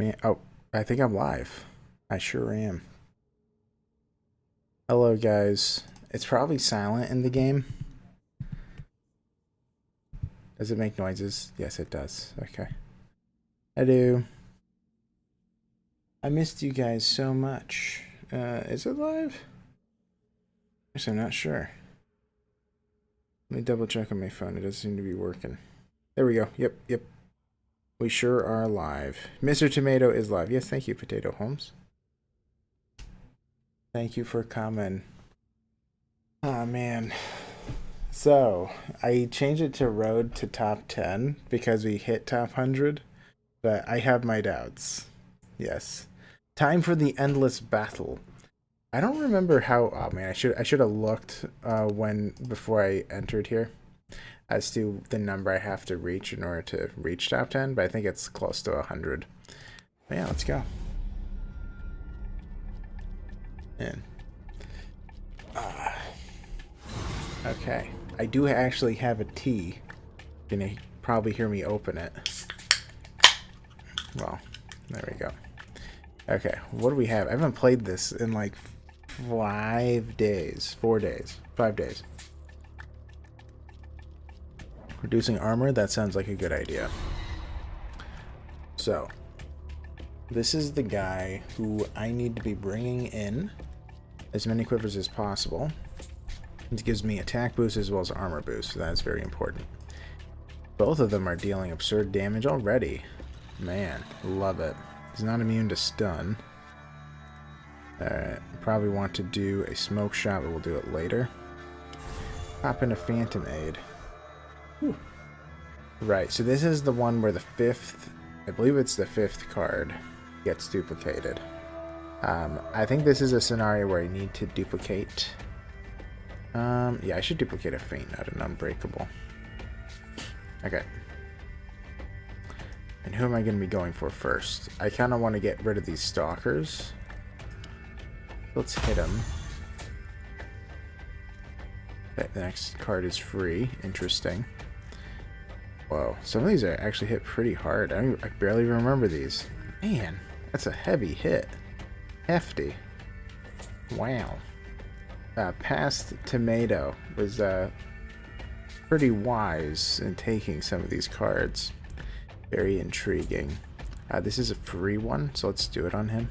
Man, oh, I think I'm live. I sure am. Hello, guys. It's probably silent in the game. Does it make noises? Yes, it does. Okay. I do. I missed you guys so much. Is it live? Guess I'm not sure. Let me double check on my phone. It doesn't seem to be working. There we go. Yep. We sure are live. Mr. Tomato is live. Yes, thank you, Potato Holmes. Thank you for coming. Oh, man. So, I changed it to road to top 10 because we hit top 100, but I have my doubts. Yes. Time for the endless battle. I don't remember how. Oh man, I should have looked before I entered here as to the number I have to reach in order to reach top 10, but I think it's close to 100. But yeah, let's go. In. Okay. I do actually have a tea. You're gonna probably hear me open it. Well, there we go. Okay, what do we have? I haven't played this in like 5 days. 4 days. 5 days. Reducing armor? That sounds like a good idea. So, this is the guy who I need to be bringing in as many quivers as possible. It gives me attack boost as well as armor boost, so that's very important. Both of them are dealing absurd damage already. Man, love it. He's not immune to stun. Probably want to do a smoke shot, but we'll do it later. Hop into Phantom Aid. Whew. Right, so this is the one where the 5th, I believe it's the 5th card, gets duplicated. I think this is a scenario where I need to duplicate. Yeah, I should duplicate a Feint, not an Unbreakable. Okay. And who am I going to be going for first? I kind of want to get rid of these stalkers. Let's hit them. Okay, the next card is free. Interesting. Whoa, some of these are actually hit pretty hard. I barely remember these. Man, that's a heavy hit. Hefty. Wow. Past Tomato was pretty wise in taking some of these cards. Very intriguing. This is a free one, so let's do it on him.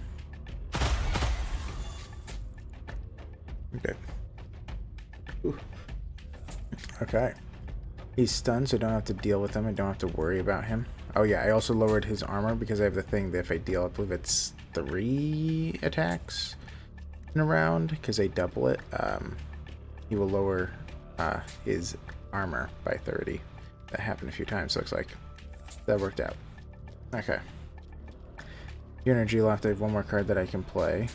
Okay. Ooh. Okay. He's stunned, so I don't have to deal with him. I don't have to worry about him. Oh yeah, I also lowered his armor because I have the thing that if I deal, I believe it's 3 attacks in a round, because I double it, he will lower his armor by 30. That happened a few times, looks like. That worked out. Okay. Your energy left. I have one more card that I can play.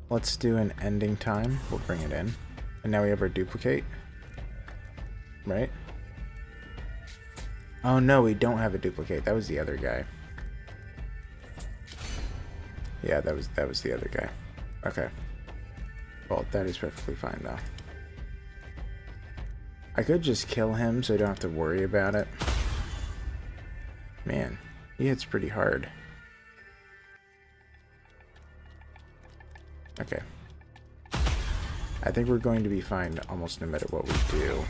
Let's do an ending time. We'll bring it in. And now we have our duplicate. Right? Oh no, we don't have a duplicate. That was the other guy. Yeah, that was the other guy. Okay. Well, that is perfectly fine now. I could just kill him so I don't have to worry about it. Man, he hits pretty hard. Okay. I think we're going to be fine almost no matter what we do.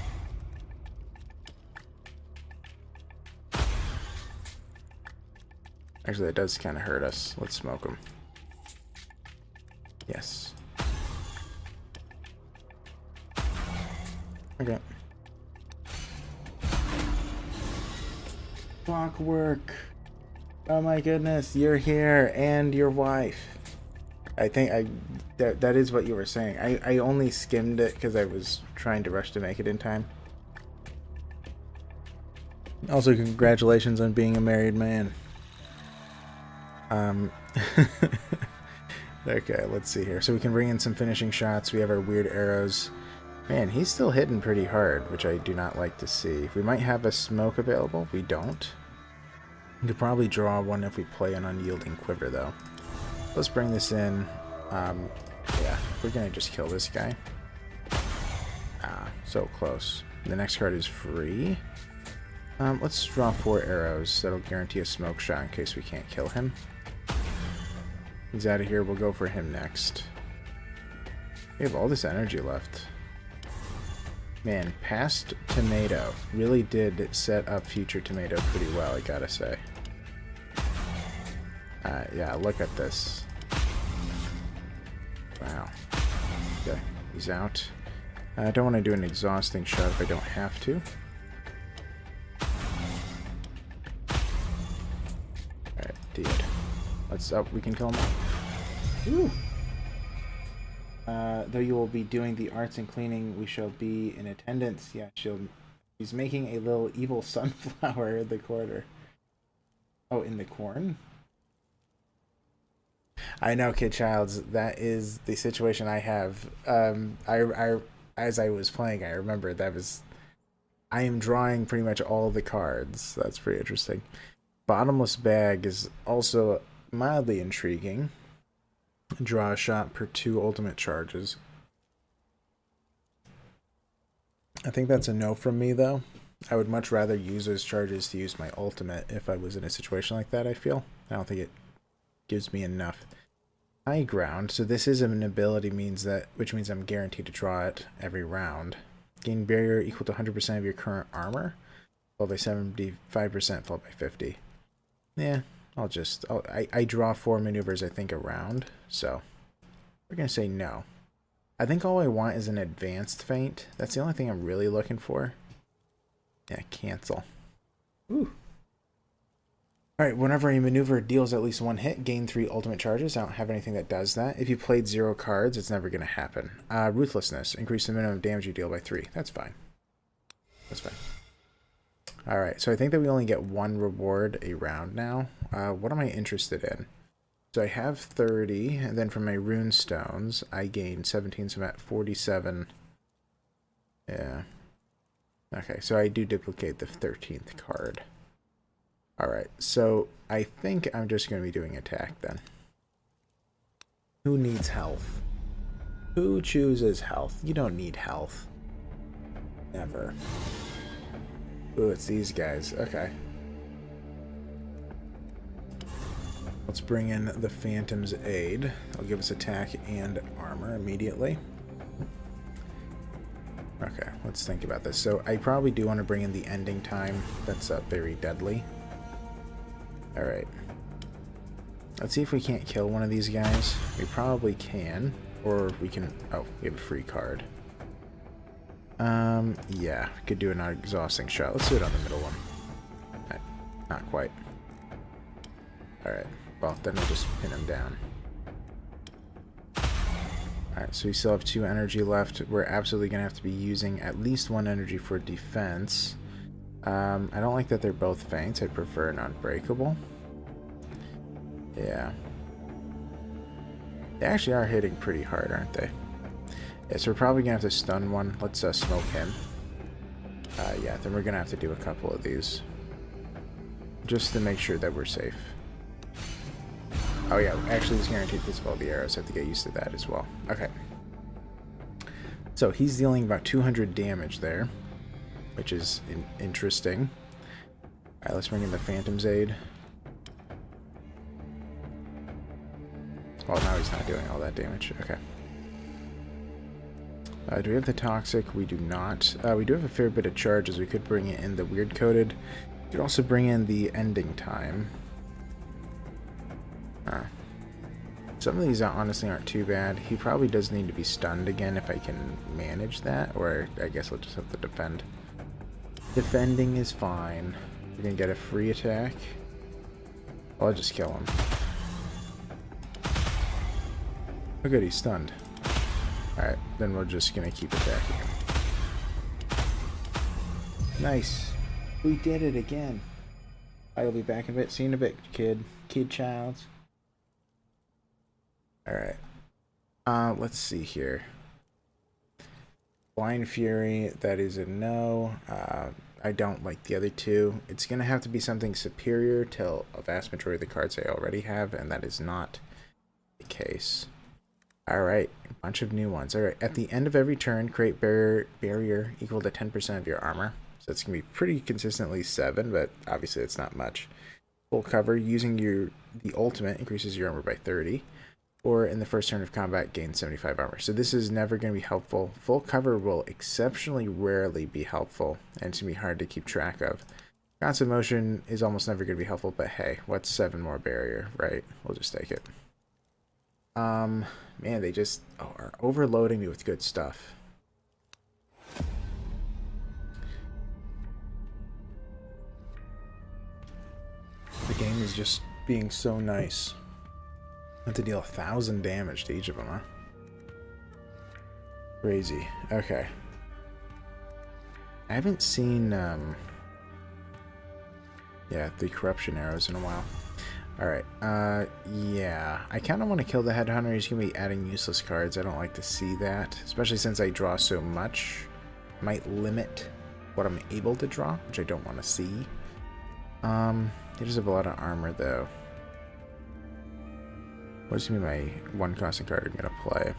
Actually, that does kind of hurt us. Let's smoke him. Yes. Okay. Clockwork. Oh my goodness, you're here and your wife. I think that is what you were saying. I only skimmed it because I was trying to rush to make it in time. Also, congratulations on being a married man. Okay, let's see here. So we can bring in some finishing shots. We have our weird arrows. Man, he's still hitting pretty hard, which I do not like to see. We might have a smoke available. We don't. We could probably draw one if we play an unyielding quiver, though. Let's bring this in. Yeah, we're gonna just kill this guy. Ah, so close. The next card is free. Let's draw 4 arrows. That'll guarantee a smoke shot in case we can't kill him. He's out of here. We'll go for him next. We have all this energy left. Man, past tomato really did set up future tomato pretty well, I gotta say. Yeah, look at this. Wow. Okay, he's out. I don't want to do an exhausting shot if I don't have to. Alright, dude. Let's up. We can kill him off. Ooh! Though you will be doing the arts and cleaning, we shall be in attendance. Yeah, she's making a little evil sunflower in the corner. Oh, in the corn? I know, Kid Childs. That is the situation I have. As I was playing, I remember I am drawing pretty much all the cards. That's pretty interesting. Bottomless bag is also mildly intriguing. Draw a shot per 2 ultimate charges. I think that's a no from me, though. I would much rather use those charges to use my ultimate if I was in a situation like that, I feel. I don't think it gives me enough. High ground, so this is an ability which means I'm guaranteed to draw it every round. Gain barrier equal to 100% of your current armor, followed by 75%, followed by 50. Yeah, I draw 4 maneuvers, I think, a round, so we're gonna say no. I think all I want is an advanced feint. That's the only thing I'm really looking for. Yeah, cancel. Ooh. Alright, whenever a maneuver deals at least 1 hit, gain 3 ultimate charges. I don't have anything that does that. If you played 0 cards, it's never going to happen. Ruthlessness. Increase the minimum damage you deal by 3. That's fine. That's fine. Alright, so I think that we only get 1 reward a round now. What am I interested in? So I have 30, and then from my rune stones, I gain 17, so I'm at 47. Yeah. Okay, so I do duplicate the 13th card. Alright, so I think I'm just going to be doing attack then. Who needs health? Who chooses health? You don't need health. Never. Ooh, it's these guys. Okay. Let's bring in the Phantom's Aid. They'll give us attack and armor immediately. Okay, let's think about this. So I probably do want to bring in the ending time. That's very deadly. Alright. Let's see if we can't kill one of these guys. We probably can. Or we can... Oh, we have a free card. Yeah. Could do an exhausting shot. Let's do it on the middle one. Not quite. Alright. Well, then we'll just pin him down. Alright, so we still have 2 energy left. We're absolutely going to have to be using at least 1 energy for defense. I don't like that they're both feints. I'd prefer an unbreakable. Yeah. They actually are hitting pretty hard, aren't they? Yeah, so we're probably going to have to stun one. Let's smoke him. Yeah, then we're going to have to do a couple of these. Just to make sure that we're safe. Oh yeah, actually this guaranteed physical of the arrows. I have to get used to that as well. Okay. So he's dealing about 200 damage there, which is interesting. Alright, let's bring in the Phantom's Aid. Well, now he's not doing all that damage. Okay. Do we have the Toxic? We do not. We do have a fair bit of charges. We could bring in the Weird Coated. We could also bring in the Ending Time. Some of these honestly aren't too bad. He probably does need to be stunned again if I can manage that, or I guess I'll just have to defend. Defending is fine. We're gonna get a free attack. I'll just kill him. Oh good, he's stunned. Alright, then we're just gonna keep attacking him. Nice. We did it again. I'll be back in a bit. See you in a bit, kid. Kid Childs. Alright. Let's see here. Blind Fury, that is a no. I don't like the other two. It's going to have to be something superior to a vast majority of the cards I already have, and that is not the case. Alright, a bunch of new ones. Alright, at the end of every turn, create barrier equal to 10% of your armor. So That's going to be pretty consistently 7, but obviously it's not much. Full cover, using the ultimate increases your armor by 30. Or in the first turn of combat, gain 75 armor. So this is never going to be helpful. Full cover will exceptionally rarely be helpful, and it's going to be hard to keep track of. Constant motion is almost never going to be helpful, but hey, what's 7 more barrier, right? We'll just take it. Man, they just are overloading me with good stuff. The game is just being so nice. I have to deal 1,000 damage to each of them, huh? Crazy. Okay. I haven't seen, yeah, the corruption arrows in a while. Alright, yeah. I kind of want to kill the headhunter. He's going to be adding useless cards. I don't like to see that, especially since I draw so much. Might limit what I'm able to draw, which I don't want to see. He does have a lot of armor, though. What's going to be my one costing card I'm going to play?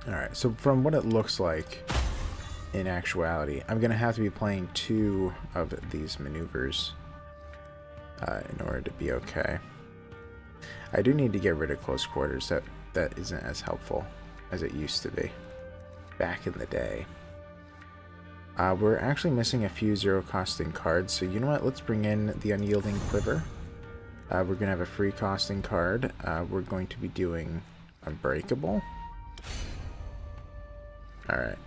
Alright, so from what it looks like, in actuality, I'm going to have to be playing 2 of these maneuvers in order to be okay. I do need to get rid of close quarters. That isn't as helpful as it used to be back in the day. We're actually missing a few 0-costing cards, so you know what? Let's bring in the Unyielding Quiver. We're going to have a free costing card. We're going to be doing Unbreakable. Alright.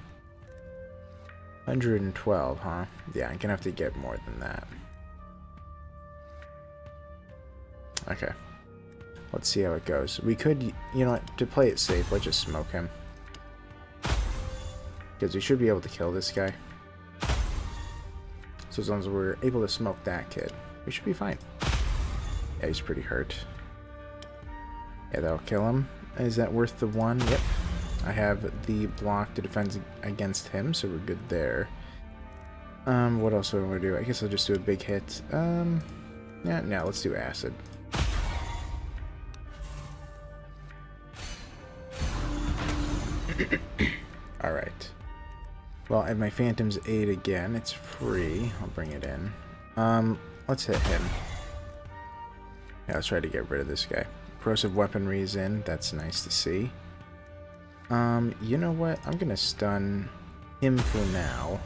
112, huh? Yeah, I'm going to have to get more than that. Okay. Let's see how it goes. We could, you know what? To play it safe, let's just smoke him. Because we should be able to kill this guy. So as long as we're able to smoke that kid, we should be fine. Yeah, he's pretty hurt. Yeah, that'll kill him. Is that worth the 1? Yep. I have the block to defend against him, so we're good there. What else do I want to do? I guess I'll just do a big hit. Yeah, no, let's do acid. Alright. Well, I have my Phantom's Aid again. It's free. I'll bring it in. Let's hit him. Yeah, let's try to get rid of this guy. Corrosive Weaponry's in. That's nice to see. You know what? I'm gonna stun him for now.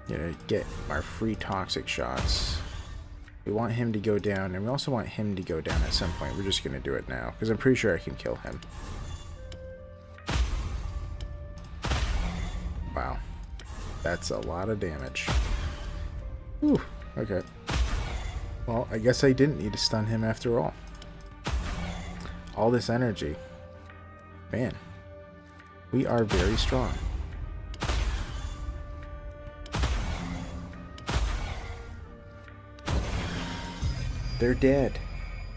You know, get our free toxic shots. We want him to go down, and we also want him to go down at some point. We're just gonna do it now, because I'm pretty sure I can kill him. Wow. That's a lot of damage. Whew. Okay. Well, I guess I didn't need to stun him after all. All this energy. Man. We are very strong. They're dead.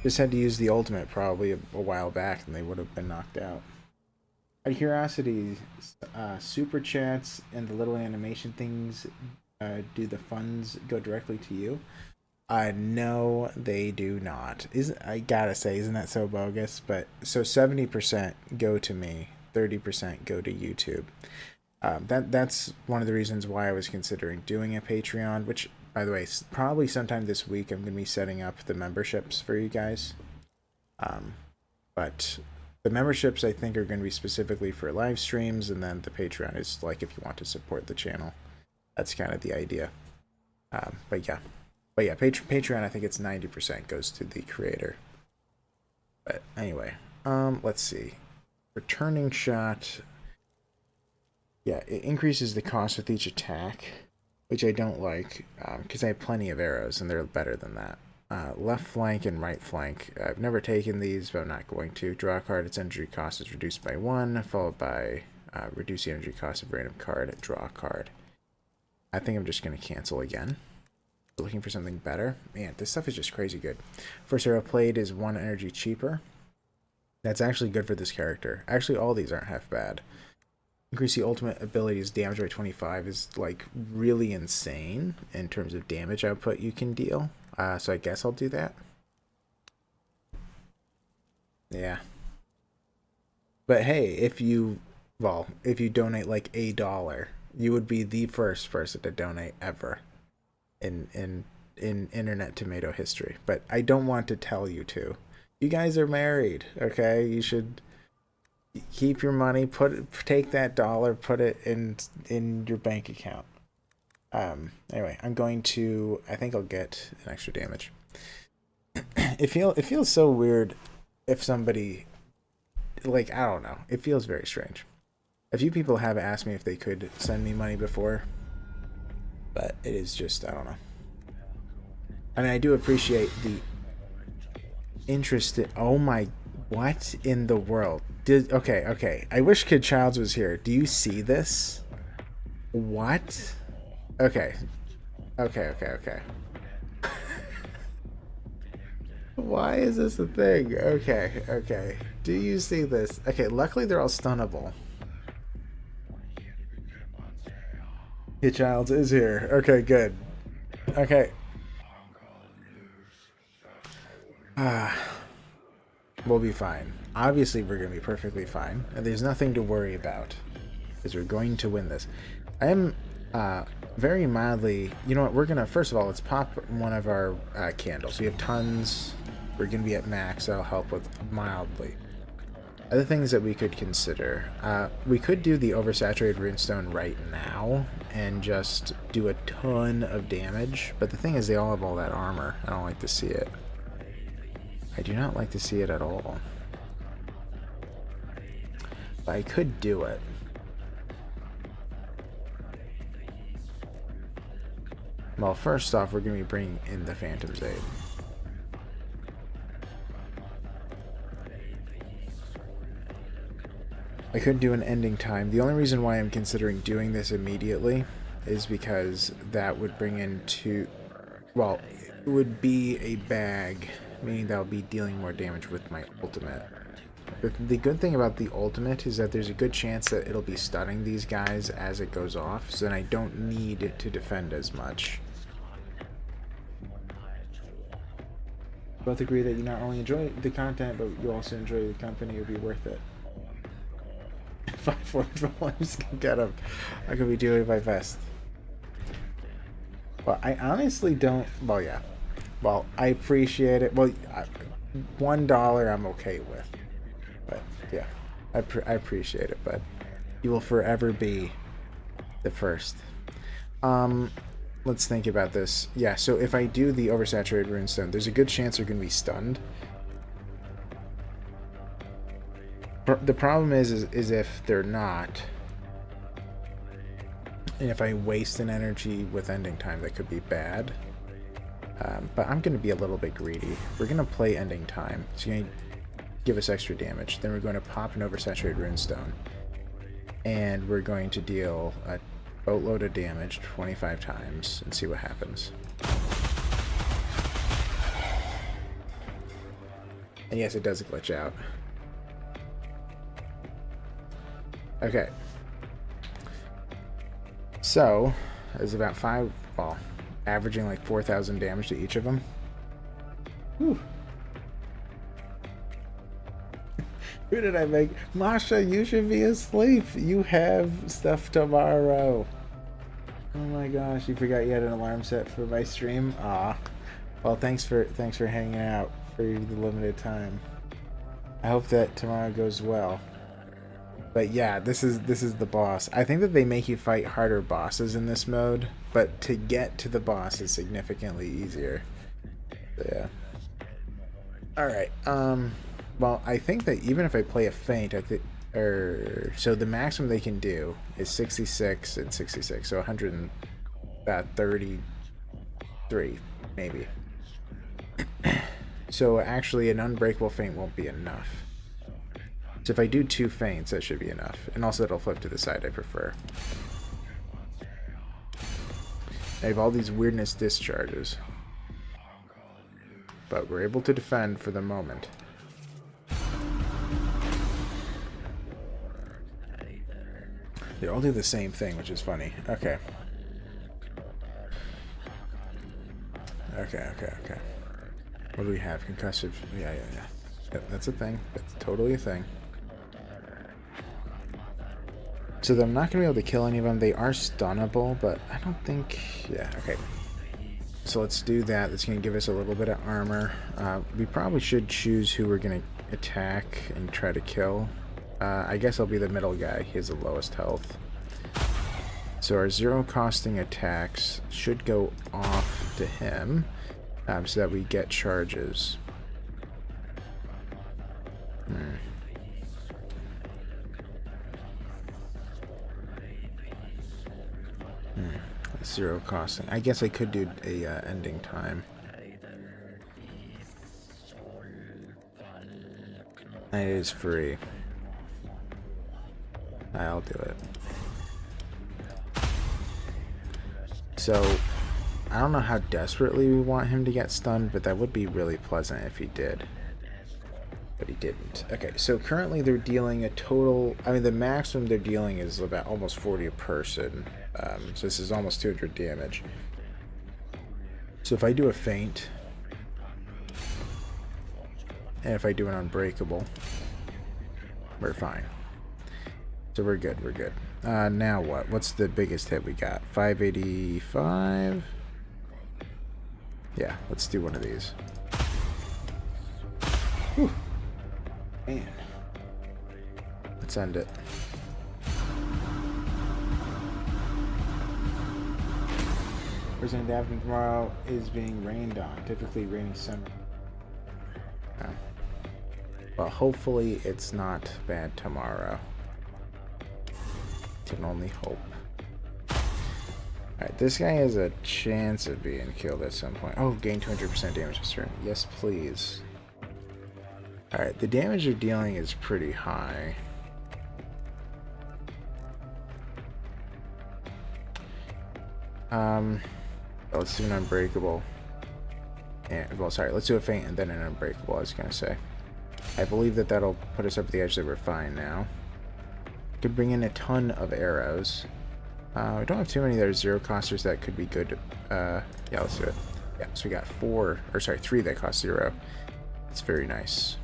Just had to use the ultimate probably a while back and they would have been knocked out. Out of curiosity, super chats and the little animation things, do the funds go directly to you? No, they do not. I gotta say, isn't that so bogus? But so 70% go to me, 30% go to YouTube. That's one of the reasons why I was considering doing a Patreon, which, by the way, probably sometime this week I'm going to be setting up the memberships for you guys. But the memberships I think are going to be specifically for live streams, and then the Patreon is like if you want to support the channel. That's kind of the idea. But yeah, Patreon I think it's 90% goes to the creator. But anyway, let's see. Returning shot. Yeah, it increases the cost with each attack, which I don't like, because I have plenty of arrows, and they're better than that. Left flank and right flank. I've never taken these, but I'm not going to. Draw a card, its energy cost is reduced by 1, followed by reduce the energy cost of a random card, draw a card. I think I'm just going to cancel again. Looking for something better. Man, this stuff is just crazy good. First arrow played is 1 energy cheaper. That's actually good for this character. Actually, all these aren't half bad. Increase the ultimate ability's damage by 25 is like really insane in terms of damage output you can deal. So I guess I'll do that. Yeah. But hey, if you donate like $1, You would be the first person to donate ever in Internet Tomato history. But I don't want to tell you to. You guys are married, okay? You should keep your money, take that dollar, put it in your bank account. Anyway, I'm going to, I think I'll get an extra damage. It feels so weird if somebody, like, I don't know. It feels very strange. A few people have asked me if they could send me money before, but it is just, I don't know. I mean, I do appreciate the interest in, oh my, what in the world? Okay. I wish Kid Childs was here. Do you see this? What? Okay. Why is this a thing? Okay. Do you see this? Okay, luckily they're all stunnable. Kid Childs is here. Okay, good. Okay. We'll be fine. Obviously, we're going to be perfectly fine. And there's nothing to worry about. Because we're going to win this. I am very mildly... You know what? We're going to... First of all, let's pop one of our candles. We have tons. We're going to be at max. That'll help with mildly. Other things that we could consider. We could do the oversaturated runestone right now. And just do a ton of damage. But the thing is, they all have all that armor. I don't like to see it. I do not like to see it at all. But I could do it. Well, first off, we're going to be bringing in the Phantom's Aid. I could do an ending time. The only reason why I'm considering doing this immediately is because that would bring in two... Well, it would be a bag... meaning that I'll be dealing more damage with my ultimate. The good thing about the ultimate is that there's a good chance that it'll be stunning these guys as it goes off, so then I don't need to defend as much. Both agree that you not only enjoy the content, but you also enjoy the company. It would be worth it. 5-4 I'm just gonna get him. I could be doing my best. Well, I honestly don't... Well, yeah. Well, I appreciate it. Well, $1 I'm okay with. But, yeah. I appreciate it, but you will forever be the first. Let's think about this. Yeah, so if I do the oversaturated runestone, there's a good chance they're going to be stunned. The problem is if they're not, and if I waste an energy with ending time, that could be bad. But I'm going to be a little bit greedy. We're going to play ending time. It's going to give us extra damage. Then we're going to pop an oversaturated runestone. And we're going to deal a boatload of damage 25 times and see what happens. And yes, it does glitch out. Okay. So, there's about 5, well, averaging like 4,000 damage to each of them. Whew. Who did I make? Masha, you should be asleep. You have stuff tomorrow. Oh my gosh, you forgot you had an alarm set for my stream? Aw. Well, thanks for hanging out for the limited time. I hope that tomorrow goes well. But yeah, this is the boss. I think that they make you fight harder bosses in this mode, but to get to the boss is significantly easier. So yeah. Alright, well, I think that even if I play a feint, so the maximum they can do is 66 and 66, so 133, maybe. So actually, an unbreakable feint won't be enough. So if I do 2 feints, that should be enough. And also it'll flip to the side I prefer. I have all these weirdness discharges. But we're able to defend for the moment. They all do the same thing, which is funny. Okay. Okay. What do we have? Concussive. Yeah. Yep, that's a thing. That's totally a thing. So I'm not going to be able to kill any of them. They are stunnable, but I don't think... Yeah, okay. So let's do that. That's going to give us a little bit of armor. We probably should choose who we're going to attack and try to kill. I guess I'll be the middle guy. He has the lowest health. So our zero costing attacks should go off to him so that we get charges. Zero costing. I guess I could do a ending time. It is free. I'll do it. So, I don't know how desperately we want him to get stunned, but that would be really pleasant if he did. But he didn't. Okay, so currently they're dealing a total... I mean, the maximum they're dealing is about almost 40 a person. So this is almost 200 damage. So if I do a feint, and if I do an unbreakable, we're fine. So we're good, we're good. Now what? What's the biggest hit we got? 585? Yeah, let's do one of these. Whew. Man. Let's end it. What's going to happen tomorrow is being rained on. Typically rainy summer. Well, hopefully it's not bad tomorrow. Can only hope. Alright, this guy has a chance of being killed at some point. Oh, gain 200% damage this turn. Yes, please. Alright, the damage they're dealing is pretty high. Let's do an unbreakable. And, well, sorry, let's do a feint and then an unbreakable, I was going to say. I believe that that'll put us up the edge that we're fine now. Could bring in a ton of arrows. We don't have too many that are zero costers that could be good. Yeah, let's do it. Yeah, so we got 3 that cost 0. It's very nice.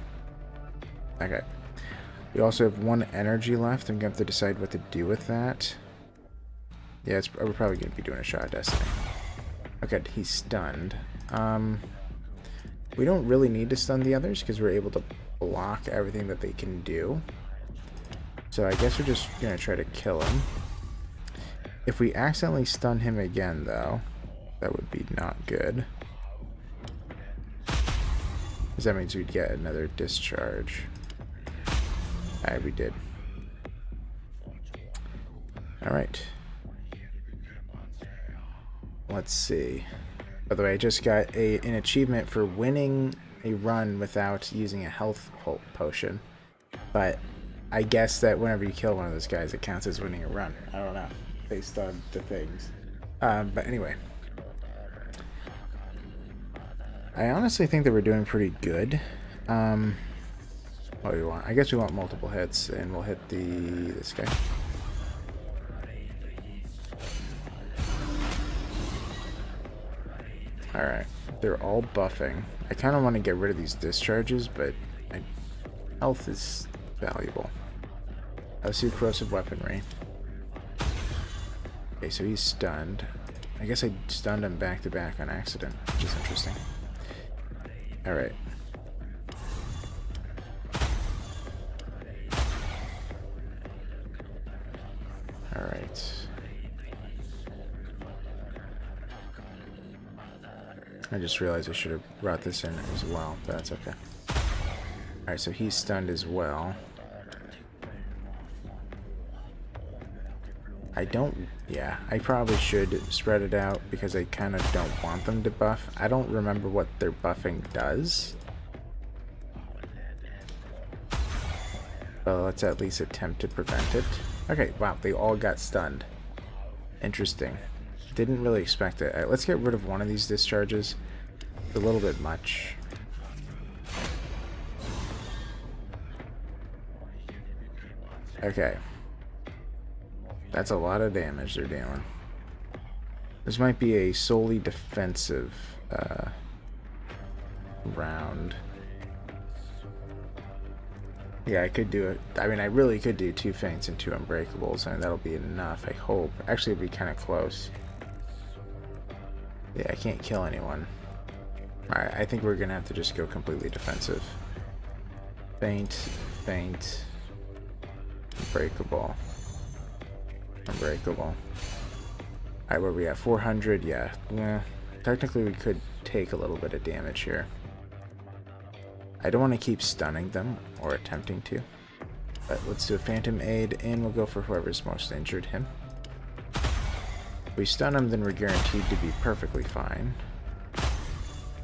Okay. We also have 1 energy left. I'm going to have to decide what to do with that. Yeah, we're probably going to be doing a shot at Destiny. Okay, he's stunned. We don't really need to stun the others because we're able to block everything that they can do. So I guess we're just going to try to kill him. If we accidentally stun him again, though, that would be not good. Because that means we'd get another discharge. Alright, we did. Alright. Let's see. By the way, I just got an achievement for winning a run without using a health potion. But I guess that whenever you kill one of those guys, it counts as winning a run. I don't know, based on the things. But anyway. I honestly think that we're doing pretty good. What do we want? I guess we want multiple hits, and we'll hit this guy. Alright, they're all buffing. I kind of want to get rid of these discharges, but health is valuable. Let's do corrosive weaponry. Okay, so he's stunned. I guess I stunned him back to back on accident, which is interesting. Alright. Alright. I just realized I should have brought this in as well, but that's okay. Alright, so he's stunned as well. I probably should spread it out because I kind of don't want them to buff. I don't remember what their buffing does. But let's at least attempt to prevent it. Okay, wow, they all got stunned. Interesting. Didn't really expect it. Alright, let's get rid of one of these discharges. It's a little bit much. Okay. That's a lot of damage they're dealing. This might be a solely defensive round. Yeah, I could do it. I mean, I really could do 2 feints and 2 unbreakables, and that'll be enough, I hope. Actually, it'd be kind of close. Yeah, I can't kill anyone. Alright, I think we're gonna have to just go completely defensive. Feint, feint, unbreakable, unbreakable. Alright, where are we at? 400? Yeah. Technically, we could take a little bit of damage here. I don't want to keep stunning them, or attempting to. But let's do a Phantom Aid, and we'll go for whoever's most injured him. If we stun him, then we're guaranteed to be perfectly fine.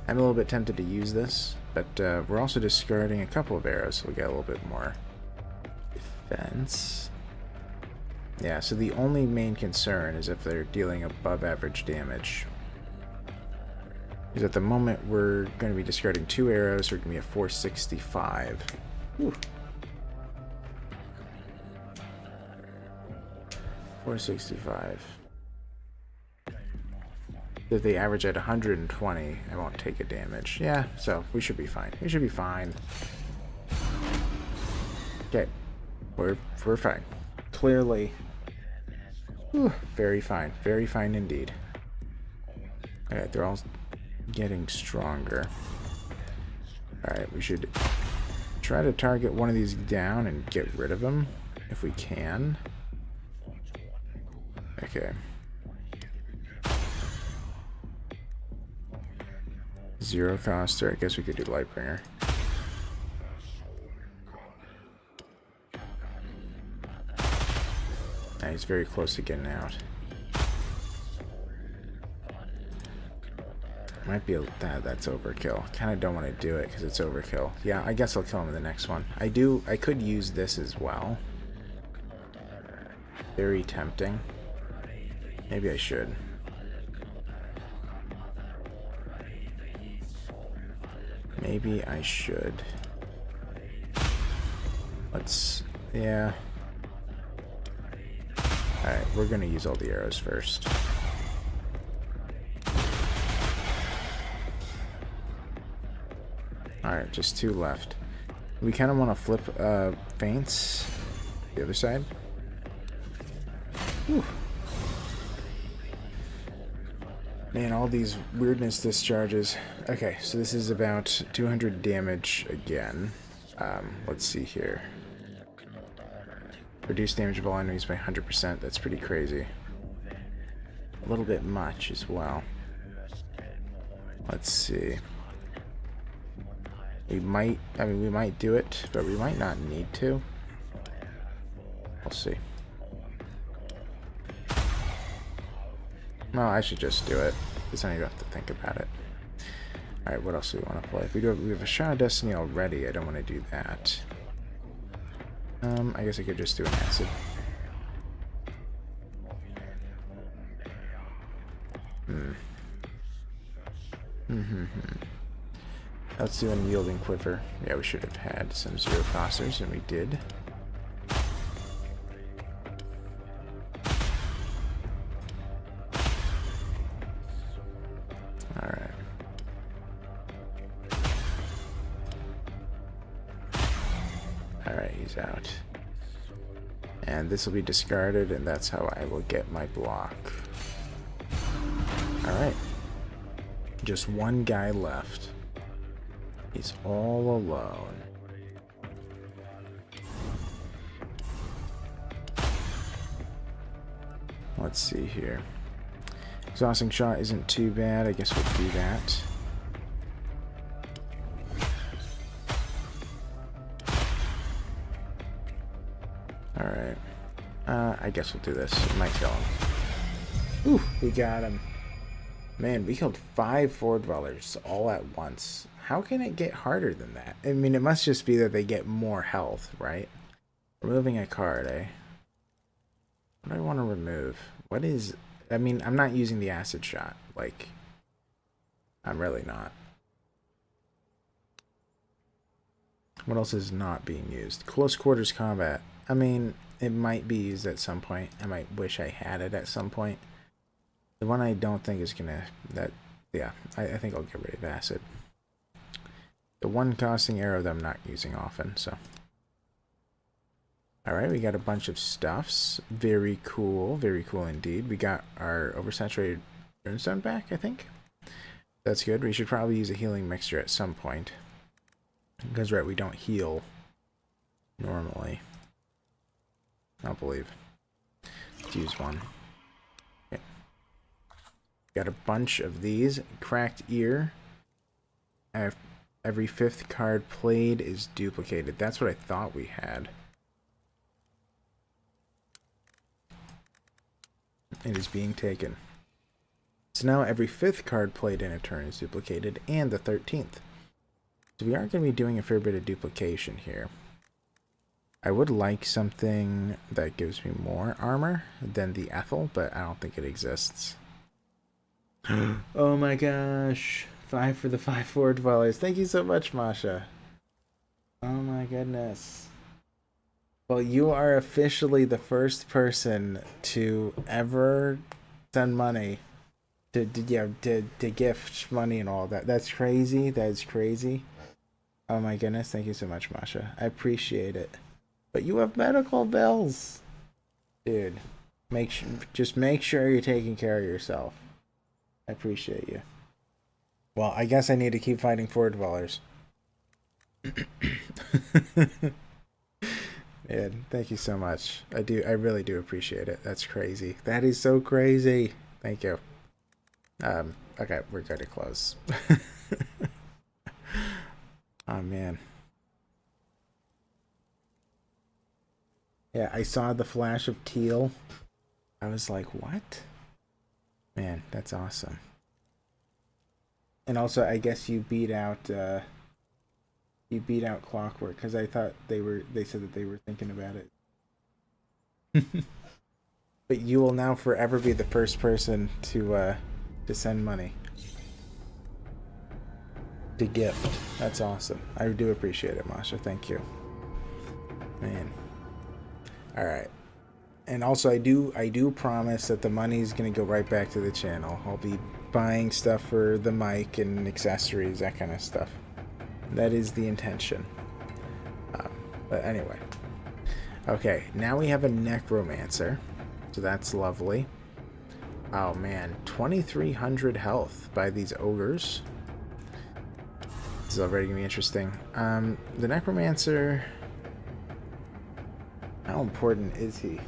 I'm a little bit tempted to use this, but we're also discarding a couple of arrows, so we get a little bit more defense. Yeah, so the only main concern is if they're dealing above average damage. Because at the moment we're going to be discarding 2 arrows, so we're going to be at 465. Whew. 465. If they average at 120, I won't take a damage. Yeah, so we should be fine. We should be fine. Okay, we're fine. Clearly. Whew, very fine. Very fine indeed. Alright, they're all getting stronger. Alright, we should try to target one of these down and get rid of them if we can. Okay. Zero coster. I guess we could do Lightbringer. Nah, he's very close to getting out. Might be that's overkill. Kind of don't want to do it because it's overkill. Yeah, I guess I'll kill him in the next one. I could use this as well. Very tempting. Maybe I should. Maybe I should. Yeah. Alright, we're gonna use all the arrows first. Alright, just 2 left. We kind of want to flip feints. The other side. Whew. Man, all these weirdness discharges. Okay, so this is about 200 damage again. Let's see here. Reduce damage of all enemies by 100%. That's pretty crazy. A little bit much as well. Let's see. We might do it, but we might not need to. We'll see. No, I should just do it, because then you don't have to think about it. Alright, what else do we want to play? We have a Shot of Destiny already. I don't want to do that. I guess I could just do an acid. Let's do an Unyielding Quiver. Yeah, we should have had some Zero Costers, and we did. Alright. Alright, he's out. And this will be discarded, and that's how I will get my block. Alright. Just one guy left. He's all alone. Let's see here. Exhausting Shot isn't too bad. I guess we'll do that. Alright. I guess we'll do this. It might kill him. Ooh, we got him. Man, we killed 5 Floor Dwellers all at once. How can it get harder than that? I mean, it must just be that they get more health, right? Removing a card, eh? What do I want to remove? What is... I mean, I'm not using the acid shot. Like, I'm really not. What else is not being used? Close quarters combat. I mean, it might be used at some point. I might wish I had it at some point. The one I don't think is gonna... Yeah, I think I'll get rid of acid. The one costing arrow that I'm not using often, so... Alright, we got a bunch of stuffs. Very cool indeed. We got our oversaturated brimstone back, I think. That's good. We should probably use a healing mixture at some point. Because, right, we don't heal normally. I don't believe. Let's use one. Okay. Got a bunch of these. Cracked ear. Every 5th card played is duplicated. That's what I thought we had. It is being taken. So now every 5th card played in a turn is duplicated, and the 13th. So we are going to be doing a fair bit of duplication here. I would like something that gives me more armor than the Ethel, but I don't think it exists. Oh my gosh. 5 for the 5 forward dwellers. Thank you so much, Masha. Oh my goodness. Well, you are officially the first person to ever send money to gift money and all that. That's crazy. That is crazy. Oh my goodness. Thank you so much, Masha. I appreciate it. But you have medical bills. Dude, just make sure you're taking care of yourself. I appreciate you. Well, I guess I need to keep fighting forward dwellers. Man, thank you so much. I really do appreciate it. That's crazy. That is so crazy. Thank you. Okay, we're good to close. Oh man. Yeah, I saw the flash of teal. I was like, what? Man, that's awesome. And also, I guess you beat out Clockwork, because I thought they said that they were thinking about it. But you will now forever be the first person to send money. To gift. That's awesome. I do appreciate it, Masha. Thank you. Man. Alright. And also, I do promise that the money is going to go right back to the channel. I'll be buying stuff for the mic and accessories, that kind of stuff. That is the intention. But anyway. Okay, now we have a necromancer. So that's lovely. Oh man, 2,300 health by these ogres. This is already going to be interesting. The necromancer... How important is he?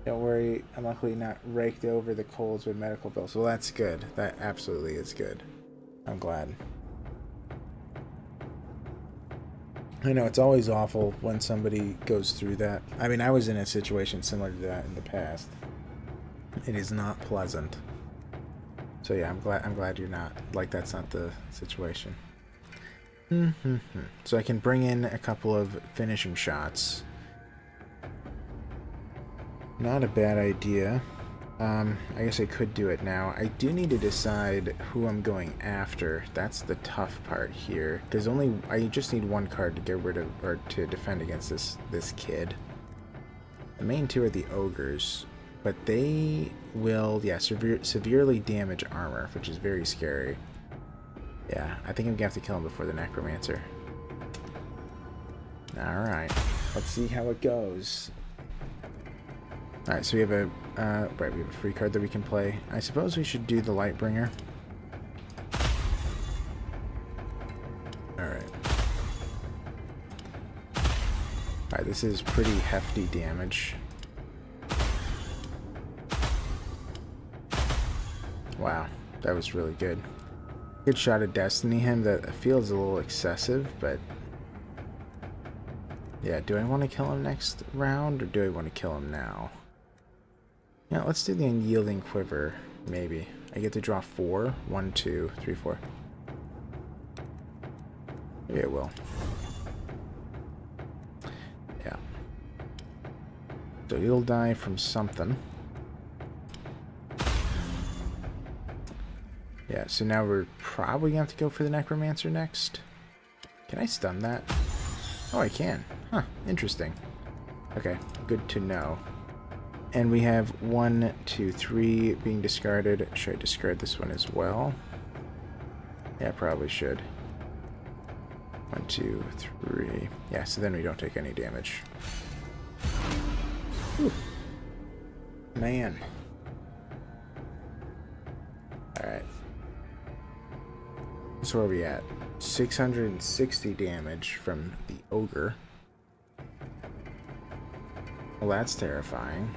Don't worry, I'm luckily not raked over the coals with medical bills. Well, that's good. That absolutely is good. I'm glad. I know, it's always awful when somebody goes through that. I mean, I was in a situation similar to that in the past. It is not pleasant. So yeah, I'm glad you're not, like, that's not the situation. So I can bring in a couple of finishing shots. Not a bad idea. I guess I could do it now. I do need to decide who I'm going after. That's the tough part here, because I just need one card to get rid of, or to defend against this kid. The main two are the ogres, but they will, yeah, severely damage armor, which is very scary. Yeah, I think I'm gonna have to kill him before the necromancer. All right, let's see how it goes. Alright, so we have a we have a free card that we can play. I suppose we should do the Lightbringer. Alright. Alright, this is pretty hefty damage. Wow, that was really good. Good shot of Destiny him. That feels a little excessive, but... Yeah, do I want to kill him next round, or do I want to kill him now? Yeah, let's do the Unyielding Quiver, maybe. I get to draw 4. 1, 2, 3, 4. Maybe it will. Yeah. So he'll die from something. Yeah, so now we're probably going to have to go for the Necromancer next. Can I stun that? Oh, I can. Huh, interesting. Okay, good to know. And we have 1, 2, 3 being discarded. Should I discard this one as well? Yeah, probably should. 1, 2, 3. Yeah, so then we don't take any damage. Whew. Man. Alright. So where are we at? 660 damage from the ogre. Well, that's terrifying.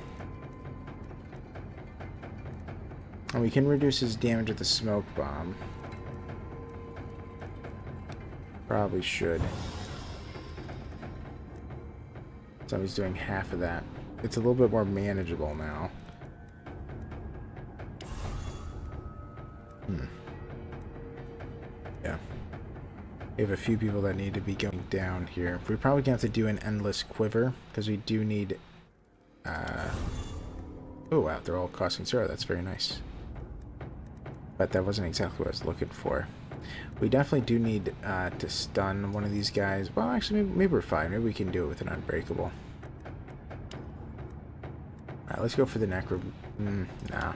And we can reduce his damage with the smoke bomb. Probably should. So he's doing half of that. It's a little bit more manageable now. Yeah. We have a few people that need to be going down here. We're probably going to have to do an endless quiver, because we do need... Oh wow, they're all costing 0. That's very nice. But that wasn't exactly what I was looking for. We definitely do need to stun one of these guys. Well, actually, maybe we're fine. Maybe we can do it with an unbreakable. Alright, let's go for the necro... nah.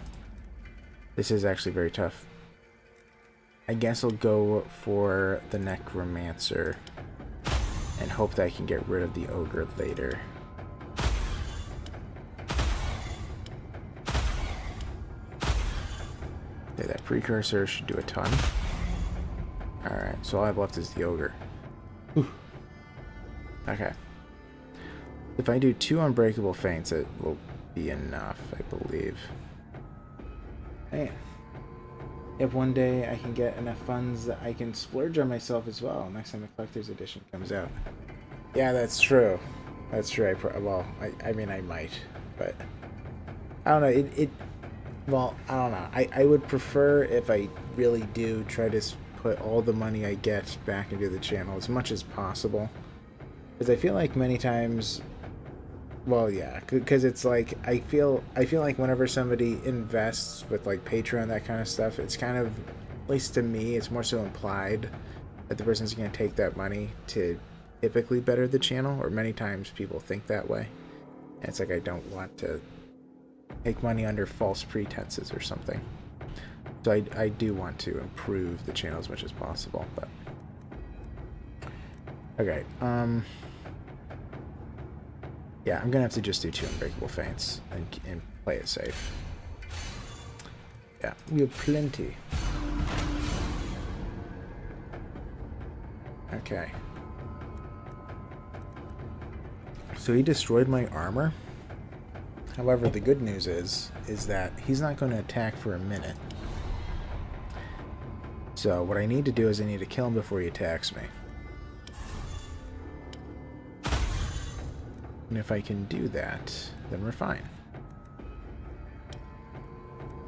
This is actually very tough. I guess I'll go for the necromancer and hope that I can get rid of the ogre later. Okay, that precursor should do a ton. Alright, so all I have left is the ogre. Whew. Okay. If I do 2 unbreakable feints, it will be enough, I believe. Man. If one day I can get enough funds that I can splurge on myself as well next time the collector's edition comes out. Yeah, that's true. That's true. I mean, I might, but I don't know. Well, I don't know. I would prefer if I really do try to put all the money I get back into the channel as much as possible, because I feel like many times. Well, yeah, because it's like I feel like whenever somebody invests with like Patreon, that kind of stuff, it's kind of, at least to me, it's more so implied that the person's going to take that money to typically better the channel, or many times people think that way. And it's like I don't want to take money under false pretenses or something. So I do want to improve the channel as much as possible, but okay. Yeah, I'm gonna have to just do 2 unbreakable feints and play it safe. Yeah, we have plenty. Okay. So he destroyed my armor. However, the good news is that he's not going to attack for a minute. So what I need to do is I need to kill him before he attacks me. And if I can do that, then we're fine.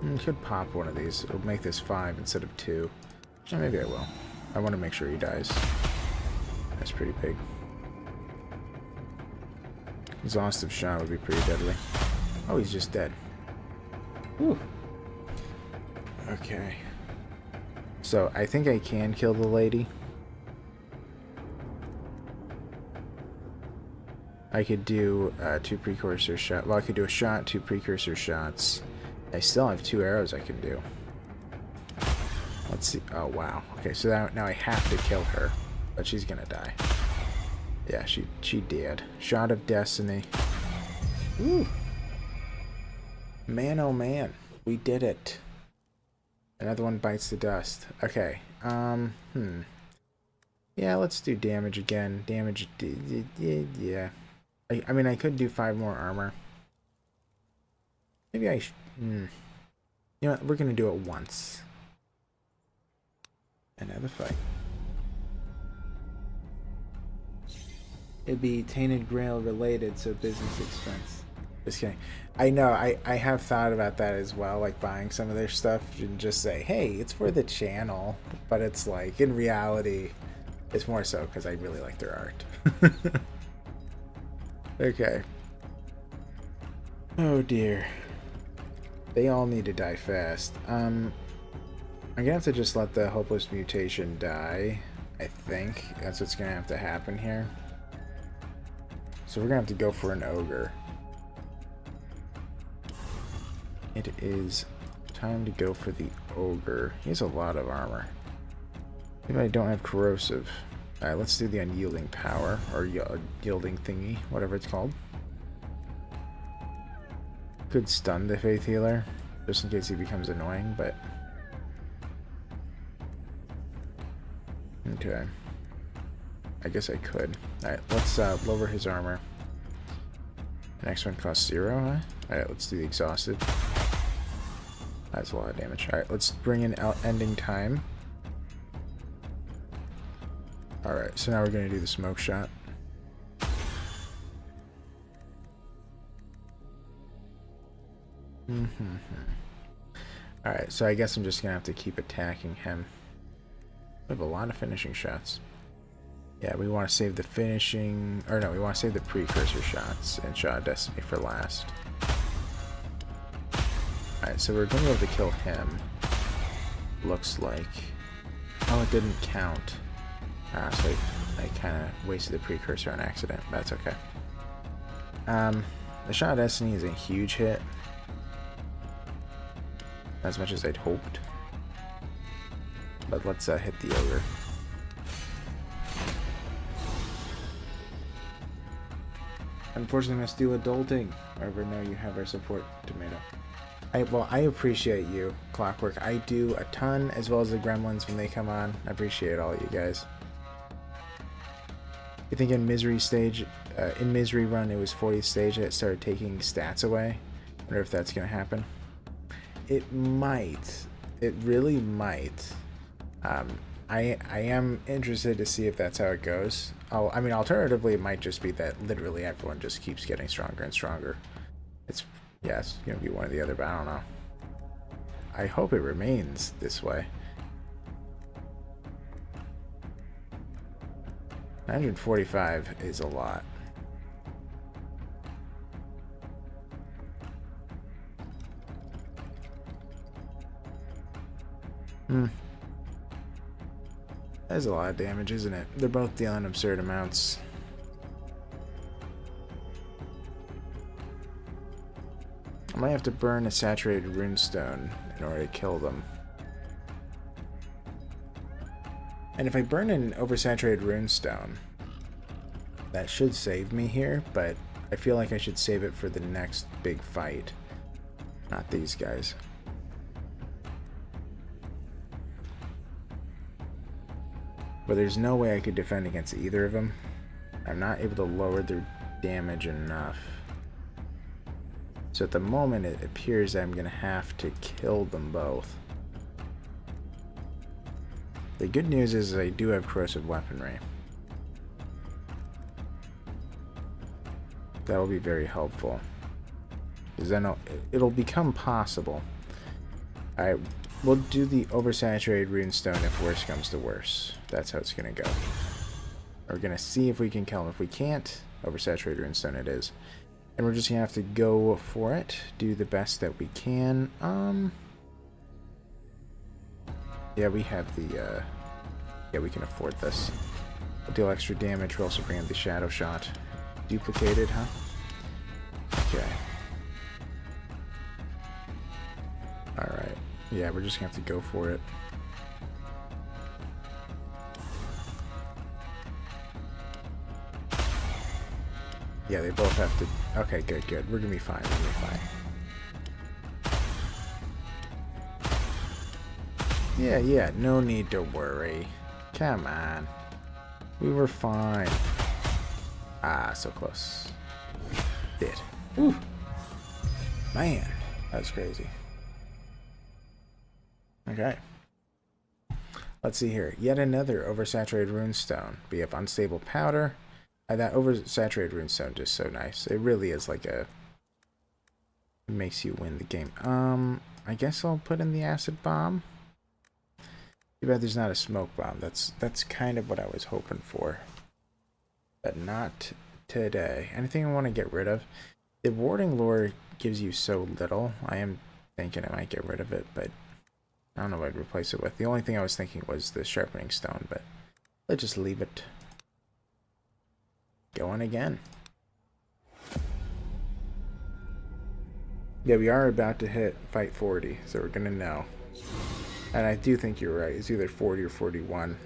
I could pop one of these. It'll make this 5 instead of 2. Or maybe I will. I want to make sure he dies. That's pretty big. Exhaustive shot would be pretty deadly. Oh, he's just dead. Whew. Okay. So, I think I can kill the lady. I could do 2 precursor shots. Well, I could do a shot, 2 precursor shots. I still have 2 arrows I can do. Let's see. Oh, wow. Okay, so now I have to kill her. But she's gonna die. Yeah, she did. Shot of destiny. Ooh. Man, oh man. We did it. Another one bites the dust. Okay. Yeah, let's do damage again. Damage. Yeah. I mean, I could do 5 more armor. Maybe I you know what? We're going to do it once. Another fight. It'd be Tainted Grail related, so business expense. Just kidding. I know, I have thought about that as well, like buying some of their stuff and just say, hey, it's for the channel. But it's like, in reality, it's more so because I really like their art. Okay. Oh dear. They all need to die fast. I'm gonna have to just let the hopeless mutation die. I think that's what's gonna have to happen here. So we're gonna have to go for an ogre. It is time to go for the ogre. He has a lot of armor. Maybe I don't have corrosive. Alright, let's do the unyielding power, or yielding thingy, whatever it's called. Could stun the Faith Healer, just in case he becomes annoying, but... Okay. I guess I could. Alright, let's lower his armor. The next one costs 0, huh? Alright, let's do the Exhausted. That's a lot of damage. Alright, let's bring in Ending Time. Alright, so now we're going to do the Smoke Shot. Alright, so I guess I'm just going to have to keep attacking him. We have a lot of finishing shots. Yeah, we want to save the finishing... Or no, we want to save the precursor shots and Shot of Destiny for last. Alright, so we're going to be able to kill him. Looks like... Oh, it didn't count. So I kind of wasted the precursor on accident. That's okay. The Shot of Destiny is a huge hit. As much as I'd hoped. But let's hit the ogre. Unfortunately, I must do adulting. However, no, you have our support, Tomato. Well, I appreciate you, Clockwork. I do a ton, as well as the gremlins when they come on. I appreciate all you guys. You think in Misery stage, in Misery Run, it was 40th stage that it started taking stats away? I wonder if that's going to happen. It might. It really might. I am interested to see if that's how it goes. I mean, alternatively, it might just be that literally everyone just keeps getting stronger and stronger. Yeah, it's going to be one or the other, but I don't know. I hope it remains this way. 945 is a lot. That's a lot of damage, isn't it? They're both dealing absurd amounts. I might have to burn a saturated runestone in order to kill them. And if I burn an oversaturated runestone, that should save me here, but I feel like I should save it for the next big fight. Not these guys. But there's no way I could defend against either of them. I'm not able to lower their damage enough. So at the moment, it appears that I'm going to have to kill them both. The good news is I do have corrosive weaponry. That will be very helpful. Because then it'll become possible. Alright, we'll do the oversaturated runestone if worse comes to worse. That's how it's going to go. We're going to see if we can kill him. If we can't, oversaturated runestone it is. And we're just going to have to go for it. Do the best that we can. Yeah, we have the... yeah, we can afford this. We'll deal extra damage. We'll also bring in the Shadow Shot. Duplicated, huh? Okay. Alright. Yeah, we're just going to have to go for it. Yeah, they both have to... Okay, good, good. We're going to be fine. We're going to be fine. Yeah, no need to worry. Come on. We were fine. Ah, so close. Did. Whew. Man, that was crazy. Okay. Let's see here. Yet another oversaturated runestone. We have unstable powder. That oversaturated runestone just so nice. It really is like a... It makes you win the game. I guess I'll put in the acid bomb. Too bad there's not a smoke bomb. That's kind of what I was hoping for. But not today. Anything I want to get rid of? The warding lore gives you so little. I am thinking I might get rid of it, but I don't know what I'd replace it with. The only thing I was thinking was the sharpening stone, but let's just leave it. Going again. Yeah, we are about to hit fight 40, so we're gonna know. And I do think you're right. It's either 40 or 41.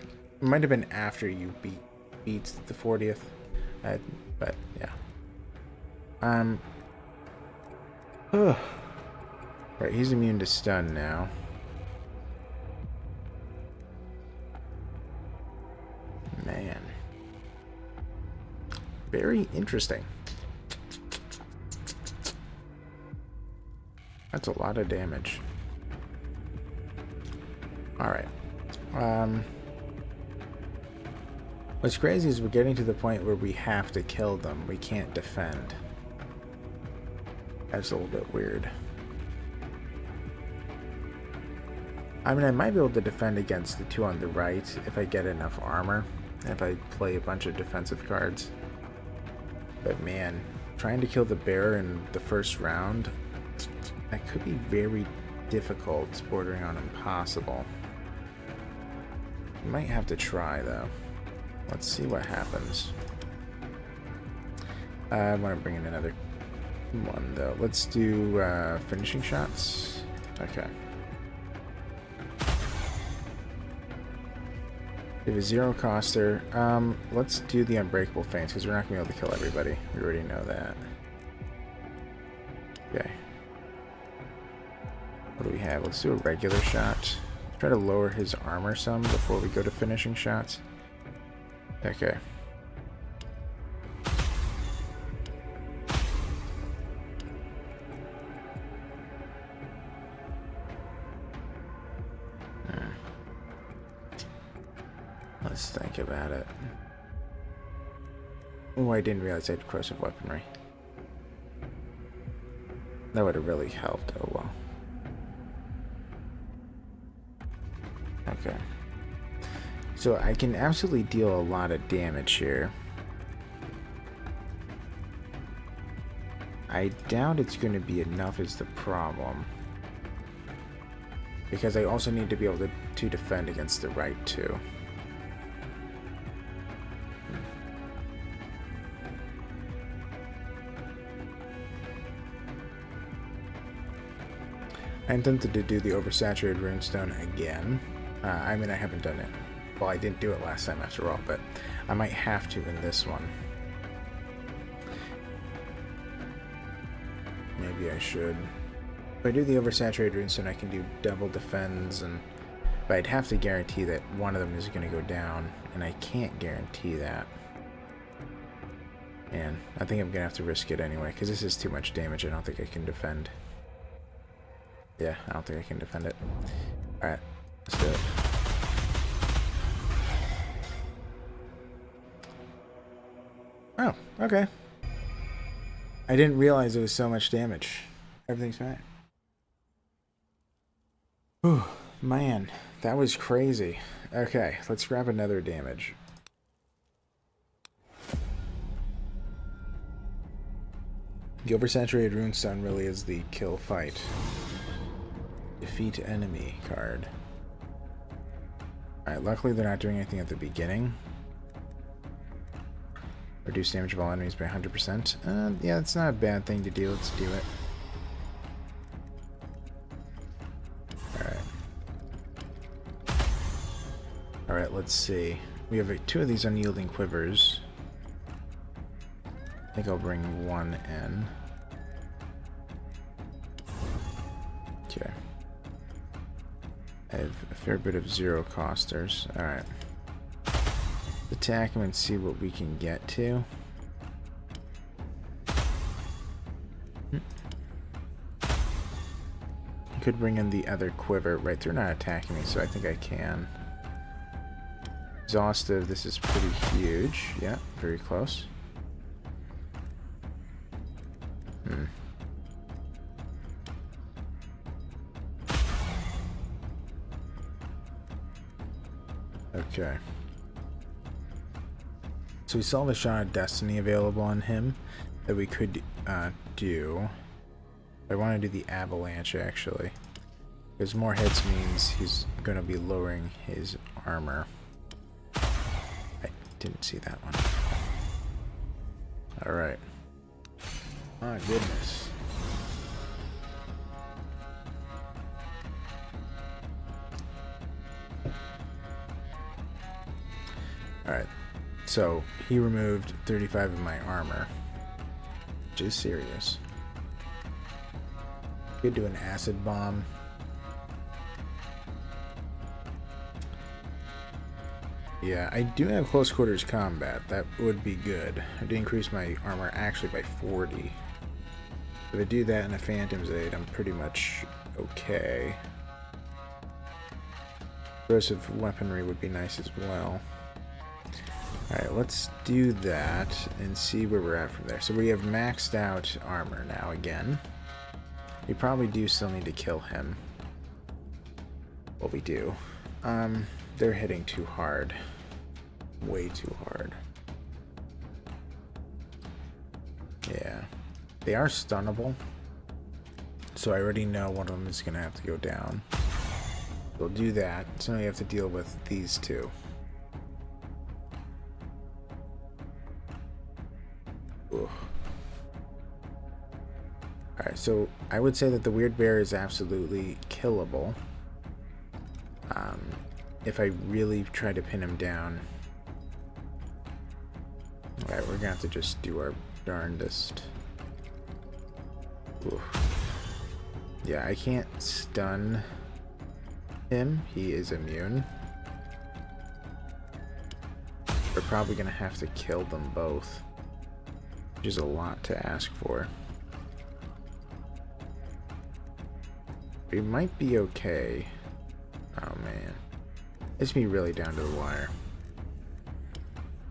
It might have been after you beat the 40th. But yeah. Right, he's immune to stun now. Man. Very interesting. That's a lot of damage. Alright. What's crazy is we're getting to the point where we have to kill them. We can't defend. That's a little bit weird. I mean, I might be able to defend against the two on the right if I get enough armor. If I play a bunch of defensive cards. But man, trying to kill the bear in the first round, that could be very difficult, bordering on impossible. Might have to try though. Let's see what happens. I want to bring in another one though. Let's do finishing shots. Okay. We have a zero coster. Let's do the unbreakable feints because we're not gonna be able to kill everybody. We already know that. Okay. What do we have? Let's do a regular shot. Try to lower his armor some before we go to finishing shots. Okay. Let's think about it. Oh, I didn't realize I had corrosive weaponry. That would have really helped. Oh well. Okay. So I can absolutely deal a lot of damage here. I doubt it's going to be enough is the problem. Because I also need to be able to defend against the right too. I'm tempted to do the oversaturated runestone again. I mean, I haven't done it. Well, I didn't do it last time after all, but I might have to in this one. Maybe I should. If I do the oversaturated runestone, I can do double defends, but I'd have to guarantee that one of them is going to go down, and I can't guarantee that. And I think I'm going to have to risk it anyway, because this is too much damage. I don't think I can defend. Yeah, I don't think I can defend it. Alright, let's do it. Oh, okay. I didn't realize it was so much damage. Everything's fine. Whew, man, that was crazy. Okay, let's grab another damage. The oversaturated runestone really is the kill fight. Defeat enemy card. Alright, luckily they're not doing anything at the beginning. Reduce damage of all enemies by 100%. Yeah, it's not a bad thing to do. Let's do it. Alright. Alright, let's see. We have two of these unyielding quivers. I think I'll bring one in. Okay. I have a fair bit of zero costers. Alright. Attack him and see what we can get to. Could bring in the other quiver. Right, they're not attacking me, so I think I can. Exhaustive, this is pretty huge. Yeah, very close. Okay. So we still have a shot of Destiny available on him that we could do. I want to do the Avalanche actually. Because more hits means he's going to be lowering his armor. I didn't see that one. Alright. My goodness. Alright. So, he removed 35 of my armor. Which is serious. Could do an acid bomb. Yeah, I do have close quarters combat. That would be good. I did increase my armor actually by 40. If I do that in a Phantom's Aid, I'm pretty much okay. Corrosive weaponry would be nice as well. Alright, let's do that and see where we're at from there. So we have maxed out armor now again. We probably do still need to kill him. Well, we do. They're hitting too hard. Way too hard. Yeah. They are stunnable. So I already know one of them is going to have to go down. We'll do that. So now you have to deal with these two. Alright, so I would say that the Weird Bear is absolutely killable. If I really try to pin him down. Alright, we're gonna have to just do our darndest. Oof. Yeah, I can't stun him. He is immune. We're probably gonna have to kill them both, which is a lot to ask for. We might be okay. Oh man. It's me really down to the wire.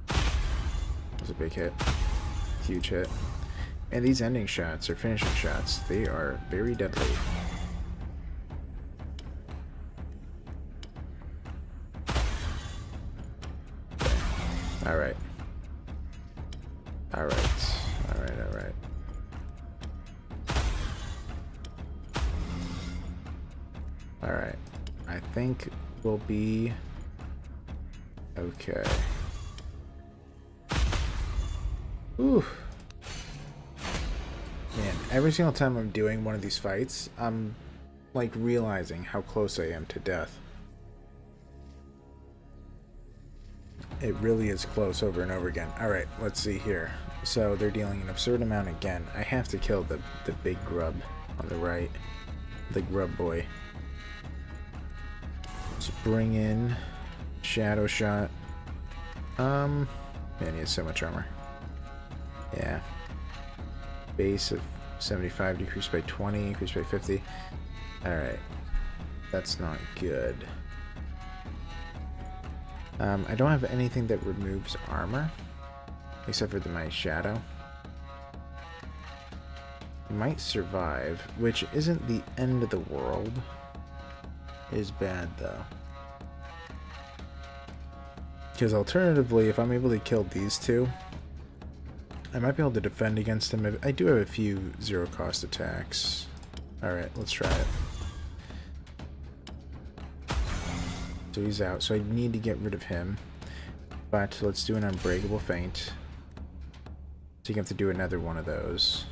That's a big hit. Huge hit. And these ending shots, or finishing shots, they are very deadly. Okay. Alright. Alright. Alright, alright. Alright. I think we'll be okay. Ooh. Man, every single time I'm doing one of these fights, I'm like realizing how close I am to death. It really is close over and over again. Alright, let's see here. So they're dealing an absurd amount again. I have to kill the big grub on the right. The grub boy. Let's bring in Shadow Shot. Man, he has so much armor. Yeah. Base of 75, decreased by 20, increased by 50. Alright. That's not good. I don't have anything that removes armor, except for my shadow. It might survive, which isn't the end of the world. It is bad, though. Because alternatively, if I'm able to kill these two, I might be able to defend against him. I do have a few zero-cost attacks. Alright, let's try it. So he's out, so I need to get rid of him. But let's do an Unbreakable Feint. So you have to do another one of those.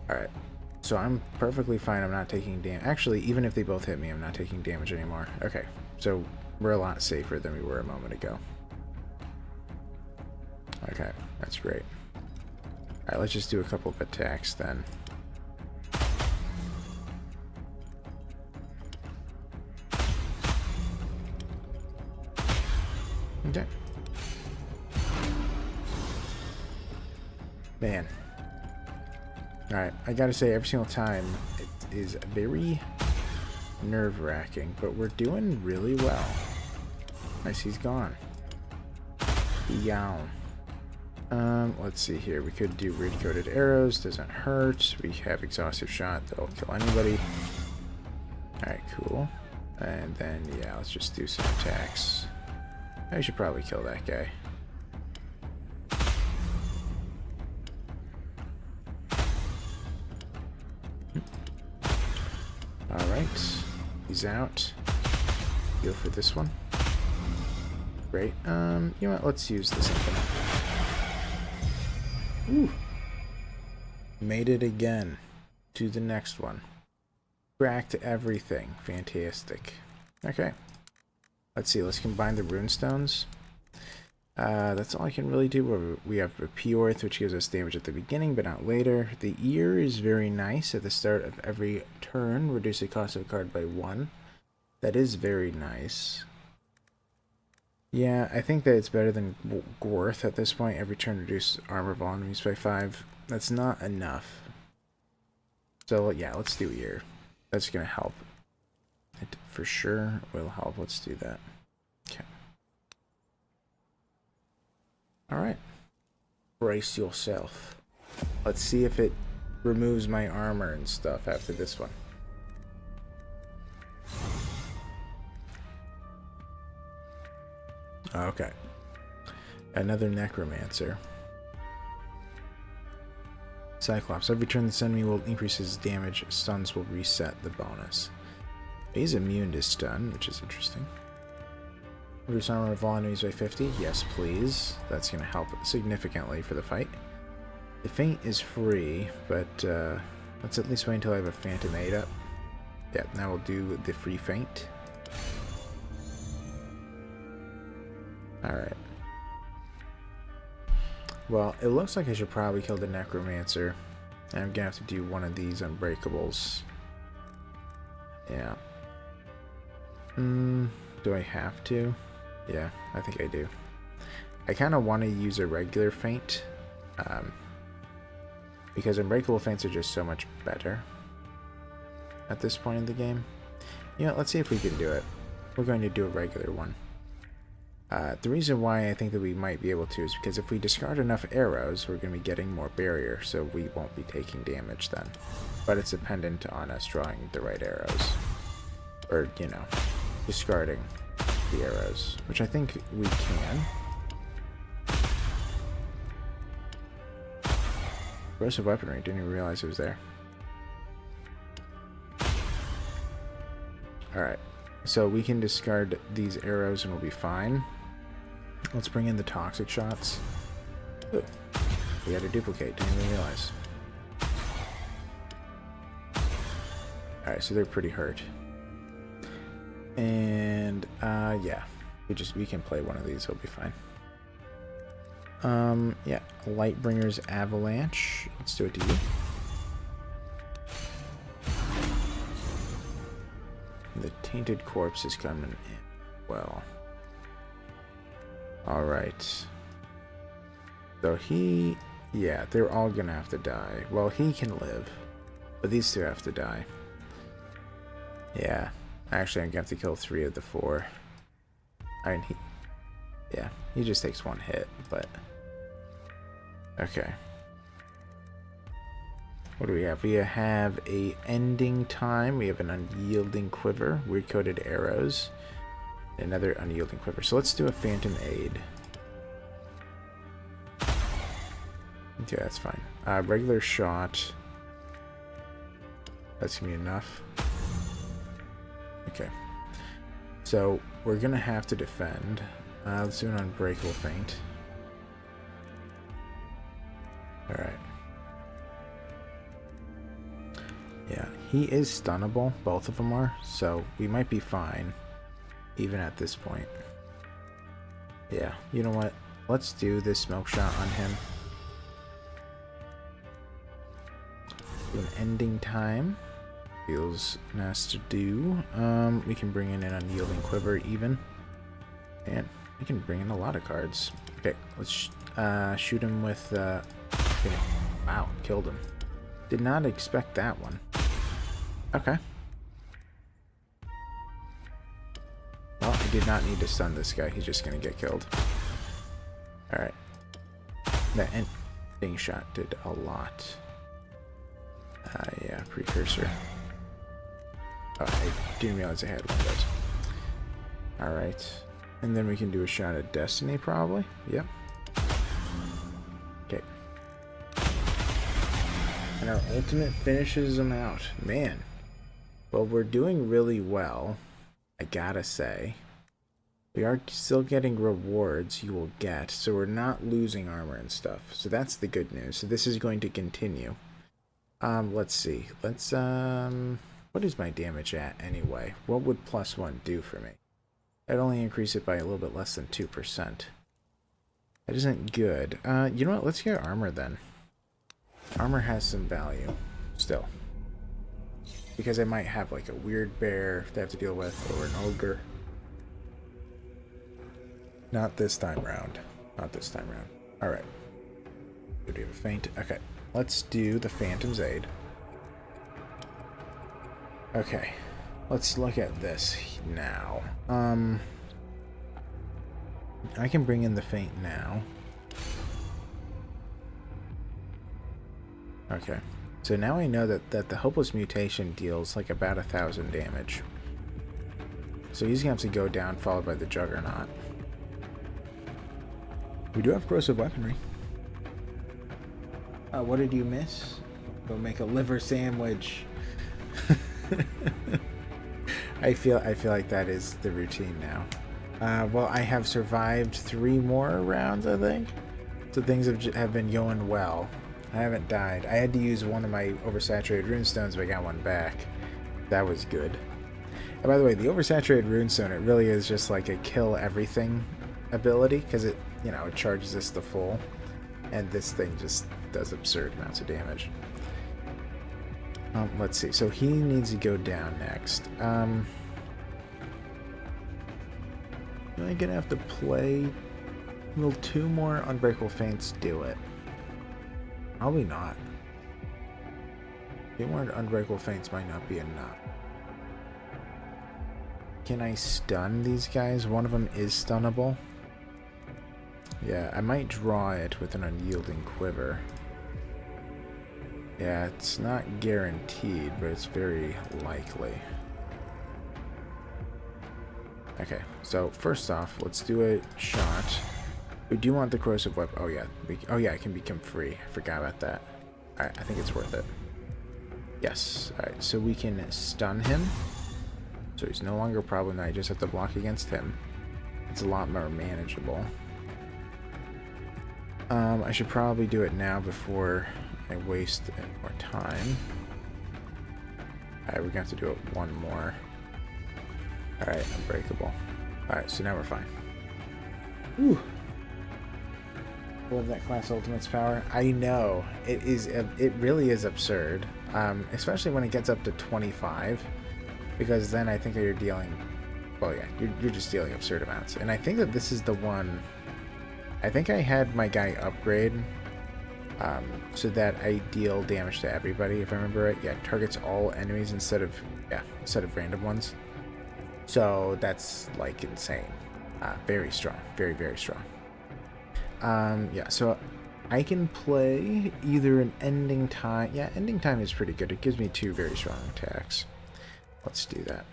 Alright. So I'm perfectly fine. I'm not taking damage. Actually, even if they both hit me, I'm not taking damage anymore. Okay, so we're a lot safer than we were a moment ago. Okay, that's great. Alright, let's just do a couple of attacks then. Okay. Man. Alright, I gotta say, every single time, it is very nerve-wracking, but we're doing really well. Nice, he's gone. Yow. Let's see here. We could do Radiant Arrows, doesn't hurt. We have Exhaustive Shot, that'll kill anybody. Alright, cool. And then, yeah, let's just do some attacks. I should probably kill that guy. Alright, he's out. Go for this one. Great. You know what? Let's use this infinite. Ooh. Made it again. To the next one. Cracked everything. Fantastic. Okay. Let's see. Let's combine the runestones. That's all I can really do. We have a P-Orth, which gives us damage at the beginning, but not later. The Ear is very nice. At the start of every turn, reduce the cost of a card by 1. That is very nice. Yeah, I think that it's better than Gorth at this point. Every turn, reduce armor of all enemies by 5. That's not enough. So, yeah, let's do Ear. That's going to help. It for sure will help. Let's do that. Okay. Alright. Brace yourself. Let's see if it removes my armor and stuff after this one. Okay. Another Necromancer. Cyclops. Every turn this enemy will increase his damage. Stuns will reset the bonus. He's immune to stun, which is interesting. Reduce armor of all enemies by 50. Yes, please. That's going to help significantly for the fight. The feint is free, but let's at least wait until I have a Phantom Aid up. Yeah, now we'll do the free feint. Alright. Well, it looks like I should probably kill the Necromancer. And I'm gonna have to do one of these Unbreakables. Yeah. Do I have to? Yeah, I think I do. I kind of want to use a regular feint. Because Unbreakable feints are just so much better at this point in the game. You know, let's see if we can do it. We're going to do a regular one. The reason why I think that we might be able to is because if we discard enough arrows, we're going to be getting more barrier, so we won't be taking damage then. But it's dependent on us drawing the right arrows. Or, you know, discarding the arrows, which I think we can. Corrosive weaponry, didn't even realize it was there. Alright, so we can discard these arrows and we'll be fine. Let's bring in the toxic shots. Ooh, we had a duplicate, didn't even realize. Alright, so they're pretty hurt. And, yeah, we can play one of these, it'll be fine. Yeah, Lightbringer's Avalanche. Let's do it to you. The Tainted Corpse is coming in. Well. Alright. So yeah, they're all gonna have to die. Well, he can live. But these two have to die. Yeah. Actually, I'm gonna have to kill 3 of the 4. I mean, yeah, he just takes 1 hit, but... Okay. What do we have? We have a Ending Time. We have an Unyielding Quiver. Weird-Coated Arrows. Another Unyielding Quiver. So let's do a Phantom Aid. Okay, that's fine. Regular Shot. That's gonna be enough. Okay. So, we're gonna have to defend. Let's do an Unbreakable Feint. Alright. Yeah, he is stunnable. Both of them are. So, we might be fine. Even at this point. Yeah, you know what? Let's do this Smoke Shot on him. Do an Ending Time. Feels nice to do. We can bring in an Unyielding Quiver even. And we can bring in a lot of cards. Okay, let's shoot him with... okay. Wow, killed him. Did not expect that one. Okay. Well, I did not need to stun this guy. He's just going to get killed. Alright. That Ending Shot did a lot. Yeah, Precursor. Oh, I didn't realize I had one of those. Alright. And then we can do a shot at Destiny, probably. Yep. Okay. And our ultimate finishes them out. Man. Well, we're doing really well, I gotta say. We are still getting rewards you will get, so we're not losing armor and stuff. So that's the good news. So this is going to continue. Let's see. Let's, what is my damage at anyway? What would +1 do for me? I'd only increase it by a little bit less than 2%. That isn't good. You know what? Let's get armor then. Armor has some value still. Because I might have like a weird bear to have to deal with, or an ogre. Not this time round. Not this time round. Alright. Do we have a feint? Okay. Let's do the Phantom's Aid. Okay. Let's look at this now. I can bring in the feint now. Okay. So now I know that the Hopeless Mutation deals like about 1,000 damage. So he's gonna have to go down, followed by the Juggernaut. We do have corrosive weaponry. What did you miss? Go make a liver sandwich. I feel like that is the routine now. Well, I have survived 3 more rounds, I think. So things have been going well. I haven't died. I had to use one of my oversaturated runestones, but I got one back. That was good. And by the way, the oversaturated runestone, it really is just like a kill everything ability, because it, you know, it charges this to full, and this thing just does absurd amounts of damage. Let's see. So he needs to go down next. Am I gonna have to play? Will 2 more Unbreakable Feints do it? Probably not. 2 more Unbreakable Feints might not be enough. Can I stun these guys? One of them is stunnable. Yeah, I might draw it with an Unyielding Quiver. Yeah, it's not guaranteed, but it's very likely. Okay, so first off, let's do a shot. We do want the corrosive weapon. Oh yeah, it can become free. I forgot about that. Alright, I think it's worth it. Yes. Alright, so we can stun him. So he's no longer a problem. I just have to block against him. It's a lot more manageable. I should probably do it now before I waste any more time. Alright, we're gonna have to do it 1 more. Alright, Unbreakable. Alright, so now we're fine. Whew. Love that class ultimate's power. I know. It really is absurd. Especially when it gets up to 25. Because then I think that you're dealing... Well, yeah, you're just dealing absurd amounts. And I think that this is the one... I think I had my guy upgrade so that I deal damage to everybody, if I remember right. Yeah, targets all enemies instead of random ones. So that's like insane. Very strong. Very, very strong. Yeah, so I can play either an Ending Time. Yeah, Ending Time is pretty good. It gives me 2 very strong attacks. Let's do that.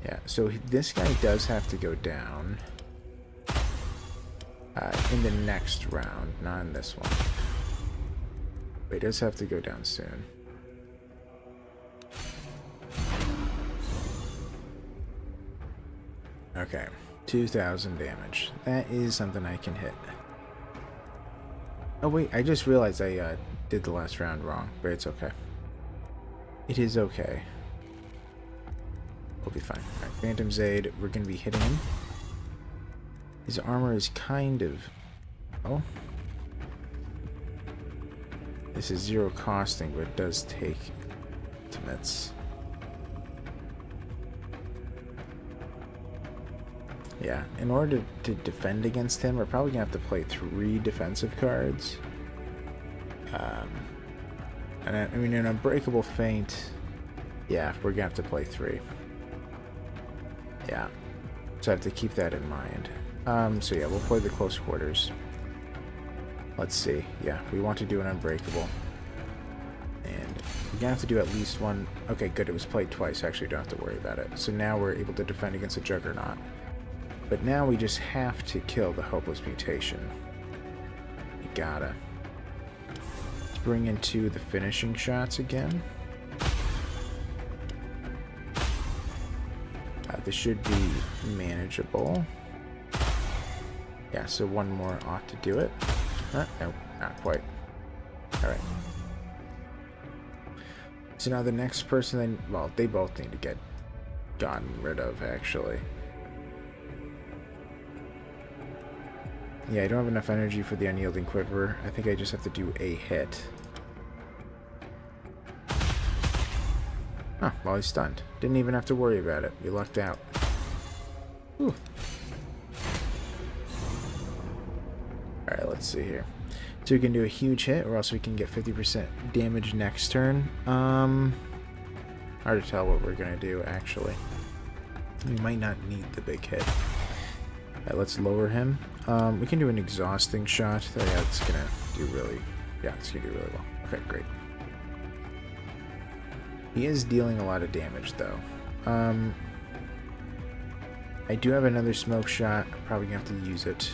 Yeah, so this guy does have to go down in the next round, not in this one. But he does have to go down soon. Okay, 2,000 damage. That is something I can hit. Oh wait, I just realized I did the last round wrong, but it's okay. It is okay. We'll be fine. Alright, Phantom's Aid, we're going to be hitting him. His armor is kind of... Oh. This is 0 costing, but it does take ultimates. Yeah, in order to defend against him, we're probably going to have to play 3 defensive cards. And I mean, an Unbreakable Feint, yeah, we're going to have to play 3. Yeah, so I have to keep that in mind. So yeah, we'll play the close quarters. Let's see. Yeah, we want to do an Unbreakable. And we're gonna have to do at least 1. Okay, good, it was played twice. Actually, don't have to worry about it. So now we're able to defend against a Juggernaut. But now we just have to kill the Hopeless Mutation. You gotta. Let's bring into the finishing shots again. This should be manageable. Yeah, so 1 more ought to do it. No, not quite. Alright. So now the next person, well, they both need to get gotten rid of, actually. Yeah, I don't have enough energy for the unyielding quiver. I think I just have to do a hit. Huh, well, he's stunned. Didn't even have to worry about it. We lucked out. Whew. Alright, let's see here. So we can do a huge hit, or else we can get 50% damage next turn. Hard to tell what we're going to do, actually. We might not need the big hit. Alright, let's lower him. We can do an exhausting shot. Oh, yeah, it's going to do really... Yeah, it's going to do really well. Okay, great. He is dealing a lot of damage, though. I do have another smoke shot. I'm probably going to have to use it.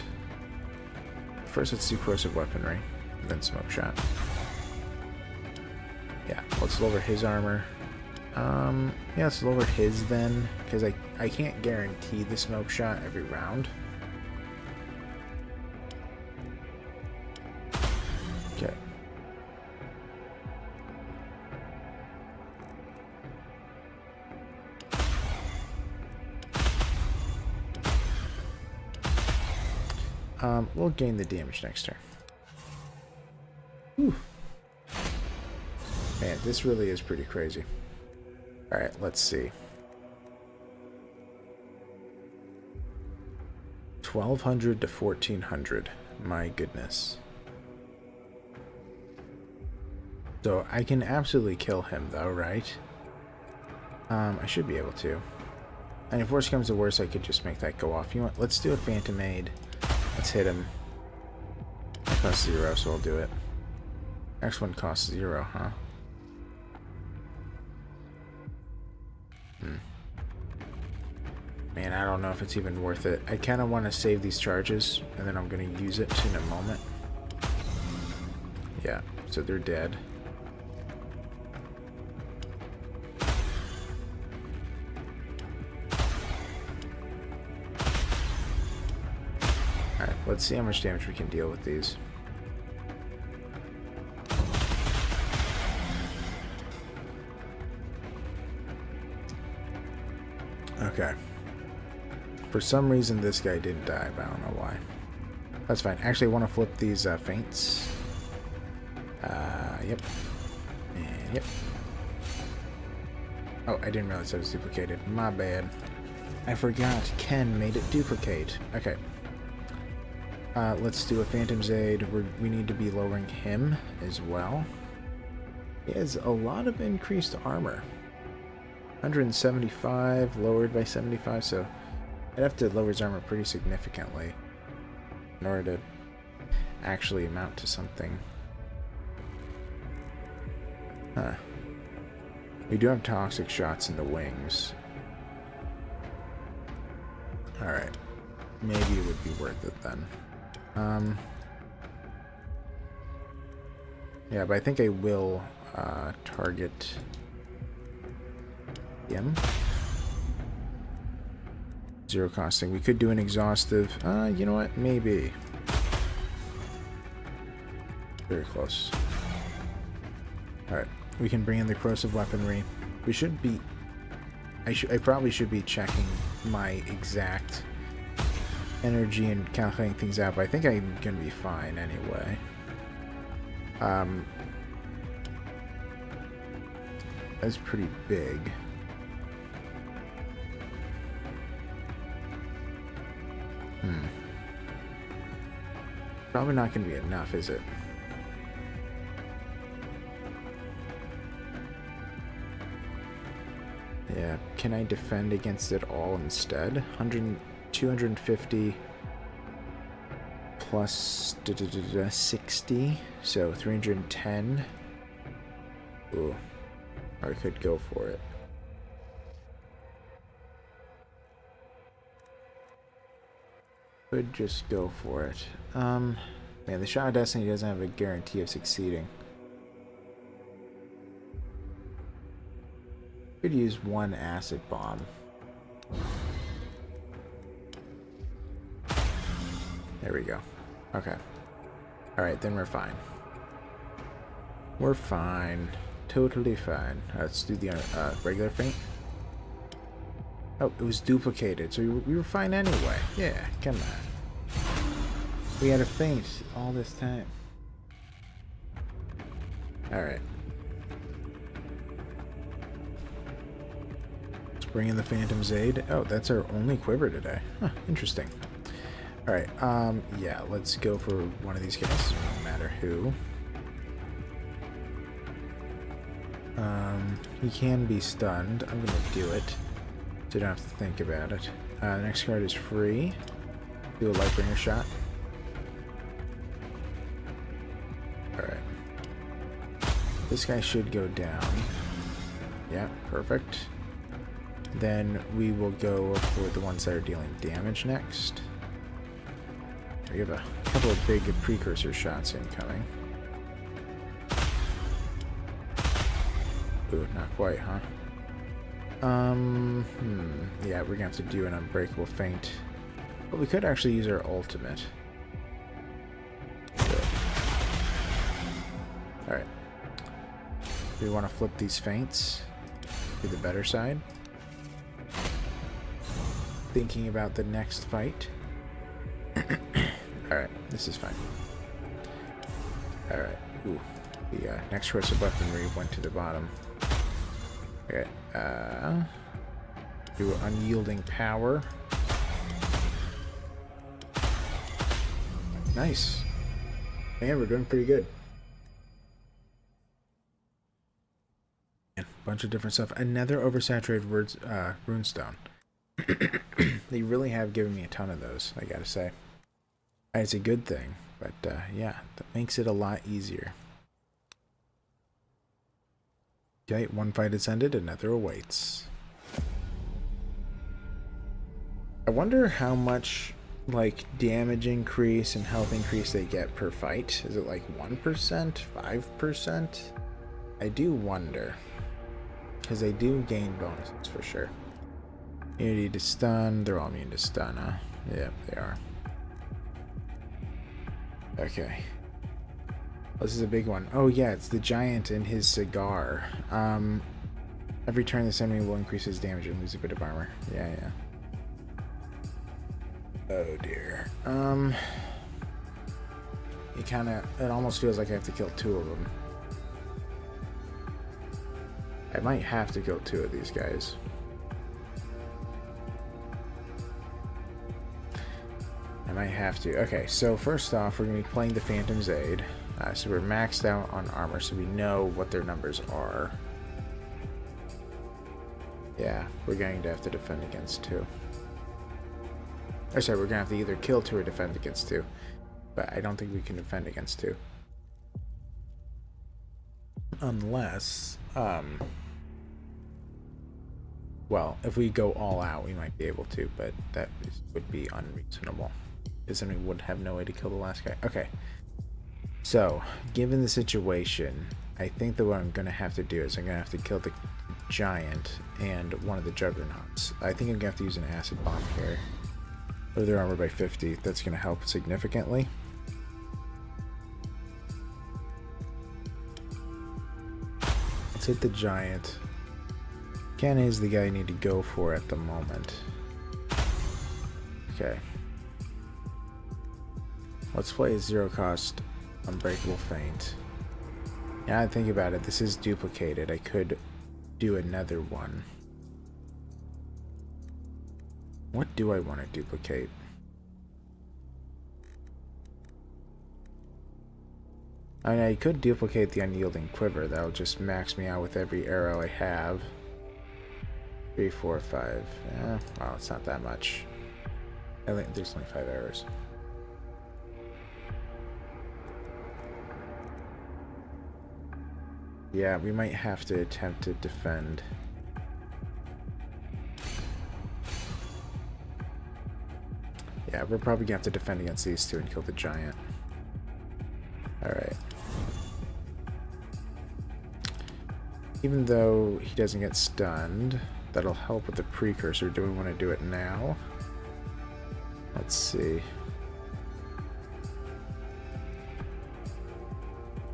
First, let's do corrosive weaponry, then smoke shot. Yeah, let's lower his armor. Yeah, let's lower his then, because I can't guarantee the smoke shot every round. Okay. We'll gain the damage next turn. Whew. Man, this really is pretty crazy. Alright, let's see. 1200 to 1400. My goodness. So I can absolutely kill him though, right? I should be able to. And if worse comes to worse, I could just make that go off. You know what? Let's do a Phantom Aid. Let's hit him. It costs 0, so I'll do it. Next one costs 0, huh? Man, I don't know if it's even worth it. I kind of want to save these charges, and then I'm going to use it in a moment. Yeah, so they're dead. Alright, let's see how much damage we can deal with these. Okay. For some reason, this guy didn't die, but I don't know why. That's fine. Actually, I want to flip these feints. Yep. And yep. Oh, I didn't realize that was duplicated. My bad. I forgot. Ken made it duplicate. Okay. Let's do a Phantom's Aid. We need to be lowering him as well. He has a lot of increased armor. 175, lowered by 75, so I'd have to lower his armor pretty significantly in order to actually amount to something. Huh. We do have toxic shots in the wings. Alright. Maybe it would be worth it then. Yeah, but I think I will target him. 0 costing. We could do an exhaustive. You know what? Maybe. Very close. Alright. We can bring in the corrosive weaponry. We should be... I probably should be checking my exact energy and calculating things out, but I think I'm going to be fine anyway. That's pretty big. Probably not going to be enough, is it? Yeah, can I defend against it all instead? 250 plus 60, so 310. Ooh, I could go for it. Could just go for it. Man, the Shot of Destiny doesn't have a guarantee of succeeding. Could use one acid bomb. There we go. Okay. Alright, then we're fine. We're fine. Totally fine. Let's do the regular feint. Oh, it was duplicated, so we were fine anyway. Yeah, come on. We had a feint all this time. Alright. Let's bring in the Phantom's Aid. Oh, that's our only quiver today. Huh, interesting. Alright, yeah, let's go for one of these guys. No matter who. He can be stunned. I'm gonna do it. So you don't have to think about it. The next card is free. Do a Lightbringer shot. Alright. This guy should go down. Yeah, perfect. Then we will go for the ones that are dealing damage next. We have a couple of big precursor shots incoming. Ooh, not quite, huh? Yeah, we're gonna have to do an unbreakable feint. But we could actually use our ultimate. Alright. We want to flip these feints to the better side. Thinking about the next fight. Alright, this is fine. Alright, ooh. The next course of weaponry went to the bottom. Okay, do unyielding power. Nice. Man, we're doing pretty good. A bunch of different stuff. Another oversaturated words, runestone. They really have given me a ton of those, I gotta say. It's a good thing, but yeah, that makes it a lot easier. Okay, one fight has ended, another awaits. I wonder how much like damage increase and health increase they get per fight. Is it like 1%, 5%? I do wonder, because they do gain bonuses for sure. Immunity to stun. They're all immune to stun, huh? Yep, they are. Okay. This is a big one. Oh yeah, it's the giant and his cigar. Every turn this enemy will increase his damage and lose a bit of armor. Yeah, yeah. Oh dear. It almost feels like I have to kill two of them. I might have to kill two of these guys. I might have to. Okay, so first off, we're going to be playing the Phantom's Aid. So we're maxed out on armor, so we know what their numbers are. Yeah, we're going to have to defend against two. Or sorry, we're going to have to either kill two or defend against two. But I don't think we can defend against two. Unless, well, if we go all out, we might be able to, but that would be unreasonable. Because then we would have no way to kill the last guy. Okay. So, given the situation, I think that what I'm going to have to do is I'm going to have to kill the giant and one of the juggernauts. I think I'm going to have to use an acid bomb here. Lower their armor by 50. That's going to help significantly. Let's hit the giant. Ken is the guy I need to go for at the moment. Okay. Let's play a zero-cost unbreakable feint. Now I think about it, this is duplicated. I could do another one. What do I want to duplicate? I mean, I could duplicate the unyielding quiver. That'll just max me out with every arrow I have. 3, 4, 5. Yeah, well, it's not that much. I think there's only 5 arrows. Yeah, we might have to attempt to defend. Yeah, we're probably gonna have to defend against these two and kill the giant. Alright. Even though he doesn't get stunned, that'll help with the precursor. Do we want to do it now? Let's see.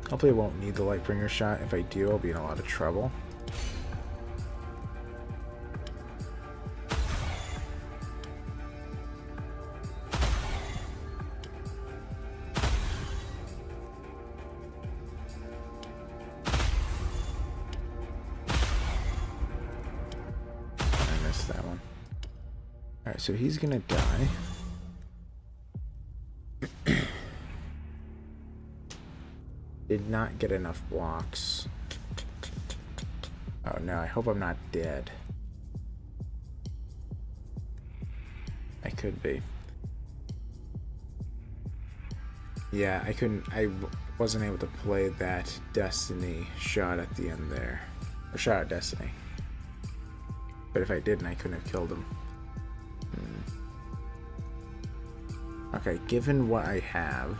Hopefully I won't need the Lightbringer shot. If I do, I'll be in a lot of trouble. so he's gonna die. Did not get enough blocks. Oh no, I hope I'm not dead. I could be. Yeah, I wasn't able to play that Destiny shot at the end there. Or shot at Destiny. But if I didn't, I couldn't have killed him. Okay, given what I have...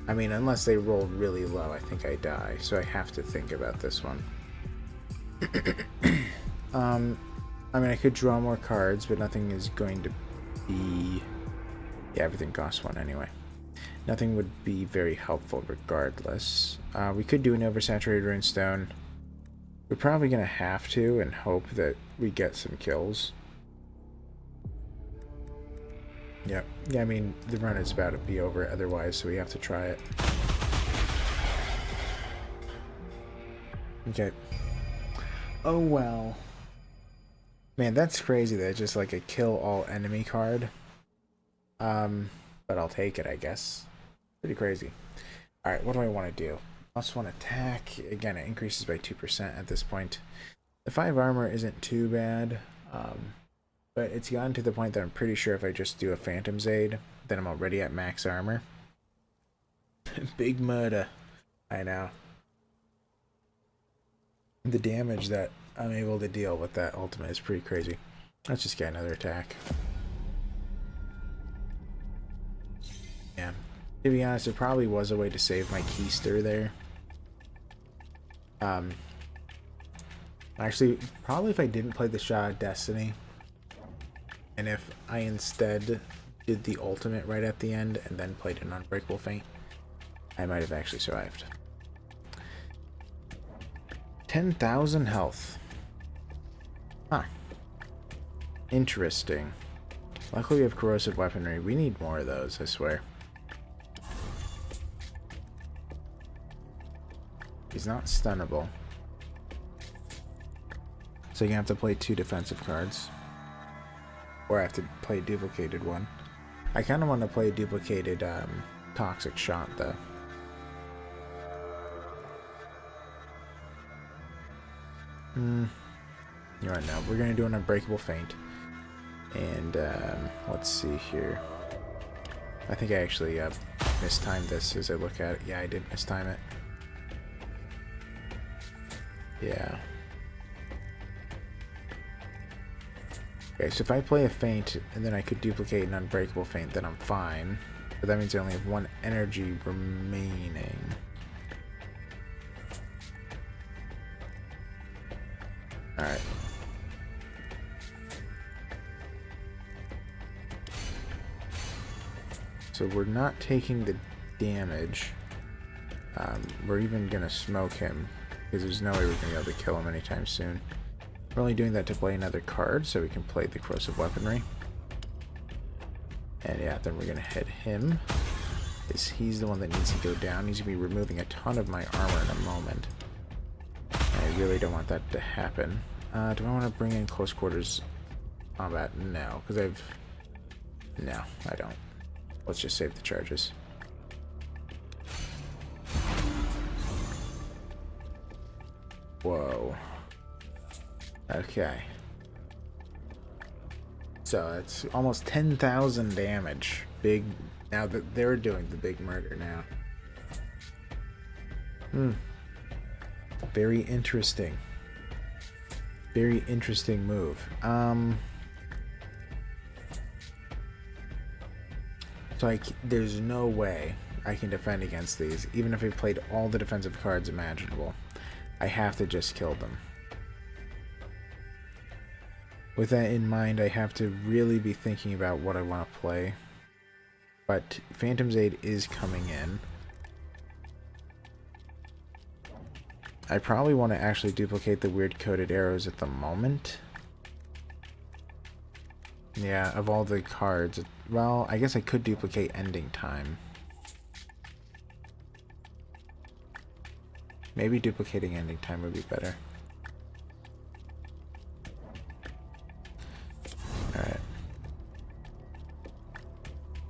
I mean, unless they roll really low, I think I die. So I have to think about this one. I mean, I could draw more cards, but nothing is going to be... Yeah, everything costs one anyway. Nothing would be very helpful regardless. We could do an oversaturated runestone. We're probably going to have to and hope that we get some kills. Yep. Yeah, I mean, the run is about to be over otherwise, so we have to try it. Okay. Oh, well. Man, that's crazy that it's just like a kill all enemy card. But I'll take it, I guess. Pretty crazy. Alright, what do I want to do? +1 attack. Again, it increases by 2% at this point. The 5 armor isn't too bad. But it's gotten to the point that I'm pretty sure if I just do a Phantom's Aid, then I'm already at max armor. Big murder. I know. The damage that I'm able to deal with that ultimate is pretty crazy. Let's just get another attack. Yeah. To be honest, it probably was a way to save my keister there. Actually, probably if I didn't play the shot of Destiny, and if I instead did the ultimate right at the end and then played an Unbreakable Feint, I might have actually survived. 10,000 health. Huh. Interesting. Luckily we have corrosive weaponry. We need more of those, I swear. He's not stunnable. So you have to play 2 defensive cards. Or I have to play a duplicated one. I kind of want to play a duplicated Toxic Shot, though. You know what, no. We're going to do an Unbreakable Feint. And, let's see here. I think I actually mistimed this as I look at it. Yeah, I did mistime it. Yeah. Okay, so if I play a feint and then I could duplicate an Unbreakable Feint, then I'm fine. But that means I only have 1 energy remaining. Alright. So we're not taking the damage. We're even gonna smoke him, because there's no way we're gonna be able to kill him anytime soon. We're only doing that to play another card, so we can play the corrosive weaponry. And yeah, then we're gonna hit him, because he's the one that needs to go down. He's gonna be removing a ton of my armor in a moment. And I really don't want that to happen. Do I want to bring in close quarters combat? No, because no, I don't. Let's just save the charges. Whoa. Okay. So it's almost 10,000 damage. Big. Now that they're doing the big murder now. Very interesting. Very interesting move. So there's no way I can defend against these, even if I played all the defensive cards imaginable. I have to just kill them. With that in mind, I have to really be thinking about what I want to play. But Phantom's Aid is coming in. I probably want to actually duplicate the weird coated arrows at the moment. Yeah, of all the cards, well, I guess I could duplicate Ending Time. Maybe duplicating Ending Time would be better.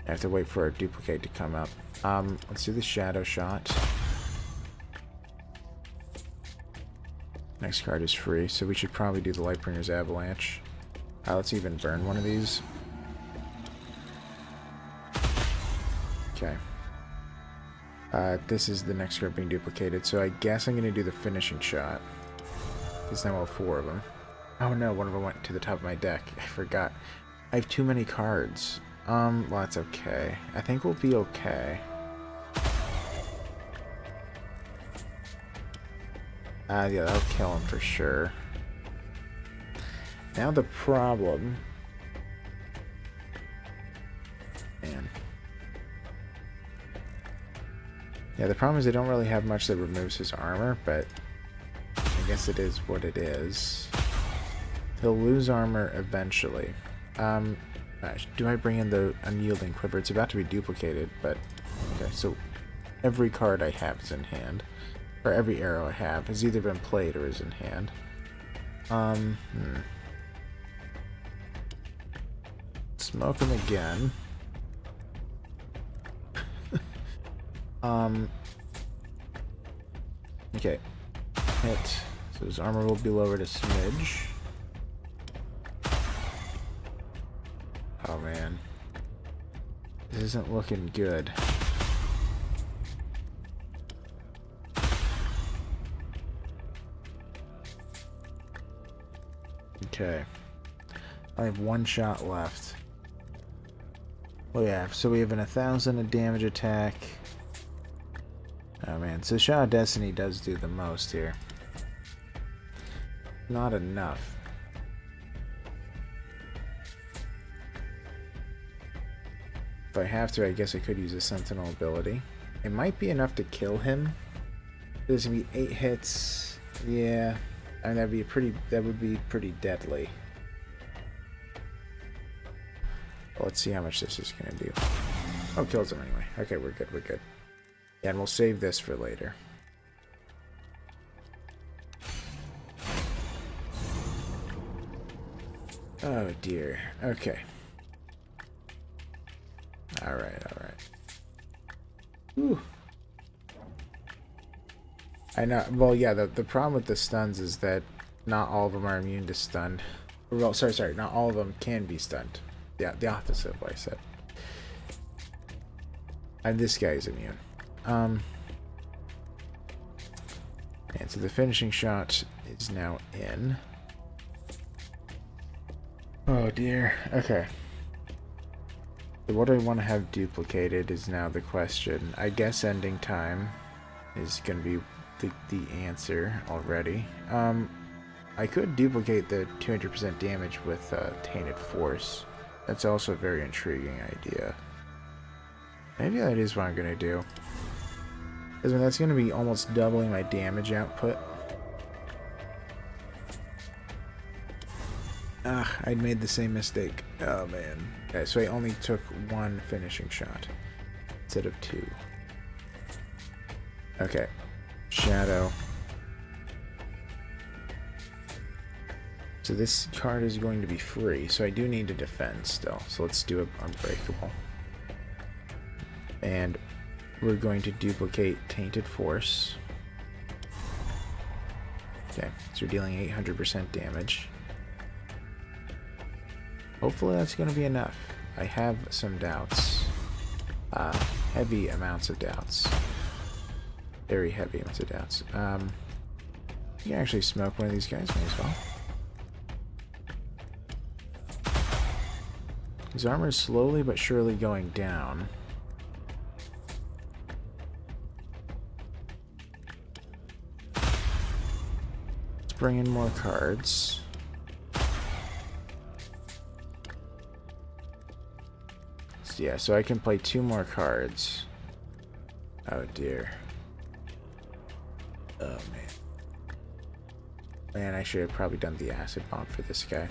I have to wait for a duplicate to come up. Let's do the shadow shot. Next card is free, so we should probably do the Lightbringer's Avalanche. Let's even burn one of these. Okay. This is the next card being duplicated, so I guess I'm going to do the finishing shot. Because now I have 4 of them. Oh no, one of them went to the top of my deck. I forgot. I have too many cards. Well, that's okay. I think we'll be okay. Yeah, that'll kill him for sure. Now the problem... Man. Yeah, the problem is I don't really have much that removes his armor, but I guess it is what it is. He'll lose armor eventually. Do I bring in the Unyielding Quiver? It's about to be duplicated, but... Okay, so every card I have is in hand. Or every arrow I have has either been played or is in hand. Smoke him again. Okay. Hit. So his armor will be lowered a smidge. Oh man. This isn't looking good. Okay. I have 1 shot left. Oh yeah, so we have an 1,000 of damage attack. Oh man, so Shot of Destiny does do the most here. Not enough. If I have to, I guess I could use a Sentinel ability. It might be enough to kill him. There's gonna be 8 hits. Yeah. I mean, that would be pretty deadly. Well, let's see how much this is gonna do. Oh, kills him anyway. Okay, we're good, we're good. Yeah, and we'll save this for later. Oh dear. Okay. Alright, alright. Whew. I know. Well, yeah, the problem with the stuns is that not all of them are immune to stun. Well, sorry, not all of them can be stunned. Yeah, the opposite of what I said. And this guy is immune. And so the finishing shot is now in. Oh dear. Okay. So what do I want to have duplicated is now the question. I guess ending time is going to be the answer already. I could duplicate the 200% damage with Tainted Force. That's also a very intriguing idea. Maybe that is what I'm going to do. Because that's going to be almost doubling my damage output. I made the same mistake. Oh man. Okay, so I only took 1 finishing shot instead of 2. Okay. Shadow. So this card is going to be free, so I do need to defend still. So let's do it Unbreakable. And we're going to duplicate Tainted Force. Okay, so we're dealing 800% damage. Hopefully that's going to be enough. I have some doubts. Heavy amounts of doubts. Very heavy amounts of doubts. You can actually smoke one of these guys, may as well. His armor is slowly but surely going down. Let's bring in more cards. Yeah, so I can play 2 more cards. Oh dear. Oh man. Man, I should have probably done the acid bomb for this guy.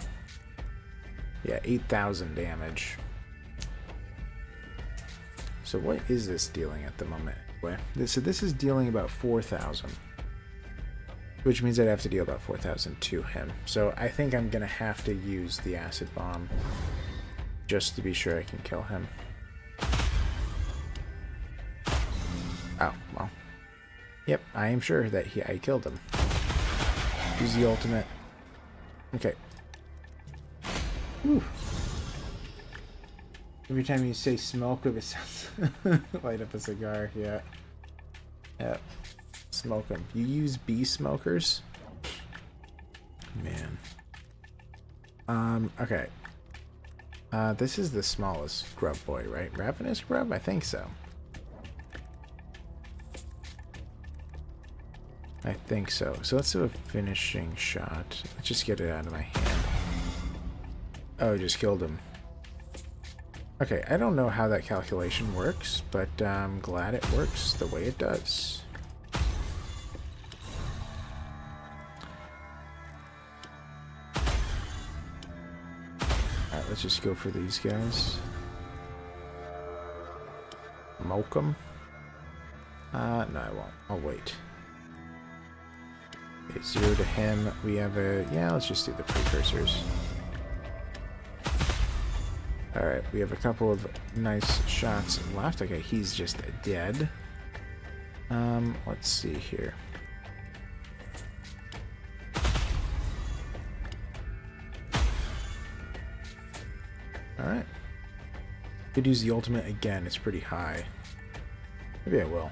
Yeah, 8,000 damage. So what is this dealing at the moment? So this is dealing about 4,000. Which means I'd have to deal about 4,000 to him. So I think I'm going to have to use the acid bomb. Just to be sure I can kill him. Oh, well. Yep, I am sure that I killed him. Use the ultimate. Okay. Whew. Every time you say smoke, it sounds light up a cigar. Yeah. Yep. Smoke them. You use bee smokers? Man. Okay. This is the smallest grub boy, right? Ravenous grub? I think so. I think so. So let's do a finishing shot. Let's just get it out of my hand. Oh, just killed him. Okay, I don't know how that calculation works, but I'm glad it works the way it does. Alright, let's just go for these guys. Moke them. No, I won't. I'll wait. Okay, 0 to him. We have a... Yeah, let's just do the precursors. Alright, we have a couple of nice shots left. Okay, he's just dead. Let's see here. Alright. Could use the ultimate again, it's pretty high. Maybe I will.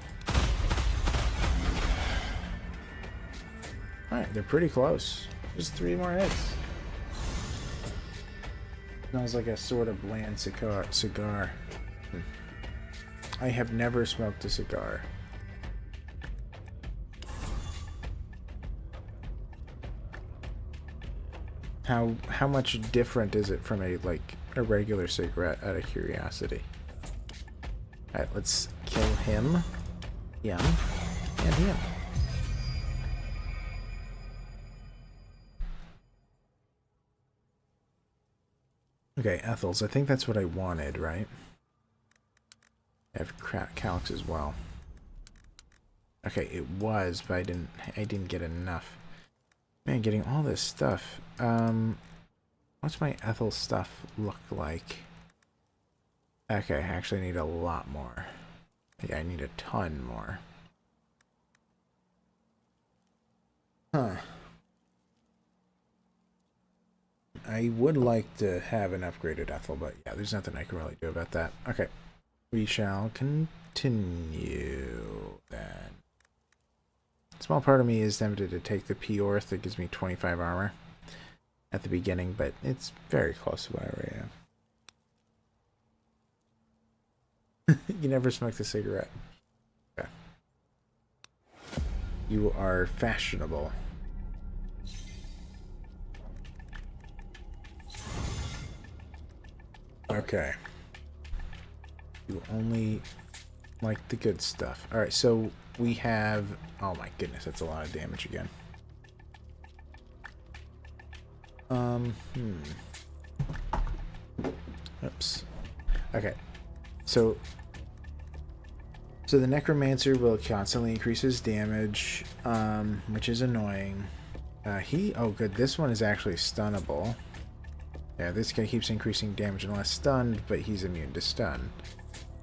Alright, they're pretty close. Just 3 more hits. Smells like a sort of bland cigar. I have never smoked a cigar. How much different is it from a regular cigarette, out of curiosity? Alright, let's kill him. Him. And him. Okay, Ethels. I think that's what I wanted, right? I have Calx as well. Okay, it was, but I didn't get enough. Man, getting all this stuff. What's my Ethel stuff look like? Okay, I actually need a lot more. Yeah, I need a ton more. Huh. I would like to have an upgraded Ethel, but yeah, there's nothing I can really do about that. Okay. We shall continue then. A small part of me is tempted to take the P-Orth that gives me 25 armor at the beginning, but it's very close to what I already have. You never smoked a cigarette. Okay. You are fashionable. Okay. You only like the good stuff. Alright, so we have... Oh my goodness, that's a lot of damage again. Oops. Okay. So the Necromancer will constantly increase his damage, which is annoying. Oh good, this one is actually stunnable. Yeah, this guy keeps increasing damage unless stunned, but he's immune to stun.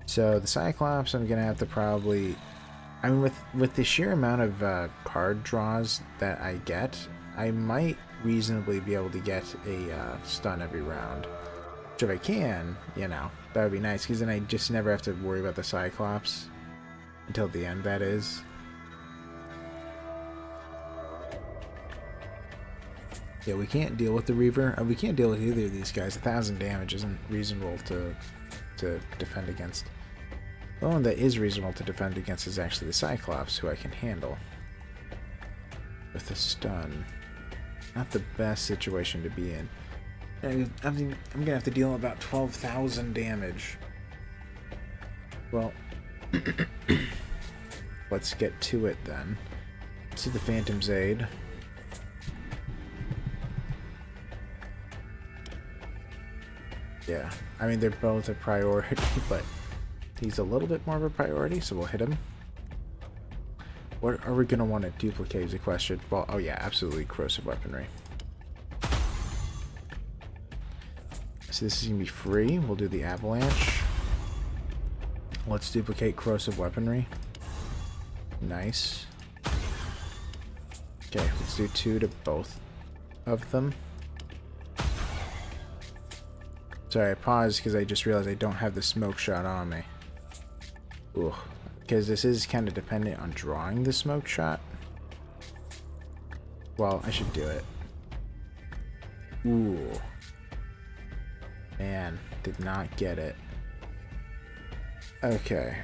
So the Cyclops, I'm gonna have to probably... I mean, with the sheer amount of card draws that I get, I might reasonably be able to get a stun every round. Which if I can, you know, that would be nice, because then I just never have to worry about the Cyclops. Until the end, that is. Yeah, we can't deal with the Reaver. We can't deal with either of these guys. 1,000 damage isn't reasonable to defend against. The one that is reasonable to defend against is actually the Cyclops, who I can handle with a stun. Not the best situation to be in. I'm gonna have to deal about 12,000 damage. Well, let's get to it then. Let's do the Phantom's Aid. Yeah, I mean, they're both a priority, but he's a little bit more of a priority, so we'll hit him. What are we going to want to duplicate is a question. Well, oh yeah, absolutely corrosive weaponry. So this is going to be free. We'll do the avalanche. Let's duplicate corrosive weaponry. Nice. Okay, let's do 2 to both of them. Sorry, I paused because I just realized I don't have the smoke shot on me. Ooh, because this is kind of dependent on drawing the smoke shot. Well, I should do it. Ooh. Man, did not get it. Okay.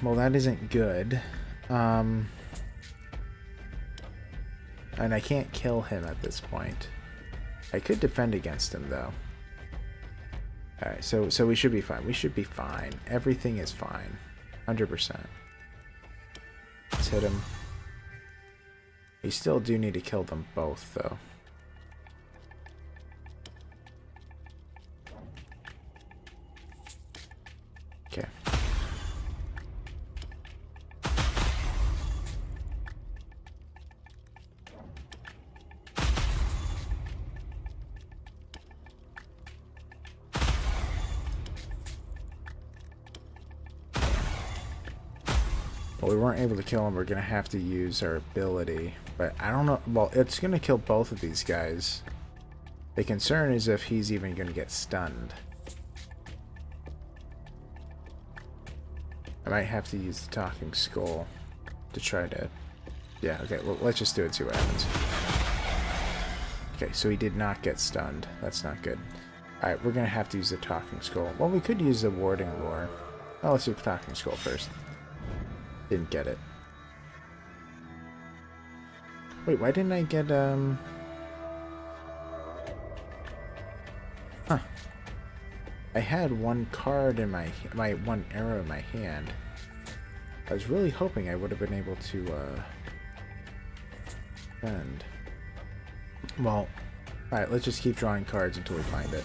Well, that isn't good. And I can't kill him at this point. I could defend against him, though. Alright, so we should be fine. We should be fine. Everything is fine. 100%. Let's hit him. We still do need to kill them both, though. Okay. Well, we weren't able to kill him. We're going to have to use our ability. But I don't know. Well, it's going to kill both of these guys. The concern is if he's even going to get stunned. I might have to use the talking skull to try to... Yeah, okay. Well, let's just do it and see what happens. Okay, so he did not get stunned. That's not good. Alright, we're going to have to use the talking skull. Well, we could use the warding lore. Oh, let's do the talking skull first. Didn't get it. Wait, why didn't I get, Huh. I had one card in my one arrow in my hand. I was really hoping I would have been able to, defend. Well, alright, let's just keep drawing cards until we find it.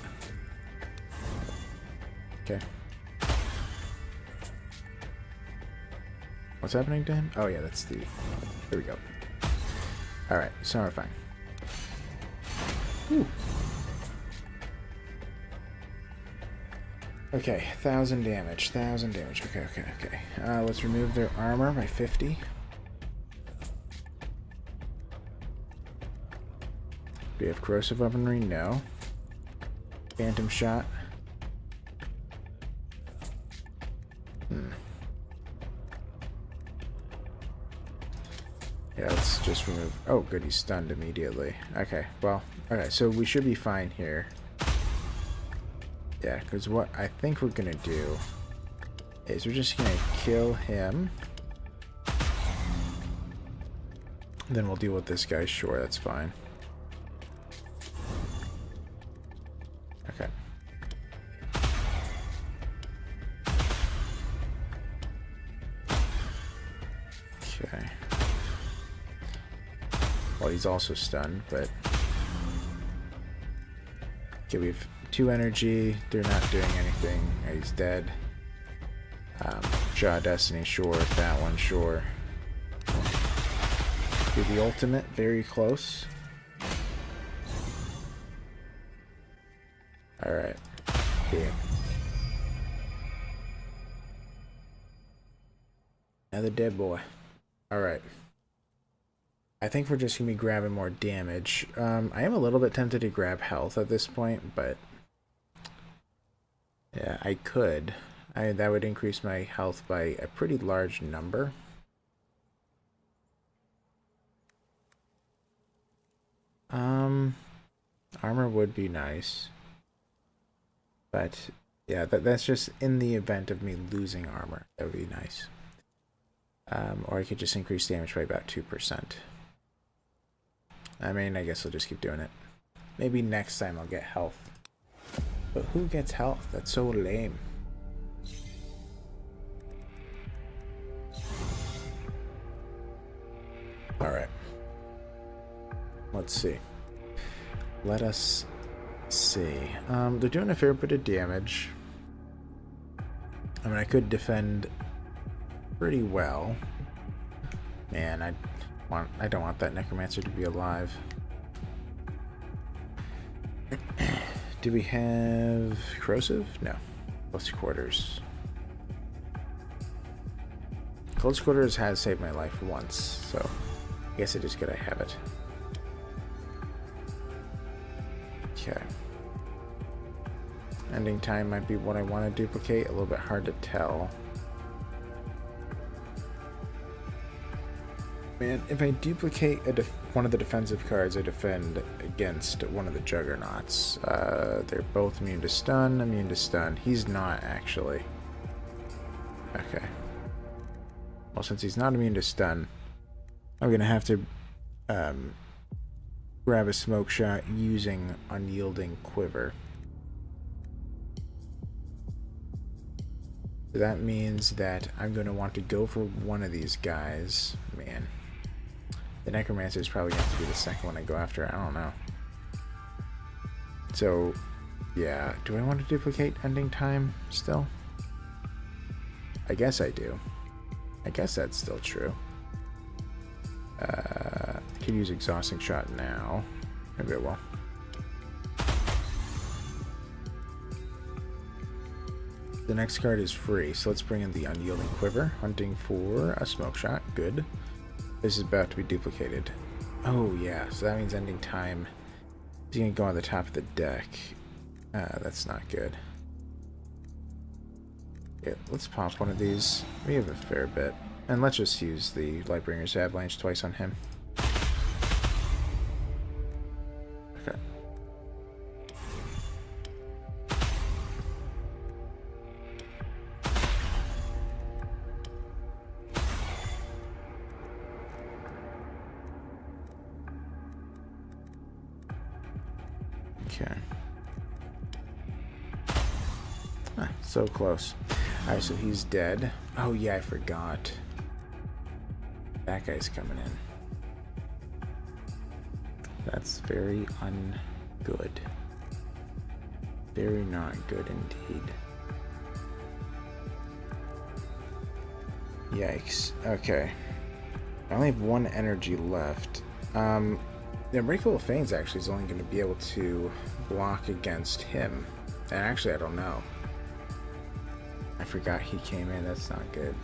Okay. What's happening to him? Oh yeah, that's the... Here we go. Alright, so we're fine. Whew. Okay, 1,000 damage. 1,000 damage. Okay, okay, okay. Let's remove their armor by 50. Do we have corrosive weaponry? No. Phantom shot. Yeah, let's just remove... Oh, good, he's stunned immediately. Okay, well, okay, so we should be fine here. Yeah, because what I think we're going to do is we're just going to kill him. Then we'll deal with this guy. Sure, that's fine. Okay. Okay. Well, he's also stunned, but... Okay, we have 2 energy. They're not doing anything. He's dead. Jaw Destiny, sure. That one, sure. Do the ultimate, very close. Alright. Yeah. Another dead boy. Alright. I think we're just going to be grabbing more damage. I am a little bit tempted to grab health at this point, but... Yeah, I could. That would increase my health by a pretty large number. Armor would be nice. But, yeah, that's just in the event of me losing armor. That would be nice. Or I could just increase damage by about 2%. I mean, I guess I'll just keep doing it. Maybe next time I'll get health. But who gets health? That's so lame. Alright. Let's see. Let us see. They're doing a fair bit of damage. I mean, I could defend pretty well. Man, I don't want that necromancer to be alive. Do we have corrosive? No. Close quarters. Close quarters has saved my life once, so I guess it is good I have it. Okay. Ending time might be what I want to duplicate. A little bit hard to tell. Man, if I duplicate one of the defensive cards, I defend against one of the juggernauts. They're both immune to stun, immune to stun. He's not, actually. Okay. Well, since he's not immune to stun, I'm going to have to grab a smoke shot using Unyielding Quiver. So that means that I'm going to want to go for one of these guys. Man. The Necromancer is probably going to be the second one I go after. I don't know. So, yeah. Do I want to duplicate ending time still? I guess I do. I guess that's still true. I could use Exhausting Shot now. Maybe I will. The next card is free, so let's bring in the Unyielding Quiver. Hunting for a smoke shot. Good. This is about to be duplicated. Oh, yeah. So that means ending time is going to go on the top of the deck. That's not good. Yeah, let's pop one of these. We have a fair bit. And let's just use the Lightbringer's Avalanche twice on him. Okay. Okay. Ah, so close. Alright, so he's dead. Oh yeah, I forgot. That guy's coming in. That's very ungood. Very not good indeed. Yikes. Okay. I only have one energy left. The Unbreakable Feigns actually is only going to be able to block against him. And actually, I don't know. I forgot he came in. That's not good.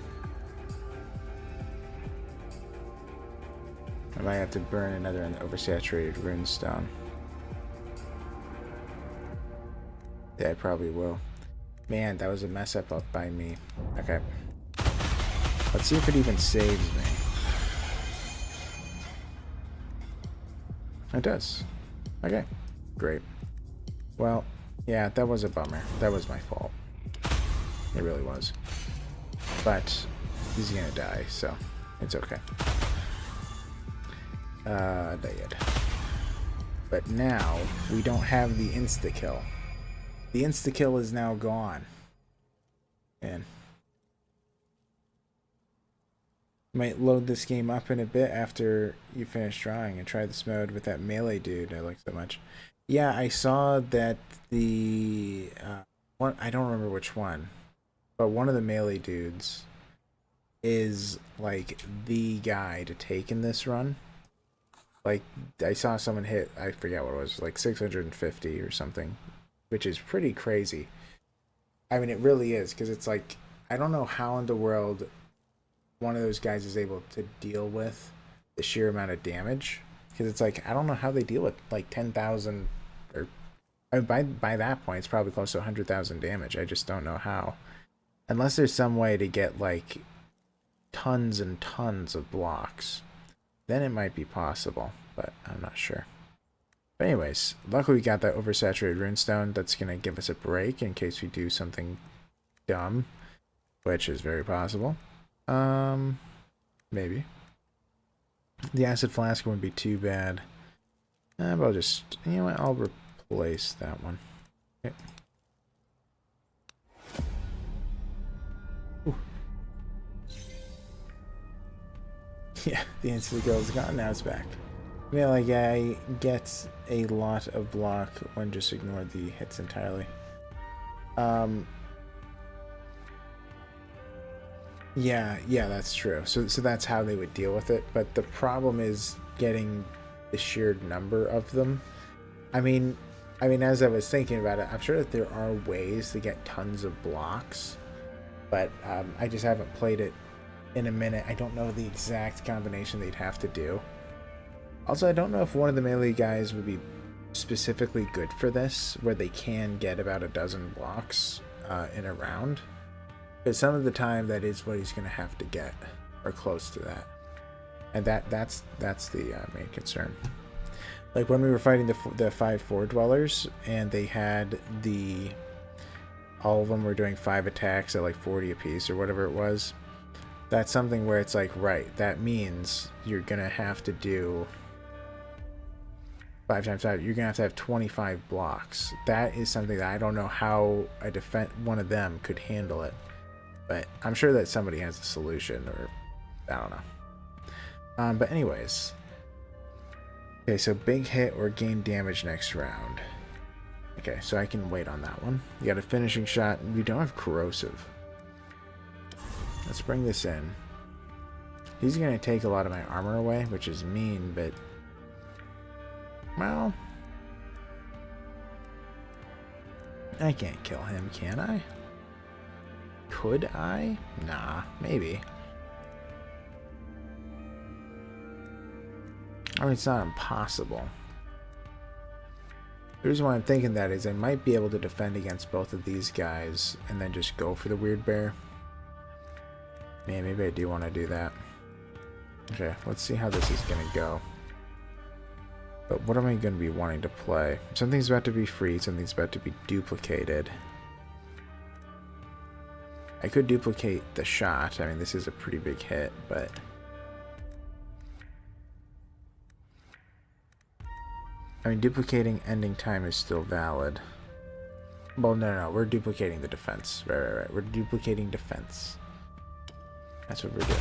I might have to burn another oversaturated runestone. Yeah, I probably will. Man, that was a mess up by me. Okay. Let's see if it even saves me. It does. Okay. Great. Well, yeah, that was a bummer. That was my fault. It really was. But he's gonna die, so it's okay. Dead. But now we don't have the insta-kill. The insta-kill is now gone. And might load this game up in a bit after you finish drawing and try this mode with that melee dude I like so much. Yeah, I saw that the one, I don't remember which one, but one of the melee dudes is like the guy to take in this run. Like, I saw someone hit, I forget what it was, like 650 or something, which is pretty crazy. I mean, it really is, because it's like, I don't know how in the world one of those guys is able to deal with the sheer amount of damage. Because it's like, I don't know how they deal with like 10,000, or I mean, by that point, it's probably close to 100,000 damage. I just don't know how. Unless there's some way to get like tons and tons of blocks. Then it might be possible, but I'm not sure. But anyways, luckily we got that oversaturated runestone. That's going to give us a break in case we do something dumb, which is very possible. Maybe. The acid flask wouldn't be too bad. But I'll just, you know what, I'll replace that one. Okay. Yeah, the instant girl's gone, now it's back. Melee guy gets a lot of block when just ignore the hits entirely. Yeah, that's true. So that's how they would deal with it. But the problem is getting the sheer number of them. I mean, as I was thinking about it, I'm sure that there are ways to get tons of blocks, but I just haven't played it in a minute. I don't know the exact combination they'd have to do. Also, I don't know if one of the melee guys would be specifically good for this, where they can get about a dozen blocks in a round. But some of the time, that is what he's going to have to get, or close to that. And that's the main concern. Like when we were fighting the 5/4 dwellers, and they had all of them were doing 5 attacks at like 40 apiece or whatever it was. That's something where it's like, right, that means you're gonna have to do 5 times 5. You're gonna have to have 25 blocks. That is something that I don't know how one of them could handle it, but I'm sure that somebody has a solution, or I don't know. But anyways. Okay, so big hit or gain damage next round. Okay, so I can wait on that one. You got a finishing shot. We don't have corrosive. Let's bring this in. He's going to take a lot of my armor away, which is mean, but... well... I can't kill him, can I? Could I? Nah, maybe. I mean, it's not impossible. The reason why I'm thinking that is I might be able to defend against both of these guys and then just go for the weird bear. Man, maybe I do want to do that. Okay, let's see how this is going to go. But what am I going to be wanting to play? Something's about to be free, something's about to be duplicated. I could duplicate the shot. I mean, this is a pretty big hit, but... I mean, duplicating ending time is still valid. Well, no, we're duplicating the defense. Right. We're duplicating defense. That's what we're doing.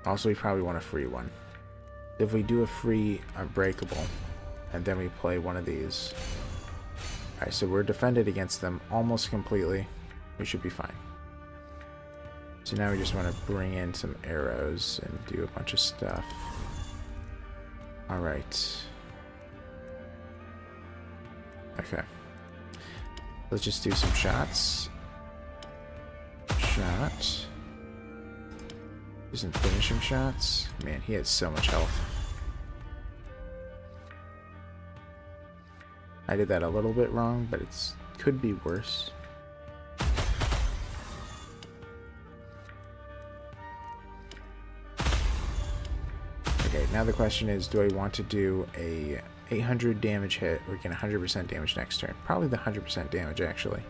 Also, we probably want a free one. If we do a free unbreakable, and then we play one of these. Alright, so we're defended against them almost completely. We should be fine. So now we just want to bring in some arrows and do a bunch of stuff. Alright. Okay. Let's just do some shots. Shot. Do some finishing shots. Man, he has so much health. I did that a little bit wrong, but it's could be worse. Okay, now the question is, do I want to do a 800 damage hit or get 100% damage next turn? Probably the 100% damage, actually.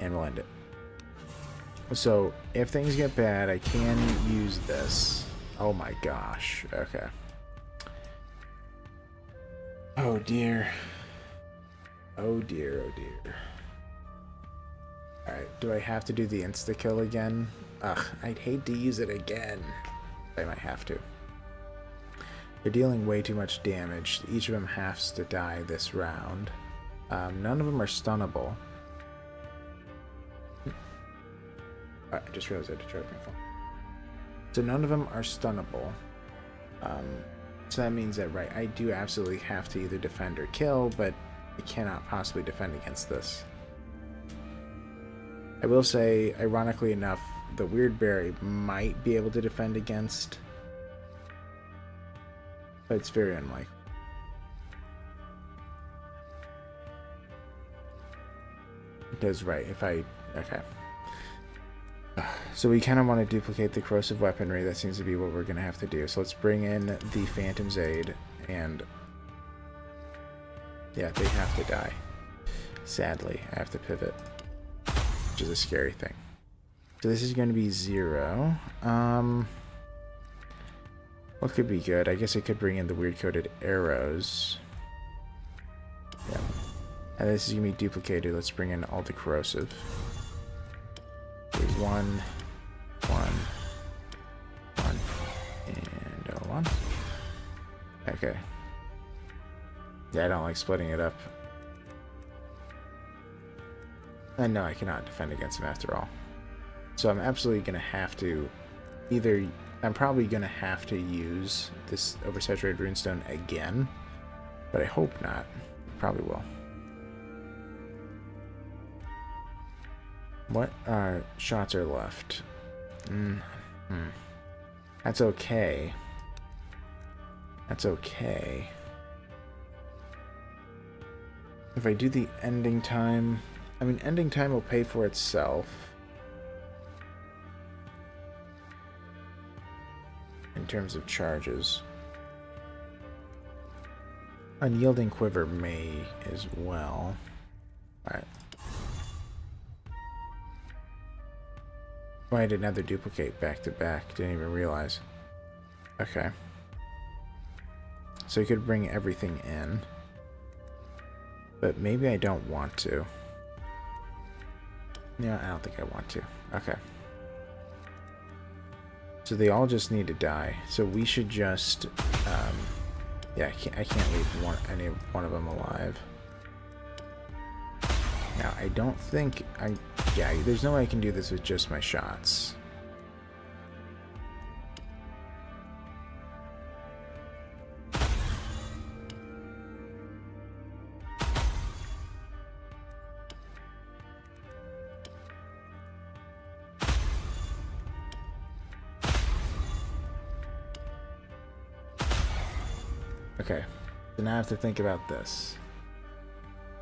And we'll end it. So, if things get bad, I can use this. Oh my gosh. Okay. Oh dear. Oh dear, oh dear. Alright, do I have to do the insta-kill again? Ugh, I'd hate to use it again. I might have to. They're dealing way too much damage. Each of them has to die this round. None of them are stunnable. I just realized I had to charge my phone. So none of them are stunnable. So that means that, right, I do absolutely have to either defend or kill, but I cannot possibly defend against this. I will say, ironically enough, the Weird Berry might be able to defend against, but it's very unlikely. Because, right, if I... okay. So we kind of want to duplicate the corrosive weaponry. That seems to be what we're going to have to do. So let's bring in the Phantom's Aid, and... yeah, they have to die. Sadly, I have to pivot, which is a scary thing. So this is going to be 0. What could be good? I guess I could bring in the weird coated arrows. Yeah. And this is going to be duplicated. Let's bring in all the corrosive. 1, and 1. Okay. Yeah, I don't like splitting it up. And no, I cannot defend against him after all. So I'm absolutely going to have to either... I'm probably going to have to use this oversaturated runestone again, but I hope not. I probably will. What shots are left? That's okay. That's okay. If I do the ending time... I mean, ending time will pay for itself. In terms of charges. Unyielding Quiver may as well. Alright. Oh, I had another duplicate back to back. Didn't even realize. Okay. So you could bring everything in. But maybe I don't want to. Yeah, I don't think I want to. Okay. So they all just need to die. So we should just... yeah, I can't leave any one of them alive. Now, I don't think... yeah, there's no way I can do this with just my shots. Okay, so now I have to think about this.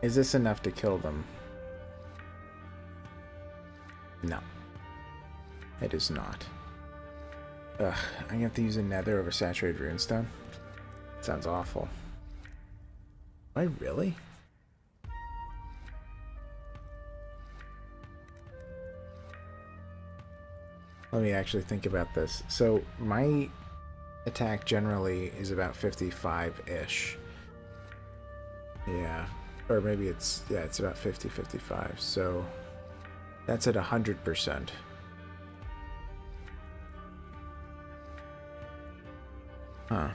Is this enough to kill them? No. It is not. Ugh, I'm gonna have to use a nether over saturated runestone? Sounds awful. Am I really? Let me actually think about this. So, my attack generally is about 55-ish. Yeah. Or maybe it's... yeah, it's about 50-55. So... that's at 100%. Huh.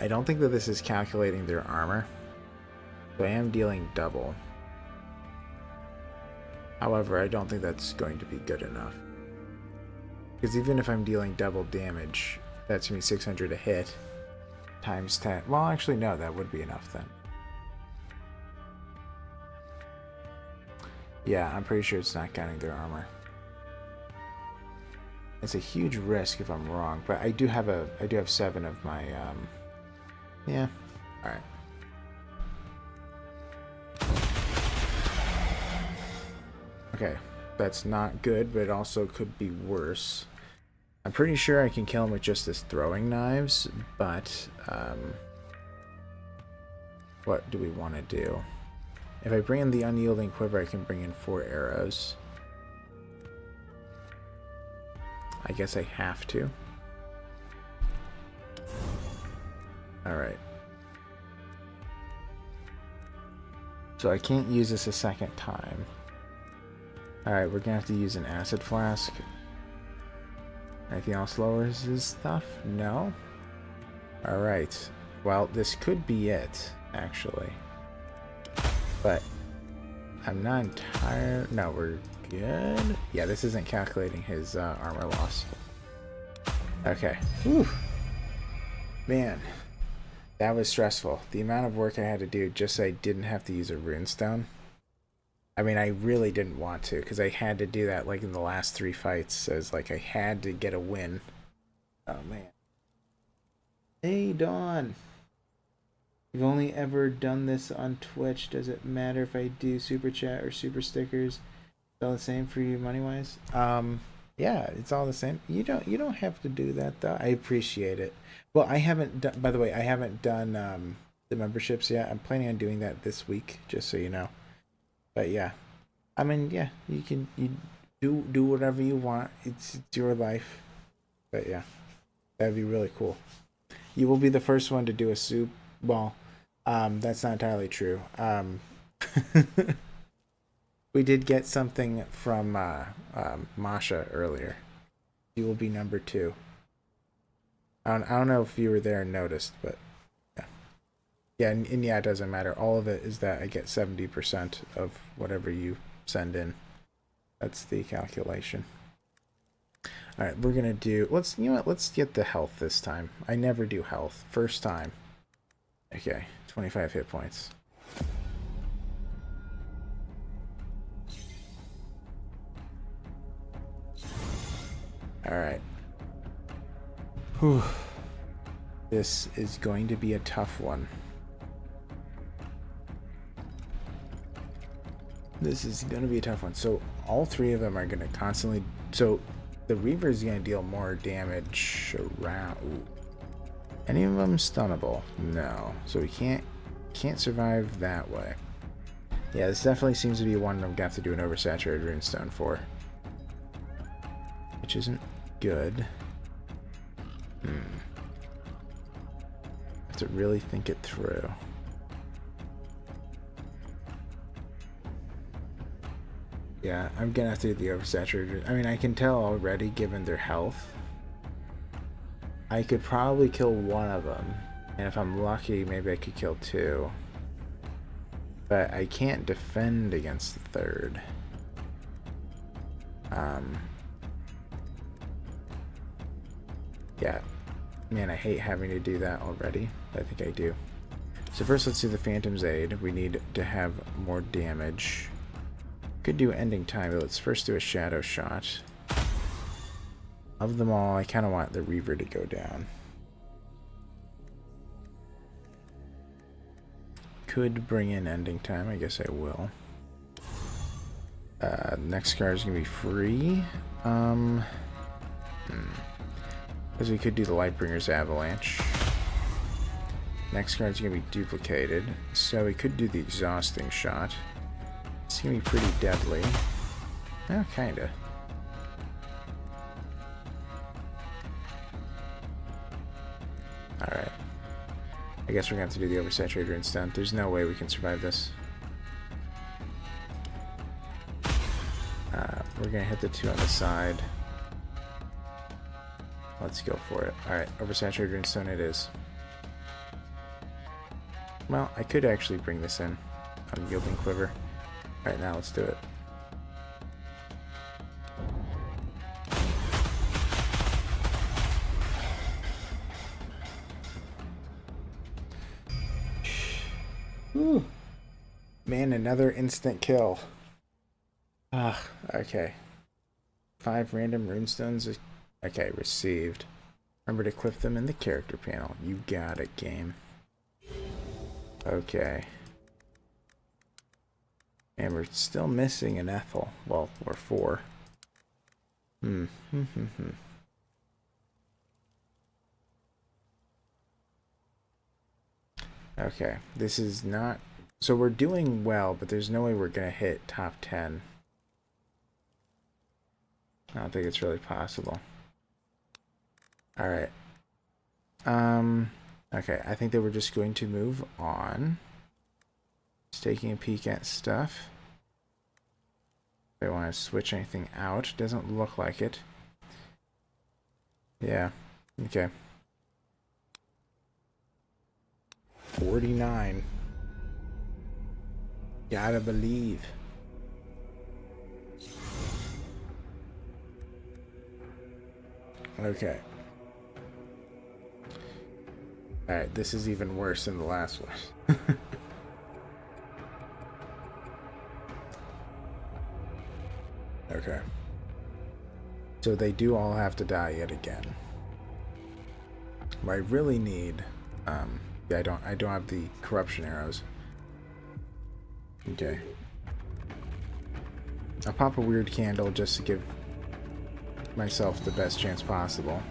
I don't think that this is calculating their armor. So I am dealing double. However, I don't think that's going to be good enough. Because even if I'm dealing double damage, that's going to be 600 a hit. Times 10. Well, actually, no, that would be enough then. Yeah, I'm pretty sure it's not counting their armor. It's a huge risk if I'm wrong, but I do have 7 of my yeah. All right. Okay, that's not good, but it also could be worse. I'm pretty sure I can kill him with just his throwing knives, but what do we want to do? If I bring in the Unyielding Quiver, I can bring in 4 arrows. I guess I have to. Alright. So I can't use this a second time. Alright, we're gonna have to use an acid flask. Anything else lowers his stuff? No? Alright. Well, this could be it, actually. But I'm not entirely... no, we're good. Yeah, this isn't calculating his armor loss. Okay. Whew. Man, that was stressful. The amount of work I had to do just so I didn't have to use a runestone. I mean, I really didn't want to, because I had to do that like in the last 3 fights. So it's like I had to get a win. Oh, man. Hey, Dawn. You've only ever done this on Twitch. Does it matter if I do super chat or super stickers? It's all the same for you money-wise? Yeah, it's all the same. You don't have to do that though. I appreciate it. Well, I haven't done, by the way, I haven't done the memberships yet. I'm planning on doing that this week, just so you know. But yeah. I mean, yeah, you do whatever you want. It's your life. But yeah. That'd be really cool. You will be the first one to do a soup. Well, that's not entirely true. We did get something from Masha earlier. You will be number 2. I don't know if you were there and noticed, but yeah. Yeah, and yeah, it doesn't matter. All of it is that I get 70% of whatever you send in. That's the calculation. All right, we're gonna do. Let's get the health this time. I never do health. First time. Okay, 25 hit points. Alright. Whew. This is going to be a tough one. This is going to be a tough one. So all three of them are going to constantly... So the Reaver is going to deal more damage around... Ooh. Any of them stunnable? No. So we can't survive that way. Yeah, this definitely seems to be one I'm going to have to do an oversaturated runestone for. Which isn't good. Have to really think it through. Yeah, I'm gonna have to do the oversaturated. I mean, I can tell already, given their health, I could probably kill one of them, and if I'm lucky, maybe I could kill two. But I can't defend against the third. Yeah, man, I hate having to do that already, but I think I do. So first, let's do the Phantom's Aid. We need to have more damage. Could do Ending Time, but let's first do a Shadow Shot. Of them all, I kind of want the Reaver to go down. Could bring in Ending Time, I guess I will. Next card is going to be free. Because we could do the Lightbringer's Avalanche. Next card is going to be duplicated, so we could do the Exhausting Shot. It's going to be pretty deadly. Oh, kinda. Alright. I guess we're going to have to do the Oversaturator instead. There's no way we can survive this. We're going to hit the two on the side. Let's go for it. Alright, Oversaturated Runestone it is. Well, I could actually bring this in. Unyielding Quiver. Alright, now let's do it. Whew. Man, another instant kill. Ah, okay. 5 random runestones. Okay, received. Remember to equip them in the character panel. You got it, game. Okay. And we're still missing an Ethel. Well, we're 4. Okay, this is not... So we're doing well, but there's no way we're going to hit top 10. I don't think it's really possible. Alright. Okay, I think that we're just going to move on. Just taking a peek at stuff. If I want to switch anything out, doesn't look like it. Yeah, okay. 49. Gotta believe. Okay. Alright, this is even worse than the last one. Okay. So they do all have to die yet again. What I really need, yeah, I don't have the corruption arrows. Okay. I'll pop a weird candle just to give myself the best chance possible.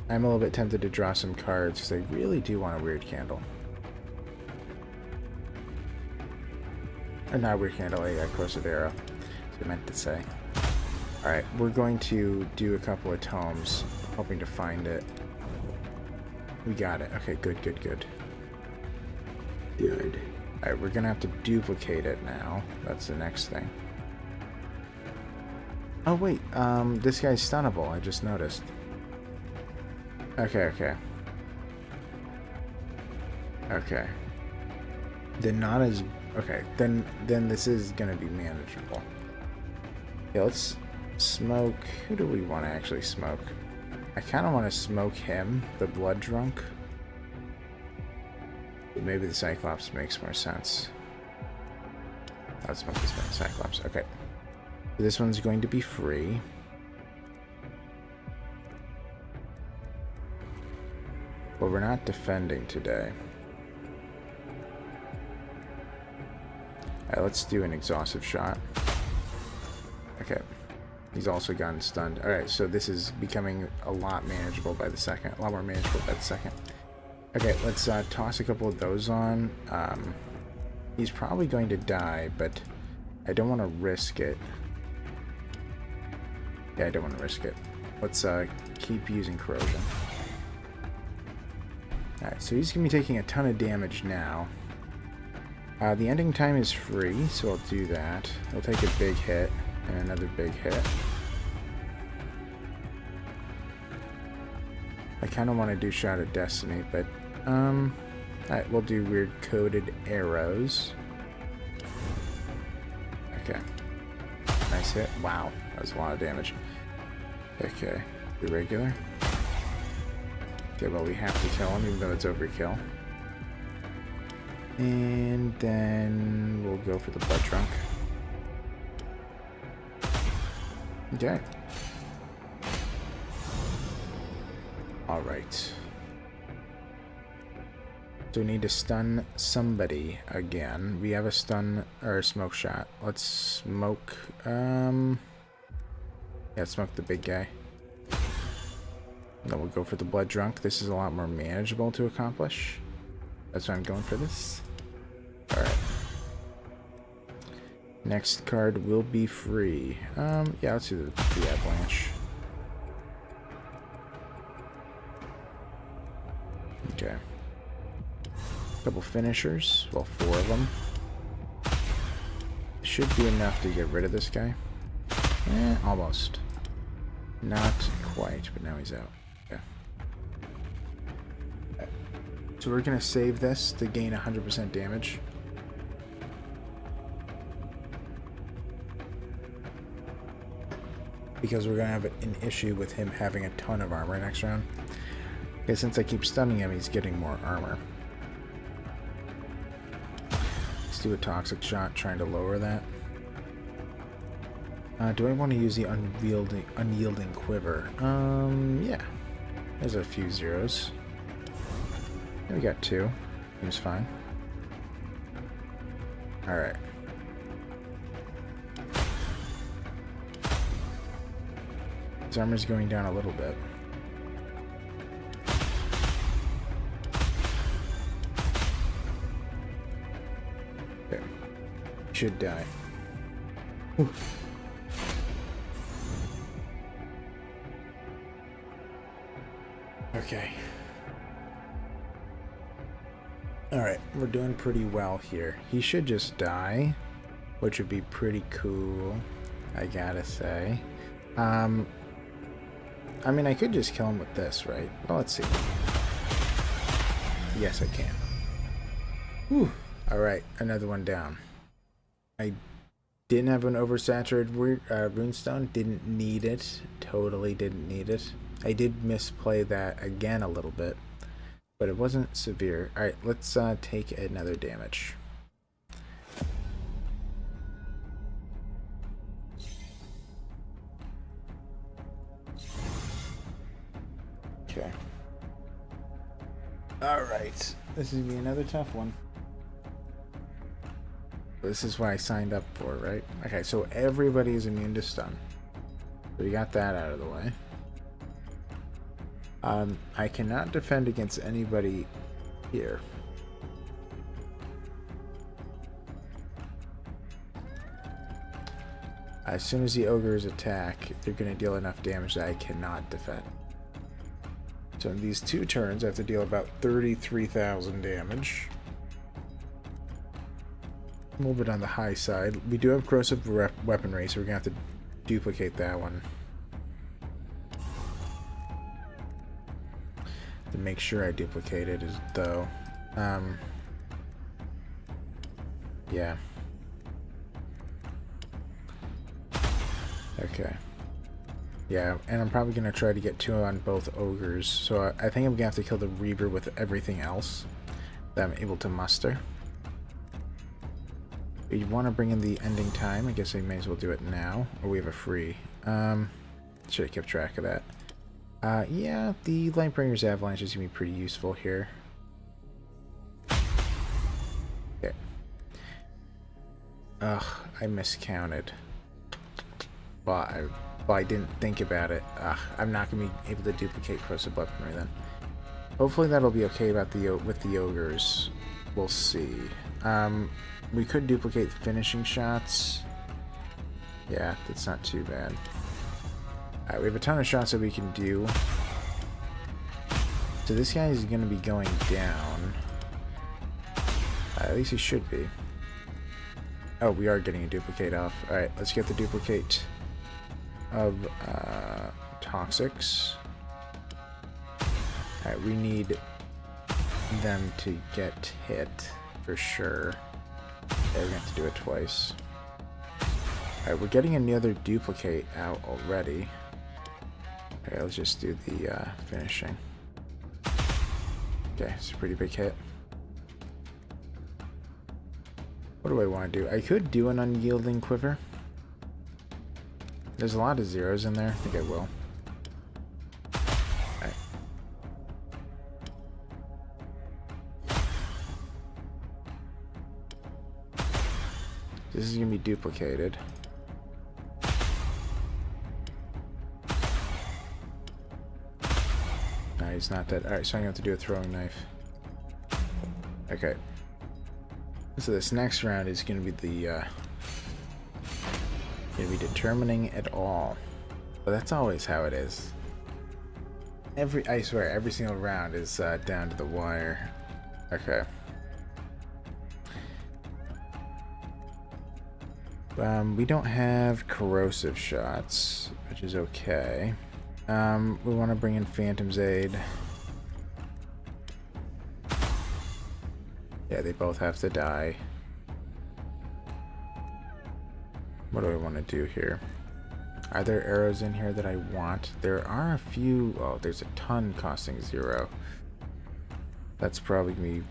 I'm a little bit tempted to draw some cards because I really do want a weird candle. Or not a weird candle, a corrosive arrow. That's what I meant to say. Alright, we're going to do a couple of tomes, hoping to find it. We got it. Okay, good, good, good. Good. Alright, we're gonna have to duplicate it now. That's the next thing. Oh wait, this guy's stunnable, I just noticed. Okay, okay. Okay. Then not as... Okay, then this is gonna be manageable. Yeah, let's smoke... Who do we want to actually smoke? I kind of want to smoke him, the Blood Drunk. But maybe the Cyclops makes more sense. Let's smoke this Cyclops. Okay. This one's going to be free. But we're not defending today. Alright, let's do an exhaustive shot. Okay. He's also gotten stunned. Alright, so this is becoming a lot manageable by the second. A lot more manageable by the second. Okay, let's toss a couple of those on. He's probably going to die, but I don't want to risk it. Yeah, I don't want to risk it. Let's keep using corrosion. Alright, so he's going to be taking a ton of damage now. The ending time is free, so I'll do that. He'll take a big hit and another big hit. I kind of want to do Shot of Destiny, but alright, we'll do weird coated arrows. Okay. Nice hit. Wow, that was a lot of damage. Okay, the regular. Okay, well, we have to kill him, even though it's overkill. And then we'll go for the blood trunk. Okay. Alright. So we need to stun somebody again. We have a stun or a smoke shot. Let's smoke yeah, smoke the big guy. Then we'll go for the blood drunk. This is a lot more manageable to accomplish. That's why I'm going for this. Alright. Next card will be free. Yeah, let's do the avalanche. Okay. Couple finishers. Well, 4 of them. Should be enough to get rid of this guy. Almost. Not quite, but now he's out. Okay. So we're going to save this to gain 100% damage. Because we're going to have an issue with him having a ton of armor next round. Okay, since I keep stunning him, he's getting more armor. Let's do a toxic shot, trying to lower that. Do I want to use the unyielding quiver? Yeah. There's a few zeros. We got 2. Seems fine. Alright. His armor's going down a little bit. Okay. Should die. Oof. Okay. Alright, we're doing pretty well here. He should just die, which would be pretty cool, I gotta say. I mean, I could just kill him with this, right? Well, let's see. Yes, I can. Whew. Alright, another one down. I didn't have an oversaturated runestone. Didn't need it. Totally didn't need it. I did misplay that again a little bit, but it wasn't severe. Alright, let's take another damage. Okay. Alright, this is going to be another tough one. This is what I signed up for, right? Okay, so everybody is immune to stun. So we got that out of the way. I cannot defend against anybody here. As soon as the ogres attack, they're going to deal enough damage that I cannot defend. So in these 2 turns, I have to deal about 33,000 damage. A little bit on the high side. We do have corrosive weaponry, so we're going to have to duplicate that one. To make sure I duplicate it, though. Yeah. Okay. Yeah, and I'm probably going to try to get 2 on both ogres. So I think I'm going to have to kill the Reaver with everything else that I'm able to muster. If you want to bring in the ending time, I guess I may as well do it now. Or we have a free. Should have kept track of that. Yeah, the Lightbringer's Avalanche is going to be pretty useful here. Okay. Ugh, I miscounted. Well, I didn't think about it. I'm not going to be able to duplicate corrosive weaponry then. Hopefully that'll be okay with the ogres. We'll see. We could duplicate finishing shots. Yeah, that's not too bad. Alright, we have a ton of shots that we can do. So this guy is going to be going down. At least he should be. Oh, we are getting a duplicate off. Alright, let's get the duplicate of Toxics. Alright, we need them to get hit for sure. Yeah, we're going to have to do it twice. Alright, we're getting another duplicate out already. Okay, let's just do the finishing. Okay, it's a pretty big hit. What do I want to do? I could do an unyielding quiver. There's a lot of zeros in there. I think I will. Alright. This is going to be duplicated. He's not dead. Alright, so I'm going to have to do a throwing knife. Okay. So this next round is going to be the, going to be determining it all. But that's always how it is. I swear, every single round is down to the wire. Okay. We don't have corrosive shots, which is okay. We want to bring in Phantom's Aid. Yeah, they both have to die. What do I want to do here? Are there arrows in here that I want? There are a few. Oh, there's a ton costing 0. That's probably going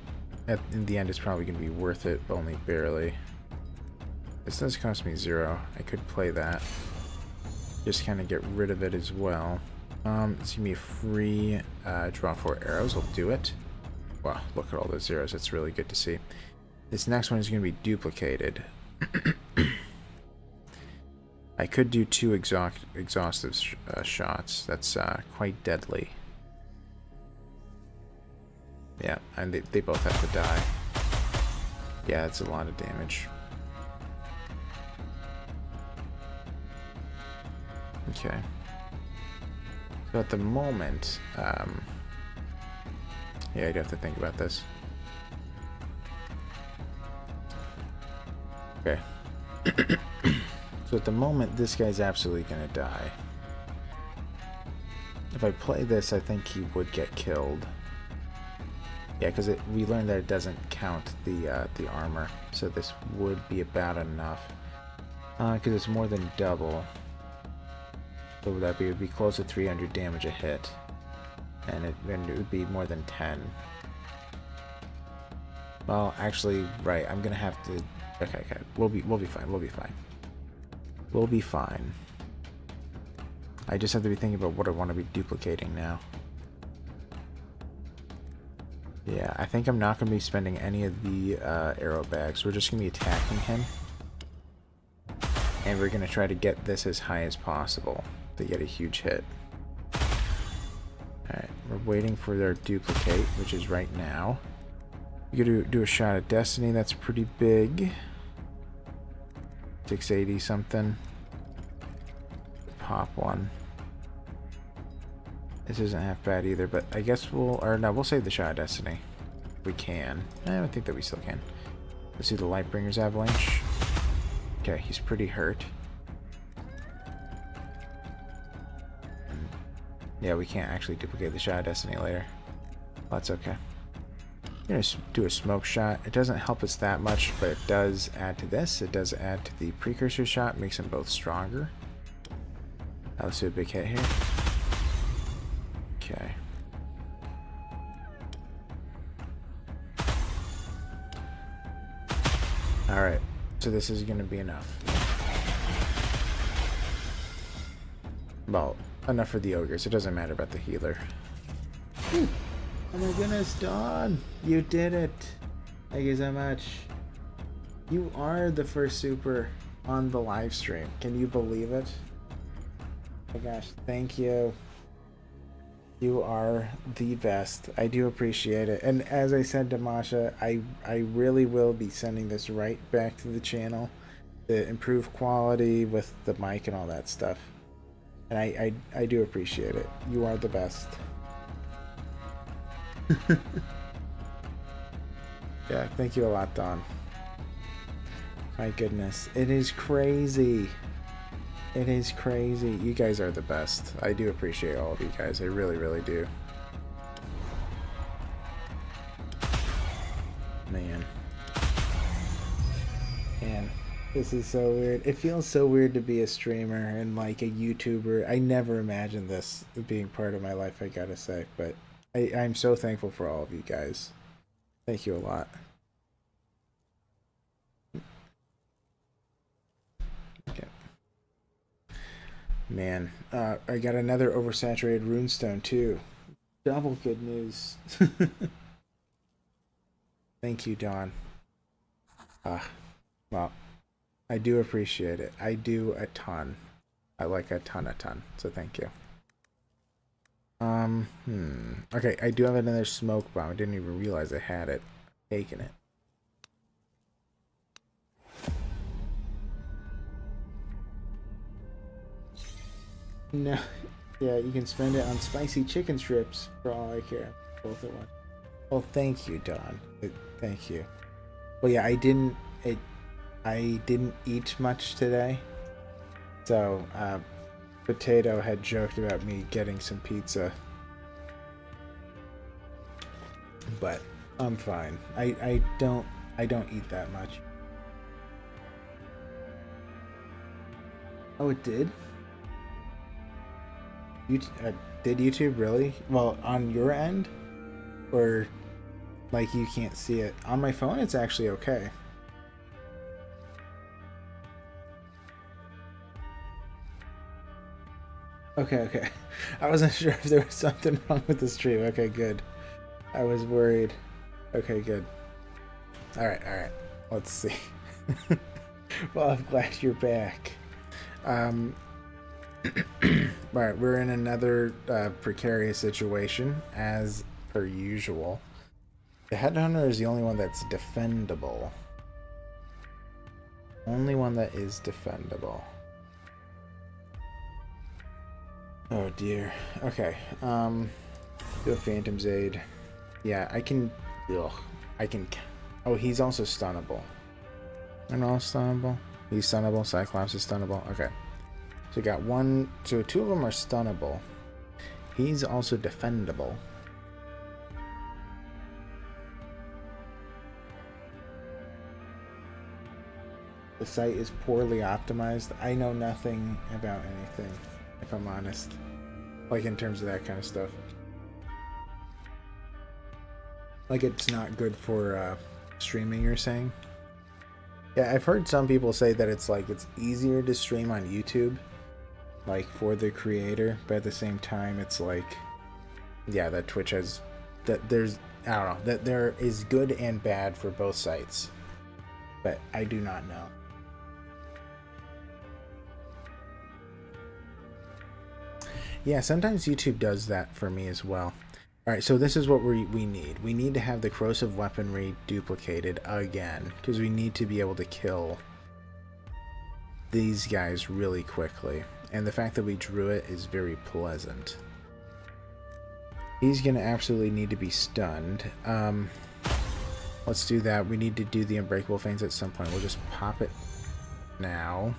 to be, in the end, it's probably going to be worth it, but only barely. This does cost me 0. I could play that. Just kind of get rid of it as well. It's going to be a free draw 4 arrows. We'll do it. Wow, look at all those zeros. It's really good to see. This next one is going to be duplicated. I could do 2 exhaustive shots. That's quite deadly. Yeah, and they both have to die. Yeah, it's a lot of damage. Okay. So at the moment, yeah, I'd have to think about this. Okay. So at the moment, this guy's absolutely gonna die. If I play this, I think he would get killed. Yeah, because we learned that it doesn't count the armor, so this would be about enough. Because it's more than double. So it would be close to 300 damage a hit, and it would be more than 10. Well, actually, right. I'm gonna have to. Okay. We'll be fine. We'll be fine. I just have to be thinking about what I want to be duplicating now. Yeah, I think I'm not gonna be spending any of the arrow bags. We're just gonna be attacking him, and we're gonna try to get this as high as possible to get a huge hit. Alright, we're waiting for their duplicate, which is right now. You gotta do a shot at Destiny, that's pretty big. 680 something. Pop one. This isn't half bad either, but I guess we'll save the shot at Destiny. We can. I don't think that we still can. Let's see the Lightbringer's Avalanche. Okay, he's pretty hurt. Yeah, we can't actually duplicate the shot of Destiny later. Well, that's okay. I'm gonna do a smoke shot. It doesn't help us that much, but it does add to this. It does add to the precursor shot, makes them both stronger. Now let's do a big hit here. Okay. Alright, so this is gonna be enough. Well, enough for the ogres. It doesn't matter about the healer. Ooh. Oh my goodness, Dawn! You did it! Thank you so much. You are the first super on the live stream. Can you believe it? Oh my gosh, thank you. You are the best. I do appreciate it. And as I said to Masha, I really will be sending this right back to the channel to improve quality with the mic and all that stuff. And I do appreciate it. You are the best. Yeah, thank you a lot, Don. My goodness. It is crazy. It is crazy. You guys are the best. I do appreciate all of you guys. I really, really do. Man. Man. This is so weird. It feels so weird to be a streamer and like a YouTuber. I never imagined this being part of my life, I gotta say. But I'm so thankful for all of you guys. Thank you a lot. Okay. Man, I got another oversaturated runestone too. Double good news. Thank you, Dawn. Well, I do appreciate it. I do a ton. I like a ton. So thank you. Okay, I do have another smoke bomb. I didn't even realize I had it. Taking it. No. Yeah, you can spend it on spicy chicken strips for all I care. Both at once. Well, thank you, Dawn. Thank you. Well, yeah, I didn't eat much today. So, Potato had joked about me getting some pizza. But I'm fine. I don't eat that much. Oh, it did? Did YouTube really? Well, on your end? Or like you can't see it? On my phone it's actually okay. Okay. I wasn't sure if there was something wrong with the stream. Okay, good. I was worried. Okay, good. Alright. Let's see. Well, I'm glad you're back. Alright, we're in another precarious situation, as per usual. The Headhunter is the only one that's defendable. Only one that is defendable. Oh dear. Okay. Do a Phantom's Aid. Yeah, I can... Ugh. I can... Oh, he's also stunnable. And all stunnable? He's stunnable. Cyclops is stunnable. Okay. So we got one... So two of them are stunnable. He's also defendable. The site is poorly optimized. I know nothing about anything, if I'm honest. Like in terms of that kind of stuff. Like it's not good for streaming, you're saying? Yeah, I've heard some people say that it's like it's easier to stream on YouTube, like for the creator, but at the same time it's like, yeah, that Twitch has, that there's, I don't know, that there is good and bad for both sites, but I do not know. Yeah, sometimes YouTube does that for me as well. Alright, so this is what we need. We need to have the corrosive weaponry duplicated again, because we need to be able to kill these guys really quickly. And the fact that we drew it is very pleasant. He's going to absolutely need to be stunned. Let's do that. We need to do the unbreakable feigns at some point. We'll just pop it now.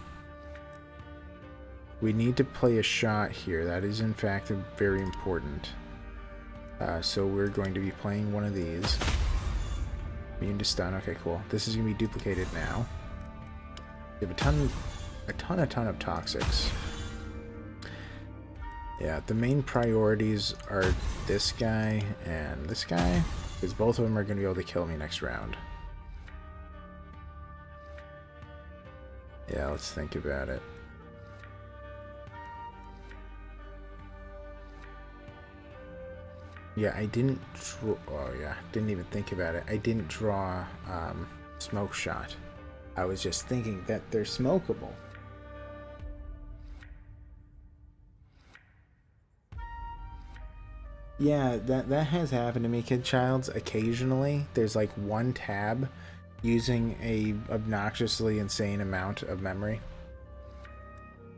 We need to play a shot here. That is in fact very important. So we're going to be playing one of these. Immune to stun. Okay, cool. This is going to be duplicated now. We have a ton of toxics. Yeah, the main priorities are this guy and this guy, because both of them are going to be able to kill me next round. Yeah, let's think about it. Yeah, I didn't draw... Oh, yeah. Didn't even think about it. I didn't draw smoke shot. I was just thinking that they're smokable. Yeah, that has happened to me, Kid Childs. Occasionally, there's like one tab using a obnoxiously insane amount of memory.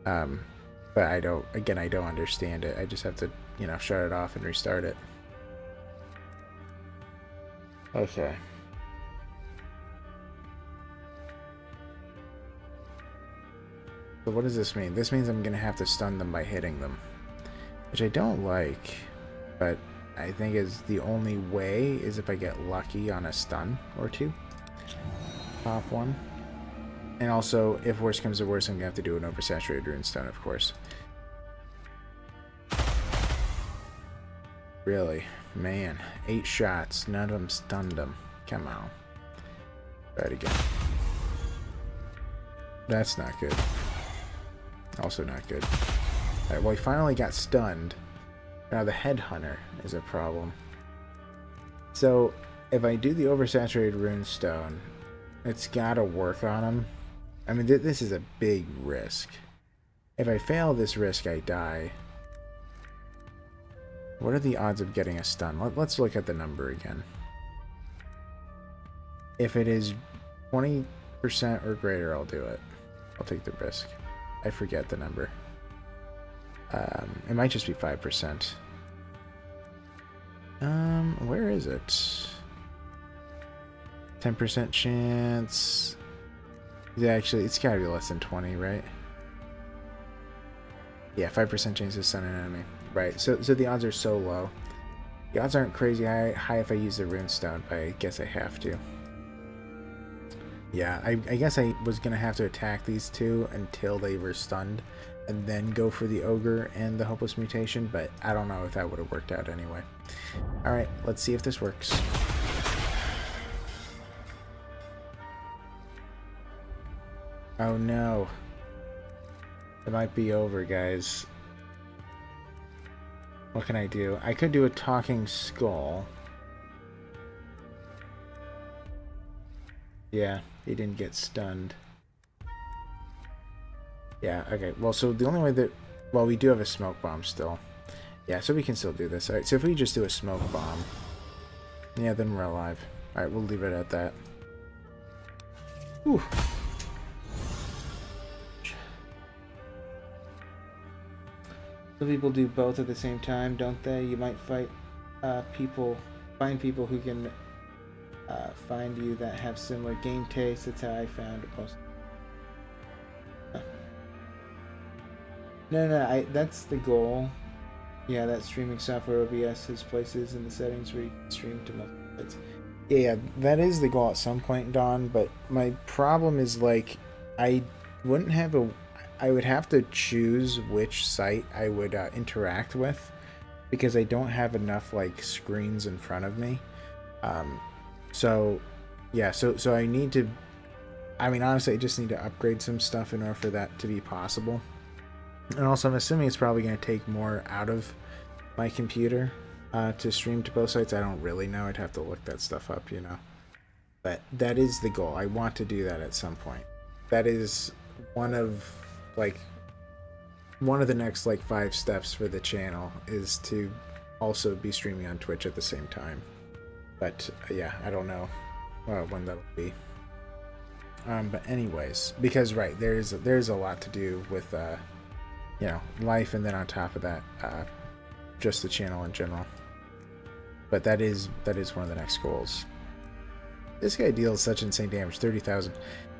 But I don't... Again, I don't understand it. I just have to, you know, shut it off and restart it. Okay. So what does this mean? This means I'm gonna have to stun them by hitting them, which I don't like, but I think is the only way is if I get lucky on a stun or two. Pop one. And also, if worse comes to worse, I'm gonna have to do an oversaturated rune stun, of course. Really? Man, 8 shots, none of them stunned him. Come on. Try it again. That's not good. Also not good. Alright, well, he finally got stunned. Now the headhunter is a problem. So, if I do the oversaturated runestone, it's gotta work on him. I mean, this is a big risk. If I fail this risk, I die. What are the odds of getting a stun? Let's look at the number again. If it is 20% or greater, I'll do it. I'll take the risk. I forget the number. It might just be 5%. Where is it? 10% chance. Yeah, actually, it's gotta be less than 20, right? Yeah, 5% chance to stun an enemy. Right, so the odds are so low. The odds aren't crazy high if I use the runestone, but I guess I have to. Yeah, I guess I was gonna have to attack these two until they were stunned, and then go for the ogre and the hopeless mutation, but I don't know if that would have worked out anyway. Alright, let's see if this works. Oh no. It might be over, guys. What can I do? I could do a talking skull. Yeah, he didn't get stunned. Yeah, okay. Well, so the only way that... Well, we do have a smoke bomb still. Yeah, so we can still do this. Alright, so if we just do a smoke bomb... Yeah, then we're alive. Alright, we'll leave it at that. Whew. Some people do both at the same time, don't they? You might find people who can find you that have similar game tastes. That's how I found it most. No, that's the goal. Yeah, that streaming software OBS has places in the settings where you can stream to multiple sites. Yeah, that is the goal at some point, Dawn, but my problem is, like, I wouldn't have a... I would have to choose which site I would interact with, because I don't have enough, like, screens in front of me. So yeah, so I need to... I mean, honestly, I just need to upgrade some stuff in order for that to be possible. And also, I'm assuming it's probably going to take more out of my computer to stream to both sites. I don't really know. I'd have to look that stuff up, you know. But that is the goal. I want to do that at some point. That is one of the next, like, 5 steps for the channel, is to also be streaming on Twitch at the same time. But yeah, I don't know when that'll be. But anyways, because right, there's a lot to do with you know, life, and then on top of that, just the channel in general. But that is one of the next goals. This guy deals such insane damage, 30,000.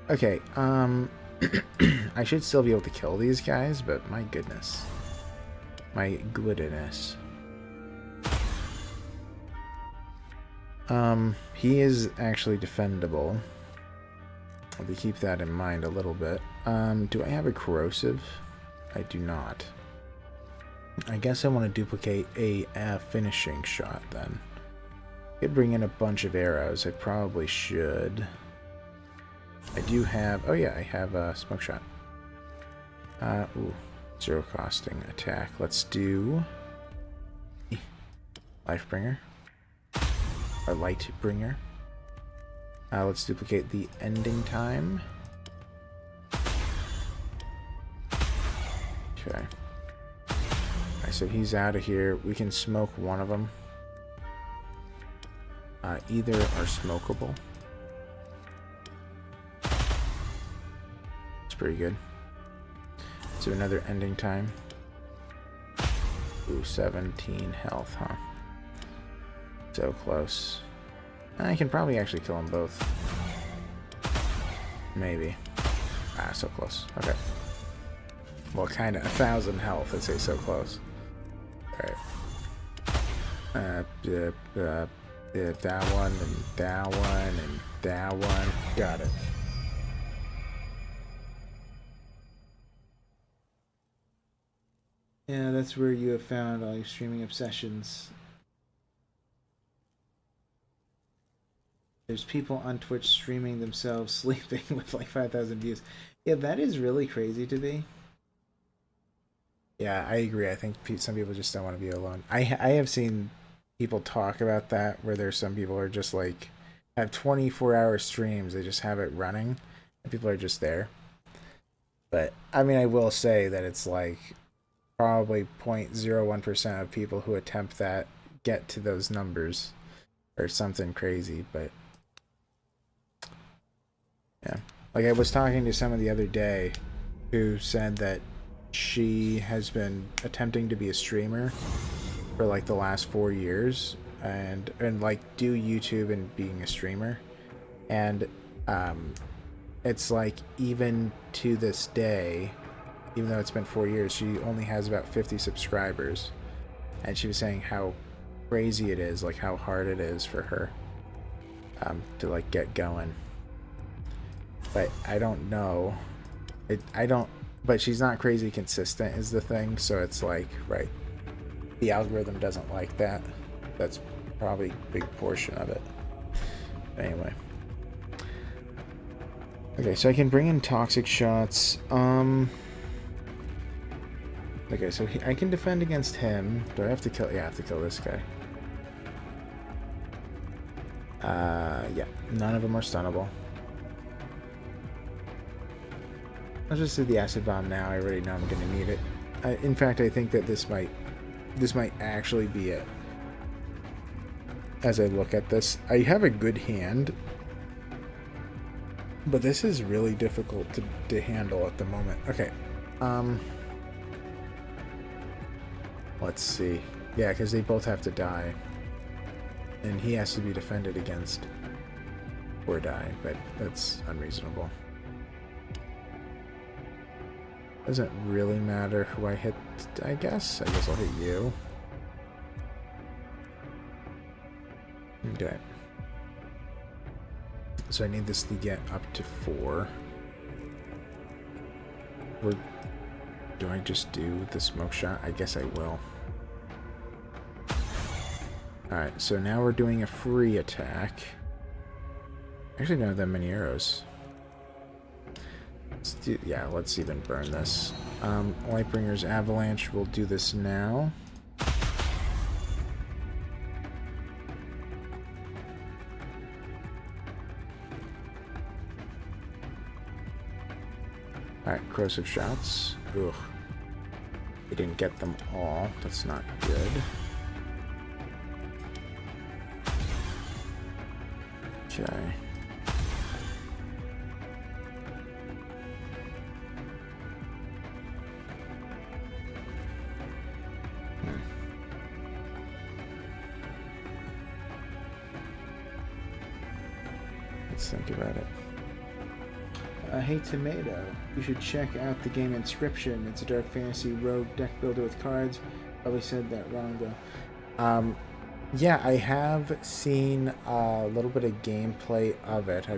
Okay, I should still be able to kill these guys, but my goodness. My goodness. He is actually defendable. I'll have to keep that in mind a little bit. Do I have a corrosive? I do not. I guess I want to duplicate a finishing shot then. Could bring in a bunch of arrows. I probably should. I do have... Oh yeah, I have a smoke shot. Ooh, 0 costing attack. Let's do... Lifebringer. Or Lightbringer. Let's duplicate the ending time. Okay. Alright, so he's out of here. We can smoke one of them. Either are smokable. It's pretty good. Let's do another ending time. Ooh, 17 health, huh? So close. I can probably actually kill them both. Maybe. Ah, so close. Okay. Well, kind of 1,000 health. I'd say so close. Alright. That one, and that one, and that one. Got it. Yeah, that's where you have found all your streaming obsessions. There's people on Twitch streaming themselves sleeping with like 5,000 views. Yeah, that is really crazy to me. Yeah, I agree. I think some people just don't want to be alone. I have seen people talk about that, where there's some people are just like have 24-hour streams. They just have it running, and people are just there. But I mean, I will say that it's like probably 0.01% of people who attempt that get to those numbers, or something crazy. But yeah, like I was talking to someone the other day who said that she has been attempting to be a streamer for like the last 4 years, and like do YouTube and being a streamer, and it's like even to this day, even though it's been 4 years, she only has about 50 subscribers, and she was saying how crazy it is, like how hard it is for her to like get going. But I don't know. But she's not crazy consistent is the thing, so it's like, right, the algorithm doesn't like that. That's probably a big portion of it. Anyway. Okay, so I can bring in toxic shots. Okay, so I can defend against him. Do I have to kill? Yeah, I have to kill this guy. Yeah, none of them are stunnable. I'll just do the acid bomb now. I already know I'm going to need it. In fact, I think that this might actually be it. As I look at this, I have a good hand, but this is really difficult to handle at the moment. Okay, let's see. Yeah, because they both have to die, and he has to be defended against or die, but that's unreasonable. Doesn't really matter who I hit, I guess. I guess I'll hit you. Okay. So I need this to get up to 4. Or do I just do the smoke shot? I guess I will. Alright, so now we're doing a free attack. I actually don't have that many arrows. Let's do, yeah, let's even burn this. Lightbringer's Avalanche, we'll do this now. Alright, corrosive shots. Ugh. We didn't get them all. That's not good. Okay. Let's think about it. Hey Tomato, you should check out the game Inscription. It's a dark fantasy rogue deck builder with cards. Probably said that wrong though. Yeah, I have seen a little bit of gameplay of it. I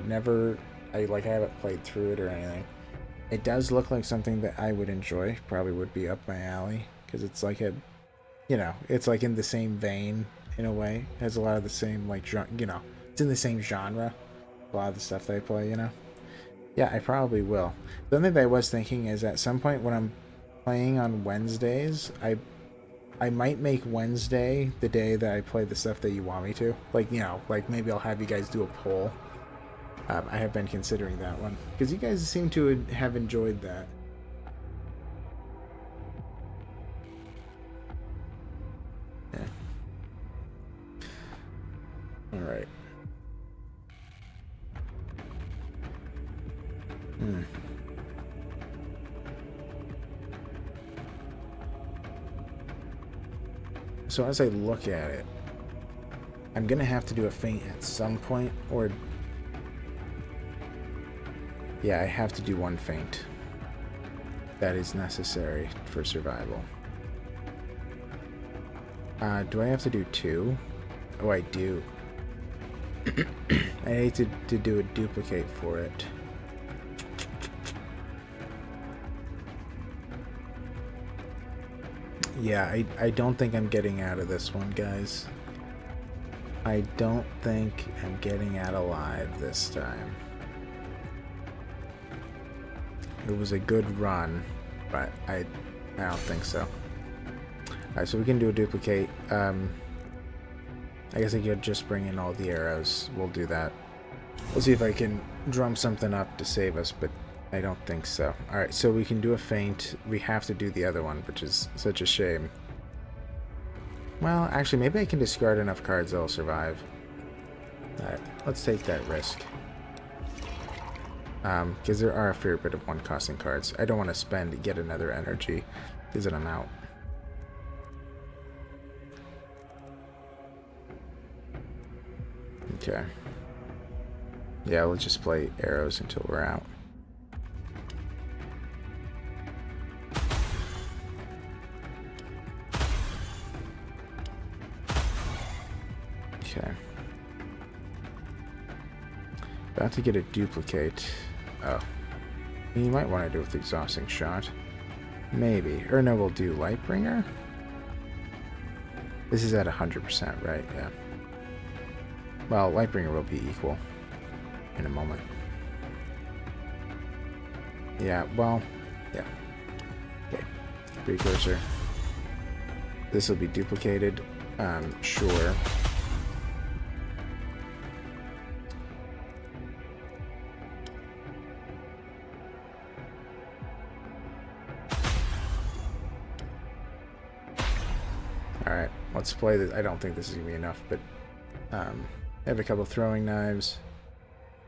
haven't played through it or anything. It does look like something that I would enjoy. Probably would be up my alley, because it's like a, it's like in the same vein in a way. It has a lot of the same, like, it's in the same genre. A lot of the stuff that I play, Yeah, I probably will. The only thing that I was thinking is at some point when I'm playing on Wednesdays, I I might make Wednesday the day that I play the stuff that you want me to. Like, you know, like maybe I'll have you guys do a poll. I have been considering that one because you guys seem to have enjoyed that. Yeah. All right. So as I look at it, I'm gonna have to do a feint at some point, or yeah, I have to do one feint. That is necessary for survival. Do I have to do two? Oh, I do. I need to do a duplicate for it. Yeah, I don't think I'm getting out of this one, guys. I don't think I'm getting out alive this time. It was a good run, but I don't think so. Alright, so we can do a duplicate. I guess I could just bring in all the arrows. We'll do that. We'll see if I can drum something up to save us, but I don't think so. Alright, so we can do a feint. We have to do the other one, which is such a shame. Well, actually, maybe I can discard enough cards that'll survive. Alright, let's take that risk. Because there are a fair bit of one-costing cards. I don't want to spend to get another energy, because then I'm out. Okay. Yeah, we'll just play arrows until we're out. Okay. About to get a duplicate. Oh. You might want to do with Exhausting Shot. Maybe. Or no, we'll do Lightbringer. This is at 100%, right? Yeah. Well, Lightbringer will be equal in a moment. Yeah, well, yeah. Okay. Precursor. This will be duplicated. Sure. Alright, let's play this. I don't think this is going to be enough, but I have a couple throwing knives.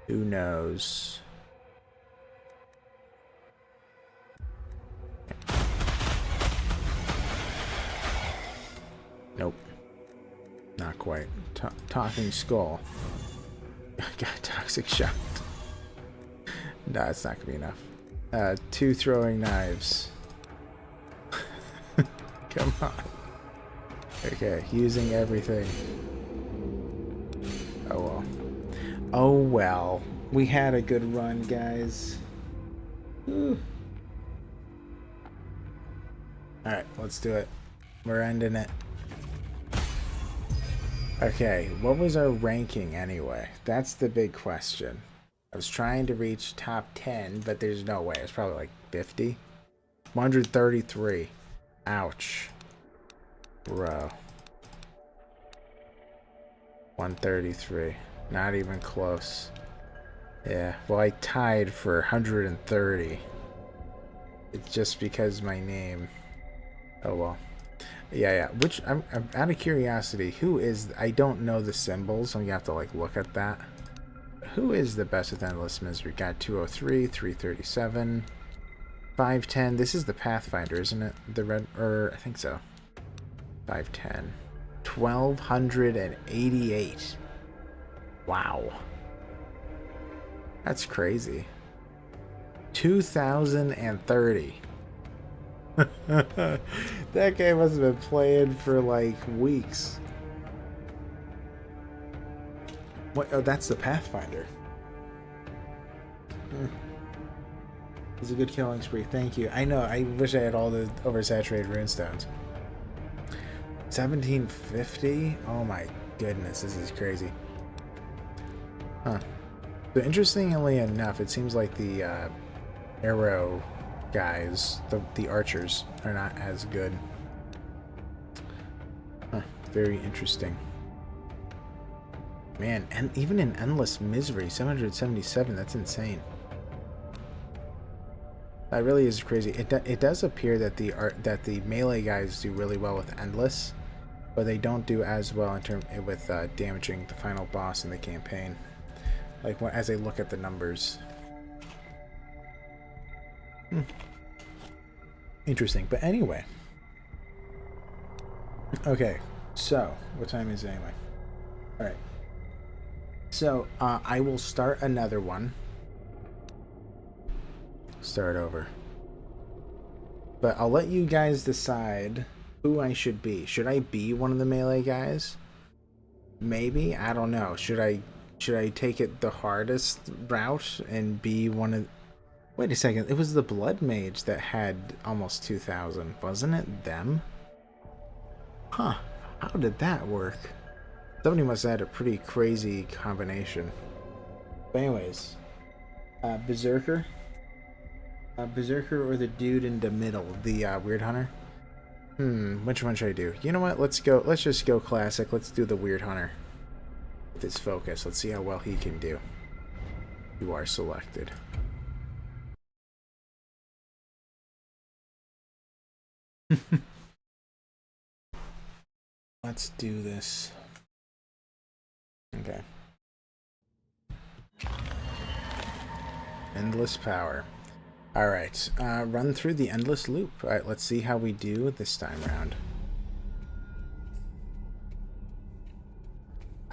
Who knows? Nope. Not quite. Talking Skull. Got Toxic Shot. No, it's not going to be enough. 2 throwing knives. Come on. Okay, using everything. Oh well. Oh well. We had a good run, guys. Alright, let's do it. We're ending it. Okay, what was our ranking anyway? That's the big question. I was trying to reach top 10, but there's no way. It's probably like 50. 133. Ouch. Bro. 133. Not even close. Yeah, well, I tied for 130. It's just because my name. Oh well. Yeah. Which I'm out of curiosity. Who is? I don't know the symbols. I'm gonna have to like look at that. Who is the best with Endless Misery? Got 203, 337, 510. This is the Pathfinder, isn't it? The red, or I think so. 510. 1288. Wow. That's crazy. 2030. That game must have been playing for like weeks. What? Oh, that's the Pathfinder. It's a good killing spree. Thank you. I know. I wish I had all the oversaturated runestones. 1750? Oh my goodness, this is crazy. Huh. So interestingly enough, it seems like the arrow guys, the archers, are not as good. very interesting. Man, and even in Endless Misery, 777, that's insane. That really is crazy. It does appear that the melee guys do really well with Endless, but they don't do as well in with damaging the final boss in the campaign. Like as I look at the numbers. Interesting, but anyway. Okay, so what time is it anyway? All right. So I will start another one. Start over. But I'll let you guys decide who I should be. Should I be one of the melee guys? Maybe, I don't know. Should I take it the hardest route and be one of... Wait a second, it was the Blood Mage that had almost 2,000, wasn't it them? Huh, how did that work? Somebody must have had a pretty crazy combination. But anyways, Berserker? Berserker or the dude in the middle, the Weird Hunter? Which one should I do? You know what, let's just go classic. Let's do the Weird Hunter. With his focus, let's see how well he can do. You are selected. Let's do this. Okay. Endless power. Alright, run through the endless loop. Alright, let's see how we do this time around.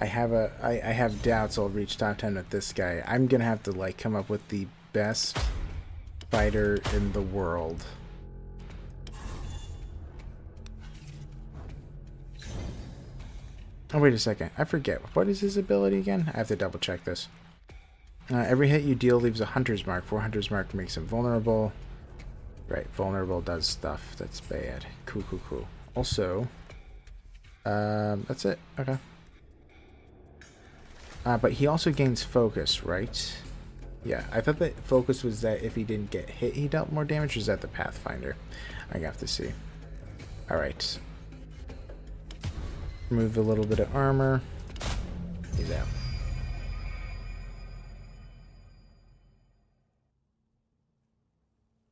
I have doubts I'll reach top 10 with this guy. I'm gonna have to like come up with the best fighter in the world. Oh, wait a second. I forget. What is his ability again? I have to double check this. Every hit you deal leaves a hunter's mark. 4 hunter's mark makes him vulnerable. Right, vulnerable does stuff that's bad. Cool, cool, cool. Also, that's it. Okay. But he also gains focus, right? Yeah, I thought that focus was that if he didn't get hit, he dealt more damage. Or is that the Pathfinder? I have to see. Alright. Remove a little bit of armor. He's out.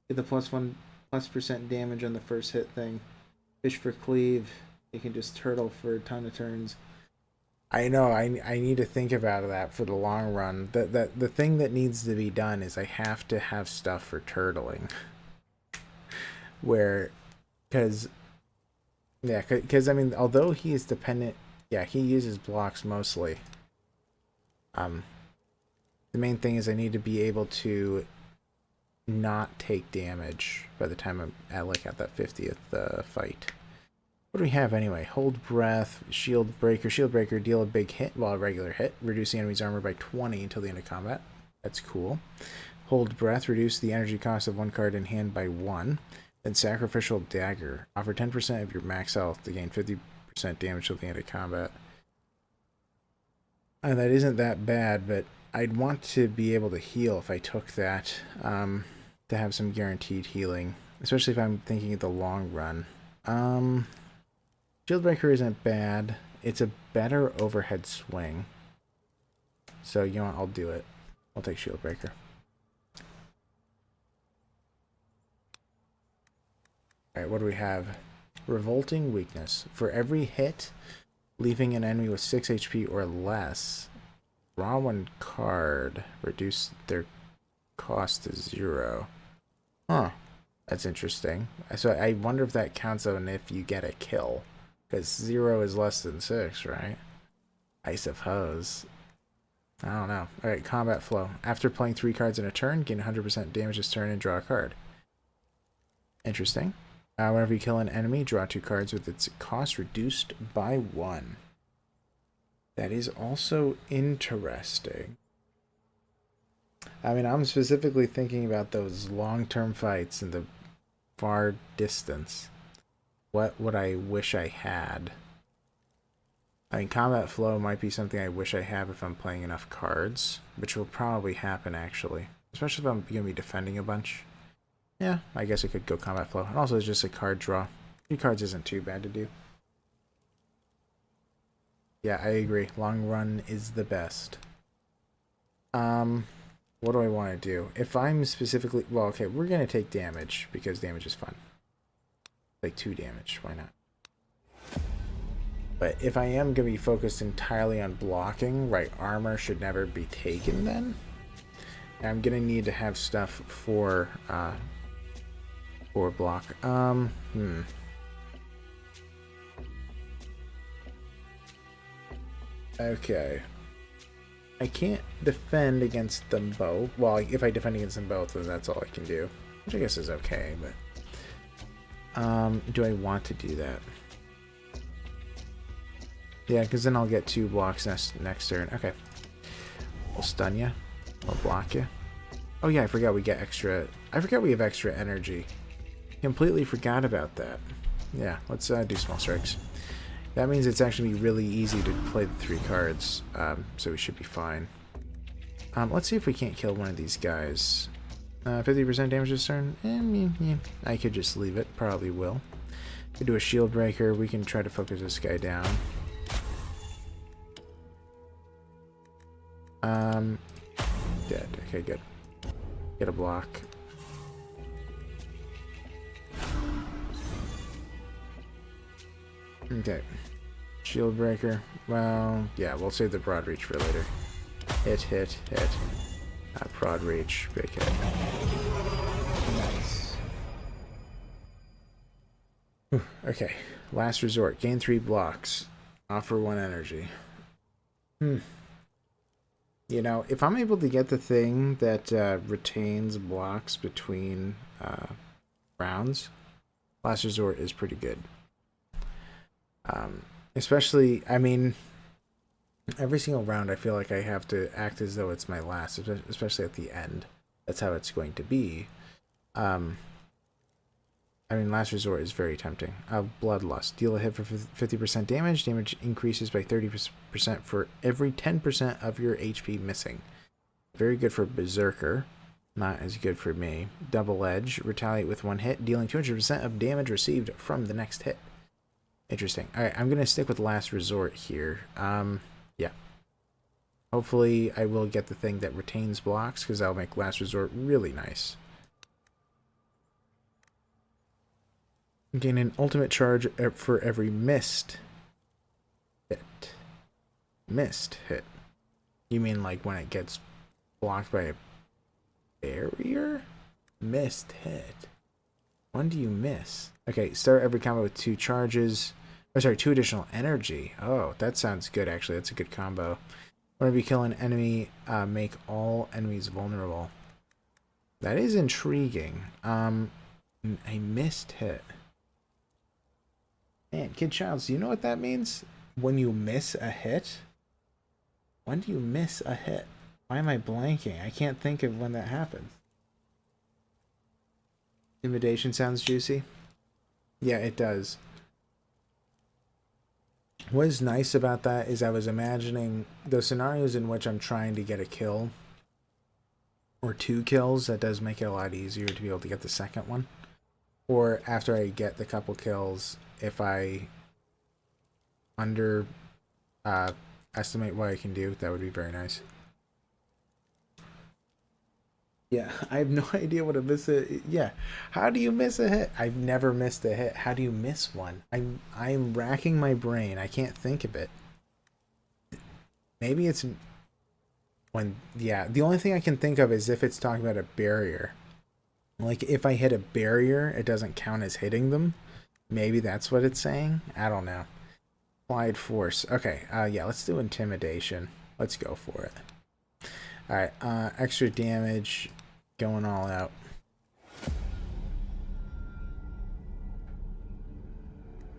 Get the +1% damage on the first hit thing. Fish for cleave. You can just turtle for a ton of turns. I know, I need to think about that for the long run. The thing that needs to be done is I have to have stuff for turtling. Because I mean, although he is dependent, yeah, he uses blocks mostly. The main thing is I need to be able to not take damage by the time I'm at that 50th fight. What do we have anyway? Hold breath, shield breaker. Shield breaker, deal a big hit while a regular hit. Reduce the enemy's armor by 20 until the end of combat. That's cool. Hold breath, reduce the energy cost of one card in hand by 1. Then sacrificial dagger. Offer 10% of your max health to gain 50% damage till the end of combat. That isn't that bad, but I'd want to be able to heal if I took that. To have some guaranteed healing. Especially if I'm thinking of the long run. Shieldbreaker isn't bad. It's a better overhead swing. So, you know what? I'll do it. I'll take Shieldbreaker. Alright, what do we have? Revolting Weakness. For every hit, leaving an enemy with 6 HP or less, draw one card. Reduce their cost to 0. Huh. That's interesting. So I wonder if that counts on if you get a kill. Because 0 is less than 6, right? I suppose. I don't know. Alright, combat flow. After playing 3 cards in a turn, gain 100% damage this turn and draw a card. Interesting. Whenever you kill an enemy, draw 2 cards with its cost reduced by 1. That is also interesting. I mean, I'm specifically thinking about those long-term fights in the far distance. What would I wish I had? I mean, combat flow might be something I wish I have if I'm playing enough cards, which will probably happen, actually. Especially if I'm going to be defending a bunch. Yeah, I guess I could go combat flow. And also, it's just a card draw. 3 cards isn't too bad to do. Yeah, I agree. Long run is the best. What do I want to do? If I'm specifically... Well, okay, we're going to take damage, because damage is fun. Like 2 damage, why not? But if I am going to be focused entirely on blocking, right, armor should never be taken then. And I'm going to need to have stuff for block. Okay. I can't defend against them both. Well, if I defend against them both, then that's all I can do. Which I guess is okay, but... do I want to do that? Yeah, because then I'll get 2 blocks next turn. Okay. We'll stun you. We'll block you. Oh yeah, I forgot we get extra... I forgot we have extra energy. Completely forgot about that. Yeah, let's do small strikes. That means it's actually really easy to play the 3 cards, so we should be fine. Let's see if we can't kill one of these guys. 50% damage this turn? Yeah, I could just leave it. Probably will. We do a shield breaker. We can try to focus this guy down. Dead. Okay, good. Get a block. Okay. Shield breaker. Well, yeah, we'll save the broad reach for later. Hit, hit, hit. Prod reach, big hit. Nice. Whew, okay. Last resort. Gain 3 blocks. Offer 1 energy. You know, if I'm able to get the thing that retains blocks between rounds, last resort is pretty good. Especially, I mean, every single round I feel like I have to act as though it's my last, especially at the end. That's how it's going to be. I mean, last resort is very tempting. Bloodlust. Deal a hit for 50% damage. Damage increases by 30% for every 10% of your HP missing. Very good for Berserker. Not as good for me. Double Edge. Retaliate with 1 hit, dealing 200% of damage received from the next hit. Interesting. Alright, I'm going to stick with last resort here. Yeah. Hopefully I will get the thing that retains blocks, because that'll make last resort really nice. Gain an ultimate charge for every missed hit. Missed hit. You mean like when it gets blocked by a barrier? Missed hit. When do you miss? Okay, start every combo with 2 charges. Oh, sorry, 2 additional energy. Oh, that sounds good, actually. That's a good combo. Whenever you kill an enemy, make all enemies vulnerable. That is intriguing. A missed hit. Man, Kid Childs, do you know what that means? When you miss a hit? When do you miss a hit? Why am I blanking? I can't think of when that happens. Intimidation sounds juicy. Yeah, it does. What is nice about that is I was imagining the scenarios in which I'm trying to get a kill or 2 kills. That does make it a lot easier to be able to get the second one. Or after I get the couple kills, if I estimate what I can do, that would be very nice. Yeah, I have no idea what a miss is. Yeah, how do you miss a hit? I've never missed a hit. How do you miss one? I'm racking my brain. I can't think of it. Maybe it's when, yeah, the only thing I can think of is if it's talking about a barrier. Like if I hit a barrier, it doesn't count as hitting them. Maybe that's what it's saying. I don't know. Applied force. Okay, yeah, let's do intimidation. Let's go for it. Alright, extra damage, going all out.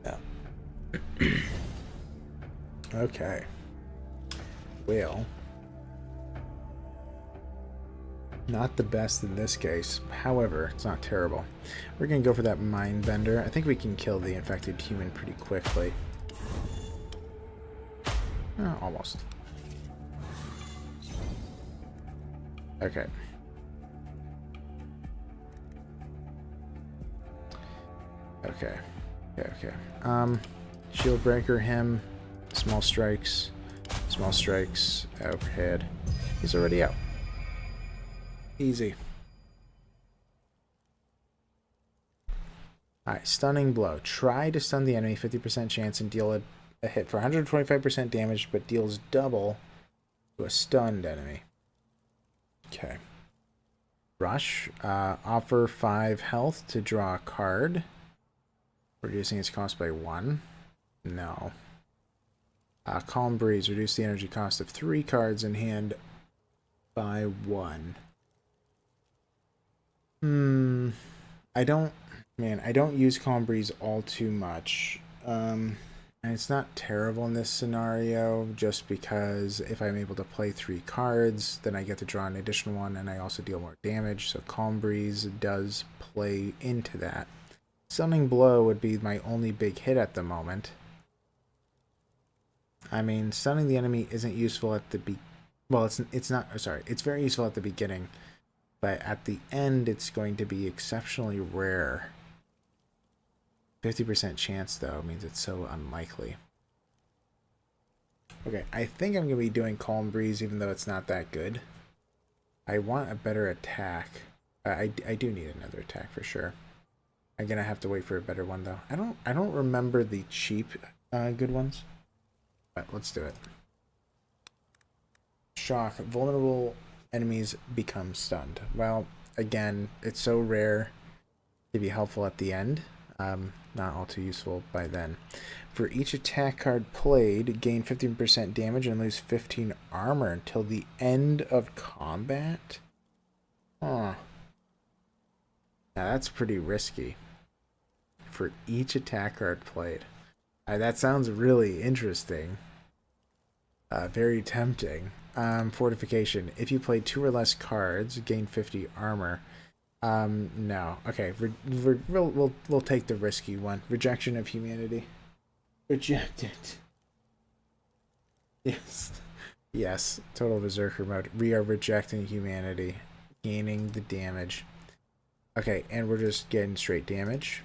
Yeah. Okay. Well, not the best in this case. However, it's not terrible. We're going to go for that Mind Bender. I think we can kill the infected human pretty quickly. Almost. Okay. Okay. Shield breaker him. Small strikes, overhead. He's already out. Easy. Alright, stunning blow. Try to stun the enemy, 50% chance, and deal a hit for 125% damage, but deals double to a stunned enemy. Okay. Rush. Offer 5 health to draw a card, reducing its cost by 1. No. Calm Breeze. Reduce the energy cost of 3 cards in hand by 1. I don't use Calm Breeze all too much. And it's not terrible in this scenario, just because if I'm able to play 3 cards, then I get to draw an additional one, and I also deal more damage, so Calm Breeze does play into that. Stunning Blow would be my only big hit at the moment. I mean, stunning the enemy isn't useful at the it's very useful at the beginning, but at the end it's going to be exceptionally rare. 50% chance, though, means it's so unlikely. Okay, I think I'm going to be doing Calm Breeze, even though it's not that good. I want a better attack. I do need another attack for sure. I'm going to have to wait for a better one, though. I don't remember the cheap good ones. But let's do it. Shock. Vulnerable enemies become stunned. Well, again, it's so rare to be helpful at the end. Not all too useful by then. For each attack card played, gain 15% damage and lose 15 armor until the end of combat? Huh. Now that's pretty risky. For each attack card played. That sounds really interesting. Very tempting. Fortification. If you play 2 or less cards, gain 50 armor. No. Okay, we'll take the risky one. Rejection of humanity. Rejected. Yes. Yes. Total Berserker mode. We are rejecting humanity. Gaining the damage. Okay, and we're just getting straight damage.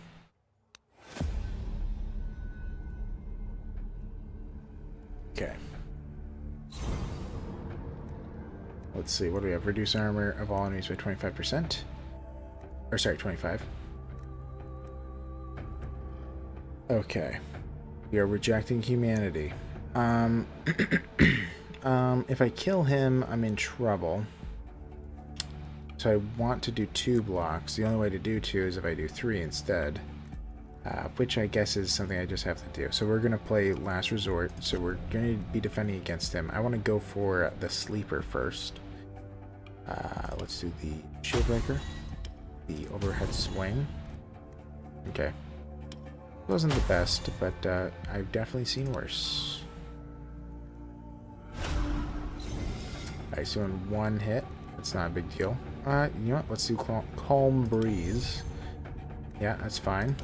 Okay. Let's see, what do we have? Reduce armor of all enemies by 25%. Or sorry, 25. Okay. We are rejecting humanity. If I kill him, I'm in trouble. So I want to do 2 blocks. The only way to do 2 is if I do 3 instead. Which I guess is something I just have to do. So we're going to play Last Resort. So we're going to be defending against him. I want to go for the Sleeper first. Let's do the Shield Breaker. The Overhead Swing. Okay. Wasn't the best, but I've definitely seen worse. Alright, so in 1 hit, that's not a big deal. You know what? Let's do Calm Breeze. Yeah, that's fine.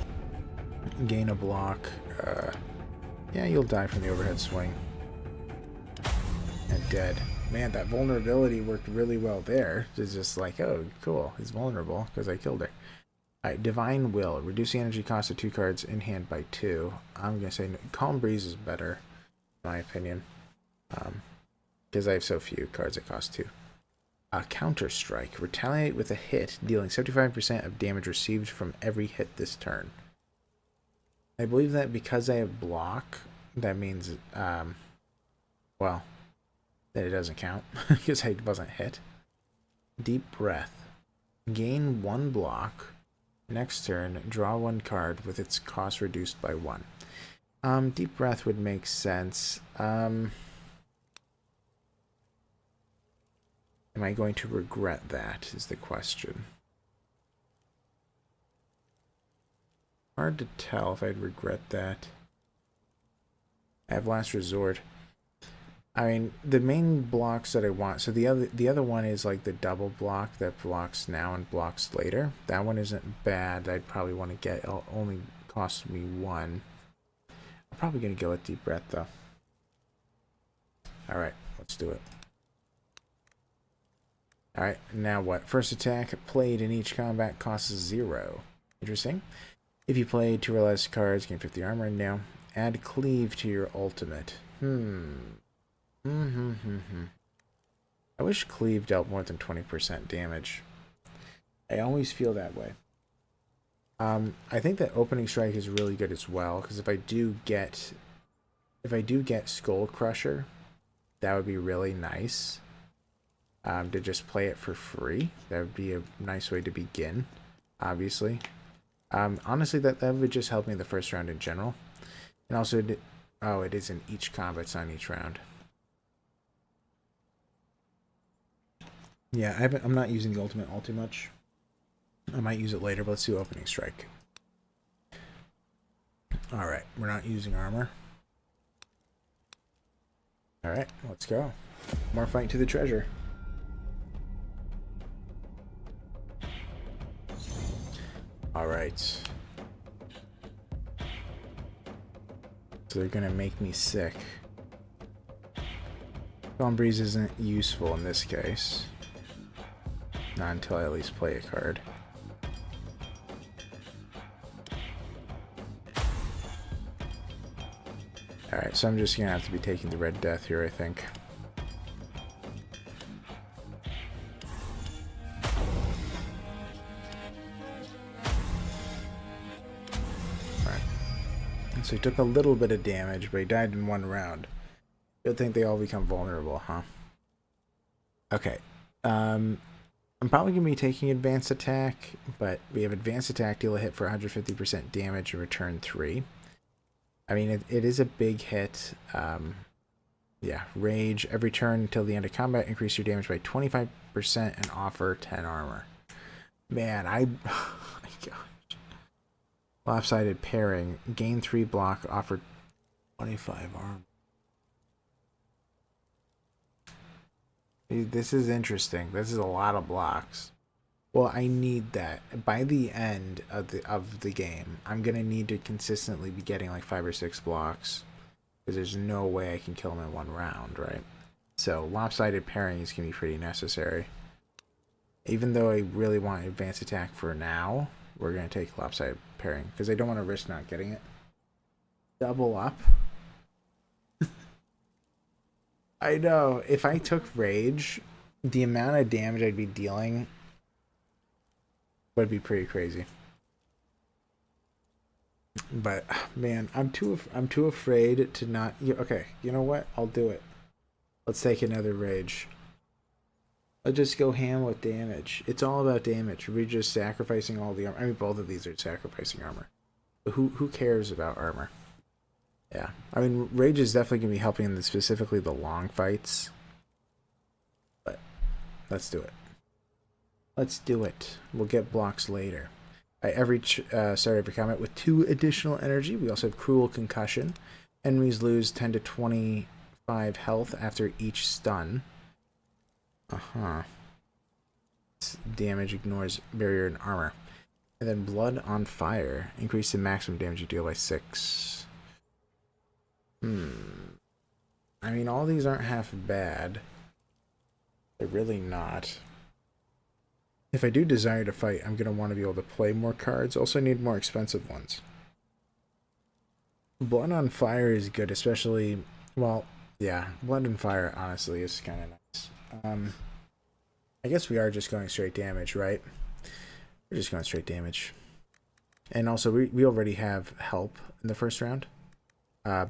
Gain a block. Yeah, you'll die from the overhead swing. And dead. Man, that vulnerability worked really well there. It's just like, oh, cool. He's vulnerable because I killed her. Alright, Divine Will. Reduce the energy cost of 2 cards in hand by 2. I'm going to say Calm Breeze is better, in my opinion. Because I have so few cards that cost 2. Counter Strike. Retaliate with a hit, dealing 75% of damage received from every hit this turn. I believe that because I have block, that means, well, that it doesn't count, because I wasn't hit. Deep Breath. Gain 1 block. Next turn, draw 1 card with its cost reduced by 1. Deep Breath would make sense. Am I going to regret that, is the question. Hard to tell if I'd regret that. I have Last Resort. I mean, the main blocks that I want, so the other one is like the double block that blocks now and blocks later. That one isn't bad. I'd probably want to get, it'll only cost me 1. I'm probably going to go with Deep Breath though. Alright, let's do it. Alright, now what? First attack played in each combat costs 0. Interesting. If you play 2 or less cards, gain 50 armor. Now, add Cleave to your ultimate. I wish cleave dealt more than 20% damage. I always feel that way. I think that opening strike is really good as well, because if I do get Skull Crusher, that would be really nice. To just play it for free. That would be a nice way to begin, obviously. Honestly, that would just help me the first round in general. And also, oh, it is in each combat, it's on each round. Yeah, I'm not using the ultimate all too much. I might use it later, but let's do opening strike. Alright, we're not using armor. Alright, let's go. More fight to the treasure. Alright. So they're gonna make me sick. Dawn Breeze isn't useful in this case. Not until I at least play a card. Alright, so I'm just gonna have to be taking the Red Death here, I think. Alright. So he took a little bit of damage, but he died in one round. Good thing they all become vulnerable, huh? Okay. I'm probably going to be taking Advanced Attack, but we have Advanced Attack, deal a hit for 150% damage and return 3. I mean, it is a big hit. Yeah, Rage. Every turn until the end of combat, increase your damage by 25% and offer 10 armor. Man, oh my gosh. Lopsided Pairing. Gain 3 block, offer 25 armor. This is interesting. This is a lot of blocks. Well, I need that. By the end of the game, I'm going to need to consistently be getting like 5 or 6 blocks. Because there's no way I can kill him in one round, right? So, Lopsided Pairing is going to be pretty necessary. Even though I really want Advanced Attack for now, we're going to take Lopsided Pairing. Because I don't want to risk not getting it. Double up. I know. If I took Rage, the amount of damage I'd be dealing would be pretty crazy. But man, I'm too afraid to not. Okay, you know what? I'll do it. Let's take another Rage. Let's just go ham with damage. It's all about damage. We're just sacrificing all the armor. I mean, both of these are sacrificing armor. But who cares about armor? Yeah, I mean, Rage is definitely going to be helping in specifically the long fights. But let's do it. Let's do it. We'll get blocks later. I start every combat with 2 additional energy. We also have Cruel Concussion. Enemies lose 10 to 25 health after each stun. Damage ignores barrier and armor. And then Blood on Fire. Increase the maximum damage you deal by 6. I mean, all these aren't half bad. They're really not. If I do desire to fight, I'm going to want to be able to play more cards. Also need more expensive ones. Blood on Fire is good, especially... Well, yeah, Blood on Fire, honestly, is kind of nice. I guess we are just going straight damage, right? We're just going straight damage. And also, we already have help in the first round.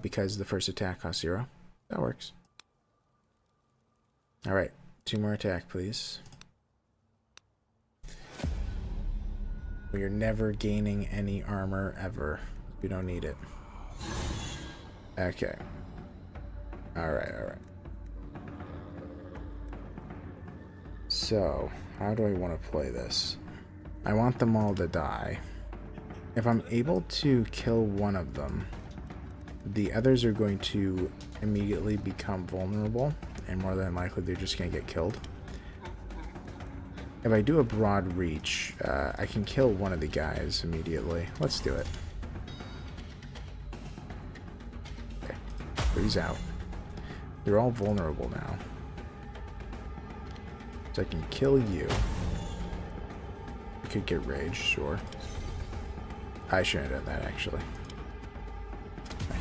Because the first attack costs 0. That works. Alright, 2 more attack, please. We are never gaining any armor, ever. We don't need it. Okay. Alright. So, how do I want to play this? I want them all to die. If I'm able to kill one of them, the others are going to immediately become vulnerable, and more than likely they're just going to get killed. If I do a broad reach, I can kill one of the guys immediately. Let's do it. Okay, he's out. They're all vulnerable now. So I can kill you. I could get Rage, sure. I shouldn't have done that, actually.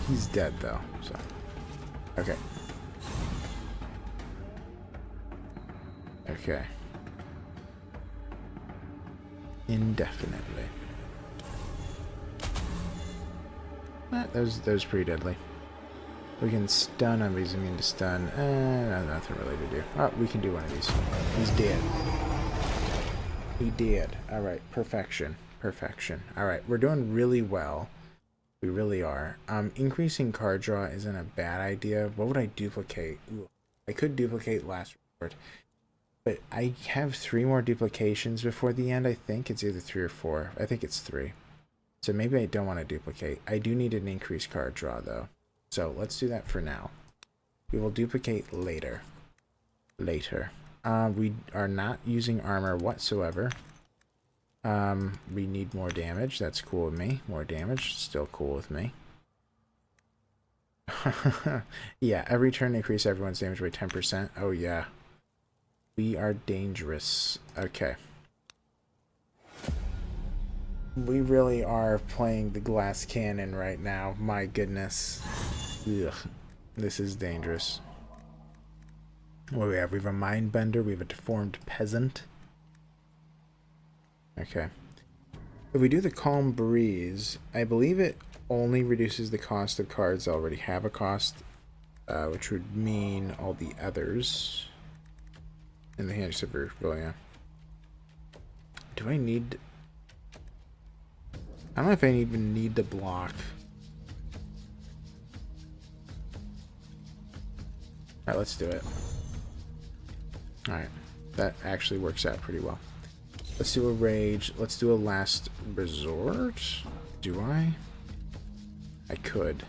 He's dead, though, so... Okay. Okay. Indefinitely. That was pretty deadly. We can stun him, he's immune to stun. Nothing really to do. Oh, we can do one of these. He's dead. He did. Alright, perfection. Perfection. Alright, we're doing really well. We really are. Increasing card draw isn't a bad idea. What would I duplicate? Ooh, I could duplicate last resort. But I have 3 more duplications before the end, I think. It's either 3 or 4. I think it's 3. So maybe I don't want to duplicate. I do need an increased card draw, though. So let's do that for now. We will duplicate later. We are not using armor whatsoever. We need more damage. That's cool with me. More damage. Still cool with me. Yeah, every turn increase everyone's damage by 10%. Oh, yeah. We are dangerous. Okay. We really are playing the glass cannon right now. My goodness. Ugh. This is dangerous. What do we have? We have a mindbender. We have a deformed peasant. Okay. If we do the calm breeze, I believe it only reduces the cost of cards that already have a cost, which would mean all the others in the hand except for William. Do I need... I don't know if I even need the block. Alright, let's do it. Alright. That actually works out pretty well. Let's do a rage. Let's do a last resort. Do I? I could.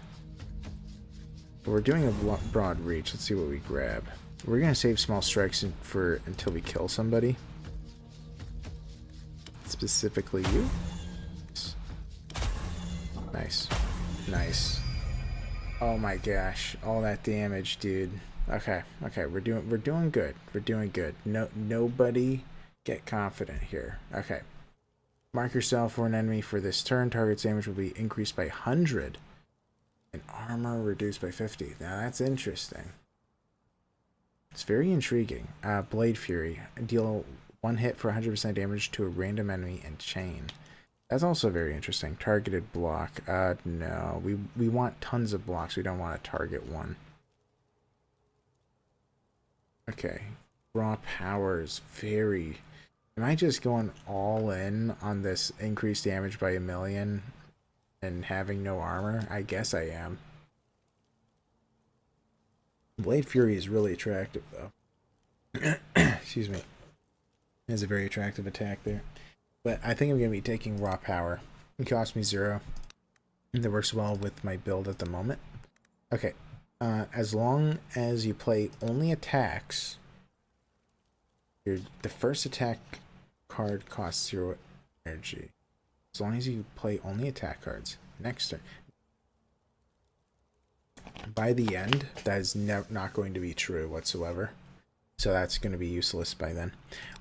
But we're doing a broad reach. Let's see what we grab. We're going to save small strikes until we kill somebody. Specifically you. Nice. Nice. Oh my gosh. All that damage, dude. Okay. Okay, we're doing good. We're doing good. Nobody get confident here. Okay. Mark yourself for an enemy for this turn. Target's damage will be increased by 100. And armor reduced by 50. Now that's interesting. It's very intriguing. Blade Fury. Deal 1 hit for 100% damage to a random enemy and chain. That's also very interesting. Targeted block. No. We want tons of blocks. We don't want to target one. Okay. Raw powers. Very... Am I just going all in on this increased damage by 1,000,000 and having no armor? I guess I am. Blade Fury is really attractive, though. Excuse me. It is a very attractive attack there. But I think I'm going to be taking raw power. It costs me 0. That works well with my build at the moment. Okay. As long as you play only attacks, the first attack card costs 0 energy. As long as you play only attack cards. Next turn. By the end, that is not going to be true whatsoever. So that's going to be useless by then.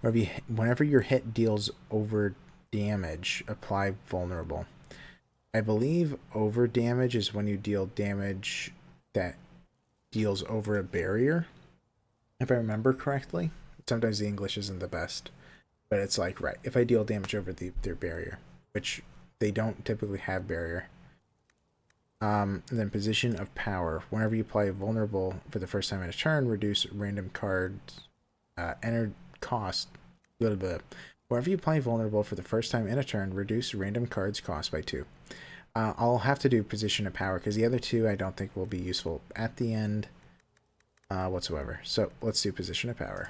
Whenever your hit deals over damage, apply vulnerable. I believe over damage is when you deal damage that deals over a barrier. If I remember correctly. Sometimes the English isn't the best. But it's like, right, if I deal damage over their barrier, which they don't typically have barrier. And then position of power. Whenever you play vulnerable for the first time in a turn, reduce random cards enter cost. Blah, blah, blah. Whenever you play vulnerable for the first time in a turn, reduce random cards cost by 2. I'll have to do position of power because the other 2 I don't think will be useful at the end whatsoever. So let's do position of power.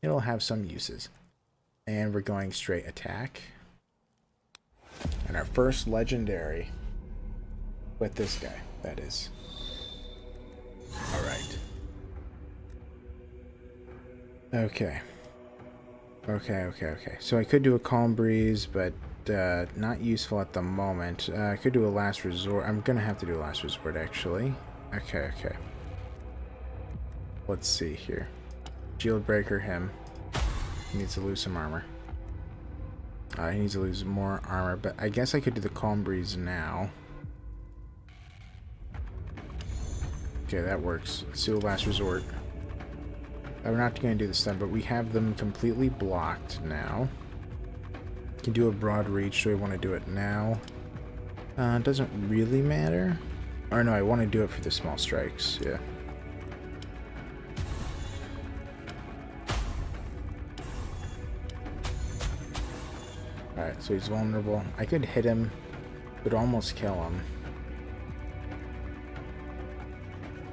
It'll have some uses. And we're going straight attack. And our first legendary with this guy, that is. Alright. Okay. Okay. So I could do a calm breeze, but not useful at the moment. I could do a last resort. I'm gonna have to do a last resort, actually. Okay. Let's see here. Shield breaker him. He needs to lose some armor. He needs to lose more armor, but I guess I could do the calm breeze now. Okay, that works. Let's do a last resort. We're not going to do this time, but we have them completely blocked now. Can do a broad reach, so I want to do it now. It doesn't really matter. Or no, I want to do it for the small strikes, yeah. Alright, so he's vulnerable. I could hit him, but almost kill him.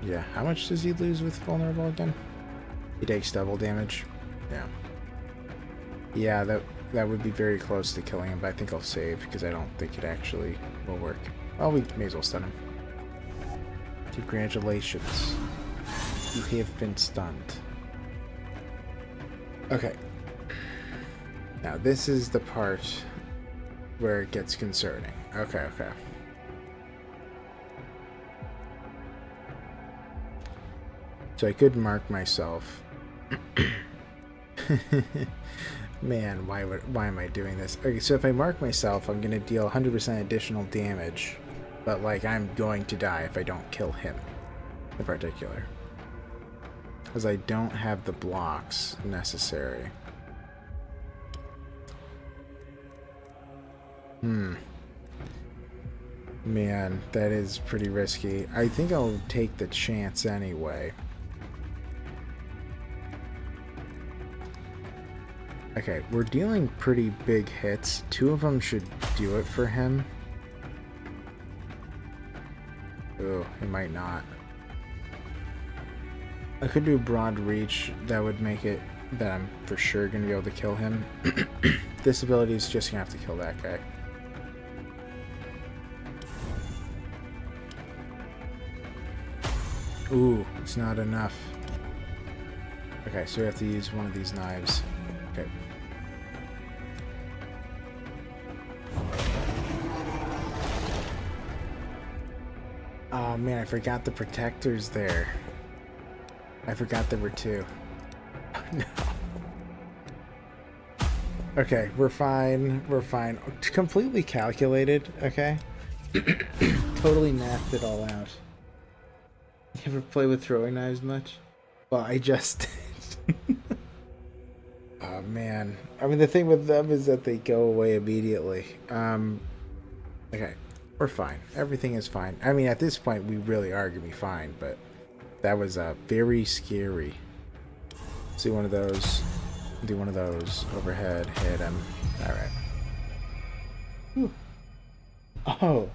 Yeah, how much does he lose with vulnerable again? He takes double damage. Yeah. Yeah, that would be very close to killing him, but I think I'll save because I don't think it actually will work. Well, we may as well stun him. Congratulations. You have been stunned. Okay. Now this is the part where it gets concerning. Okay. So I could mark myself. Man, why am I doing this? Okay, so if I mark myself, I'm going to deal 100% additional damage. But, like, I'm going to die if I don't kill him in particular. Because I don't have the blocks necessary. Man, that is pretty risky. I think I'll take the chance anyway. Okay, we're dealing pretty big hits. 2 of them should do it for him. Oh, he might not. I could do broad reach. That would make it that I'm for sure going to be able to kill him. This ability is just going to have to kill that guy. Ooh, it's not enough. Okay, so we have to use one of these knives. Okay. Oh man, I forgot the protectors there. I forgot there were 2. Oh, no. Okay, we're fine. We're fine. Completely calculated, okay? Totally mapped it all out. You ever play with throwing knives much? Well, I just did. Oh man. I mean, the thing with them is that they go away immediately. Okay. We're fine. Everything is fine. I mean, at this point, we really are going to be fine, but that was very scary. See one of those. Do one of those. Overhead. Hit him. Alright. Oh.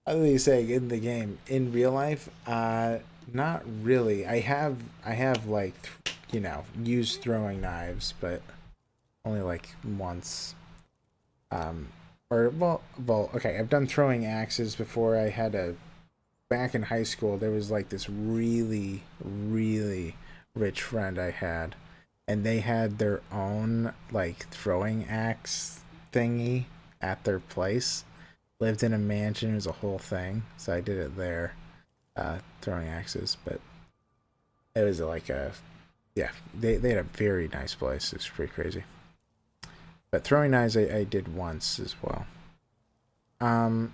I was you saying in the game. In real life, not really. I have like, you know, used throwing knives, but only like once. Well, okay, I've done throwing axes before. I had back in high school, there was like this really, really rich friend I had, and they had their own like throwing axe thingy at their place. Lived in a mansion, it was a whole thing, so I did it there, throwing axes, but it was like yeah, they had a very nice place. It's pretty crazy. But throwing knives I did once as well. I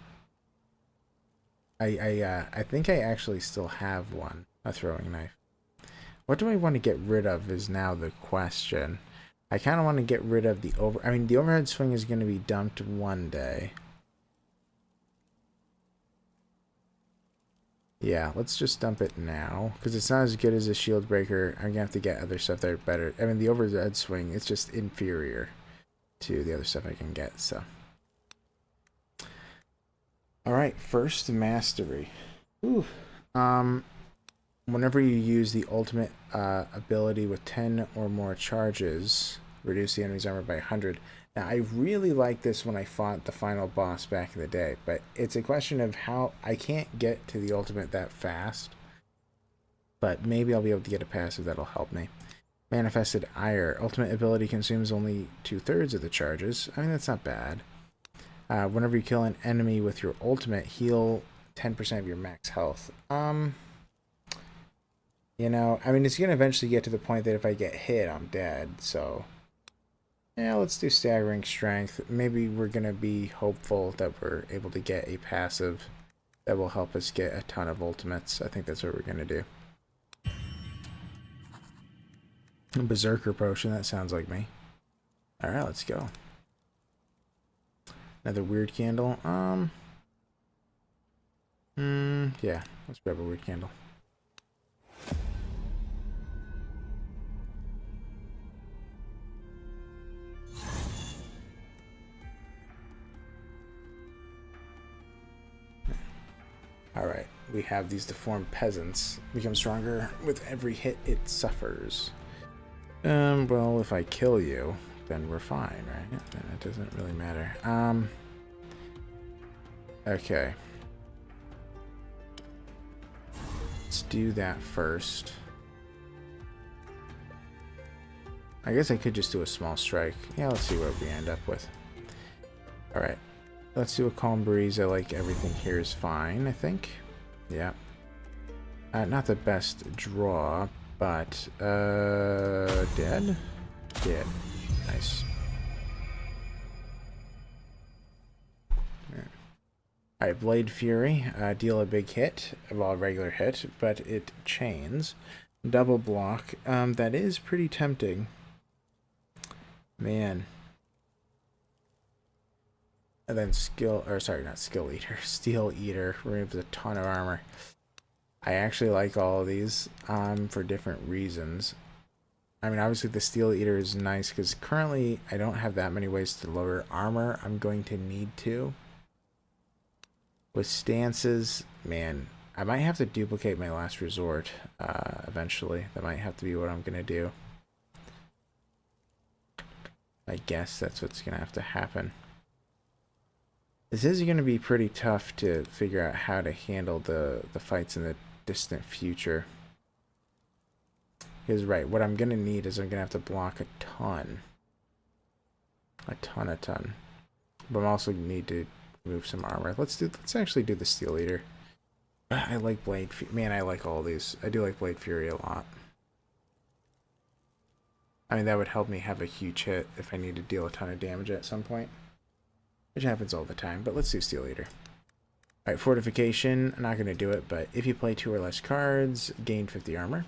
think I actually still have one, a throwing knife. What do I want to get rid of is now the question. I kind of want to get rid of the the overhead swing is going to be dumped one day. Yeah, let's just dump it now, because it's not as good as a shield breaker. I'm going to have to get other stuff that are better. I mean, the overhead swing, it's just inferior to the other stuff I can get, so. Alright, first mastery. Ooh. Whenever you use the ultimate ability with 10 or more charges, reduce the enemy's armor by 100. Now, I really like this when I fought the final boss back in the day, but it's a question of how I can't get to the ultimate that fast. But maybe I'll be able to get a passive that'll help me. Manifested Ire. Ultimate ability consumes only 2/3 of the charges. I mean, that's not bad. Whenever you kill an enemy with your ultimate, heal 10% of your max health. You know, I mean, it's going to eventually get to the point that if I get hit, I'm dead, so. Yeah, let's do Staggering Strength. Maybe we're going to be hopeful that we're able to get a passive That will help us get a ton of ultimates. I think that's what we're going to do. Berserker potion, that sounds like me. Alright, let's go. Another weird candle. Yeah, let's grab a weird candle. Alright, we have these deformed peasants. Become stronger with every hit it suffers. Well, if I kill you, then we're fine, right? Then it doesn't really matter. Okay. Let's do that first. I guess I could just do a small strike. Yeah, let's see what we end up with. Alright. Let's do a calm breeze. I like everything here is fine, I think. Yeah. Not the best draw, but dead? Dead. Nice. Alright, Blade Fury. Deal a big hit. Well, a regular hit, but it chains. Double block. That is pretty tempting. Man. And then not Skill Eater. Steel Eater removes a ton of armor. I actually like all of these for different reasons. I mean, obviously the Steel Eater is nice because currently I don't have that many ways to lower armor. I'm going to need to. With stances, man, I might have to duplicate my last resort eventually. That might have to be what I'm going to do. I guess that's what's going to have to happen. This is going to be pretty tough to figure out how to handle the fights in the distant future. Because, right, what I'm going to need is I'm going to have to block a ton. A ton. But I'm also going to need to move some armor. Let's actually do the Steel Eater. I like Blade Fury. Man, I like all these. I do like Blade Fury a lot. I mean, that would help me have a huge hit if I need to deal a ton of damage at some point. Which happens all the time, but let's do Steel Eater. Alright, Fortification. I'm not going to do it, but if you play 2 or less cards, gain 50 armor.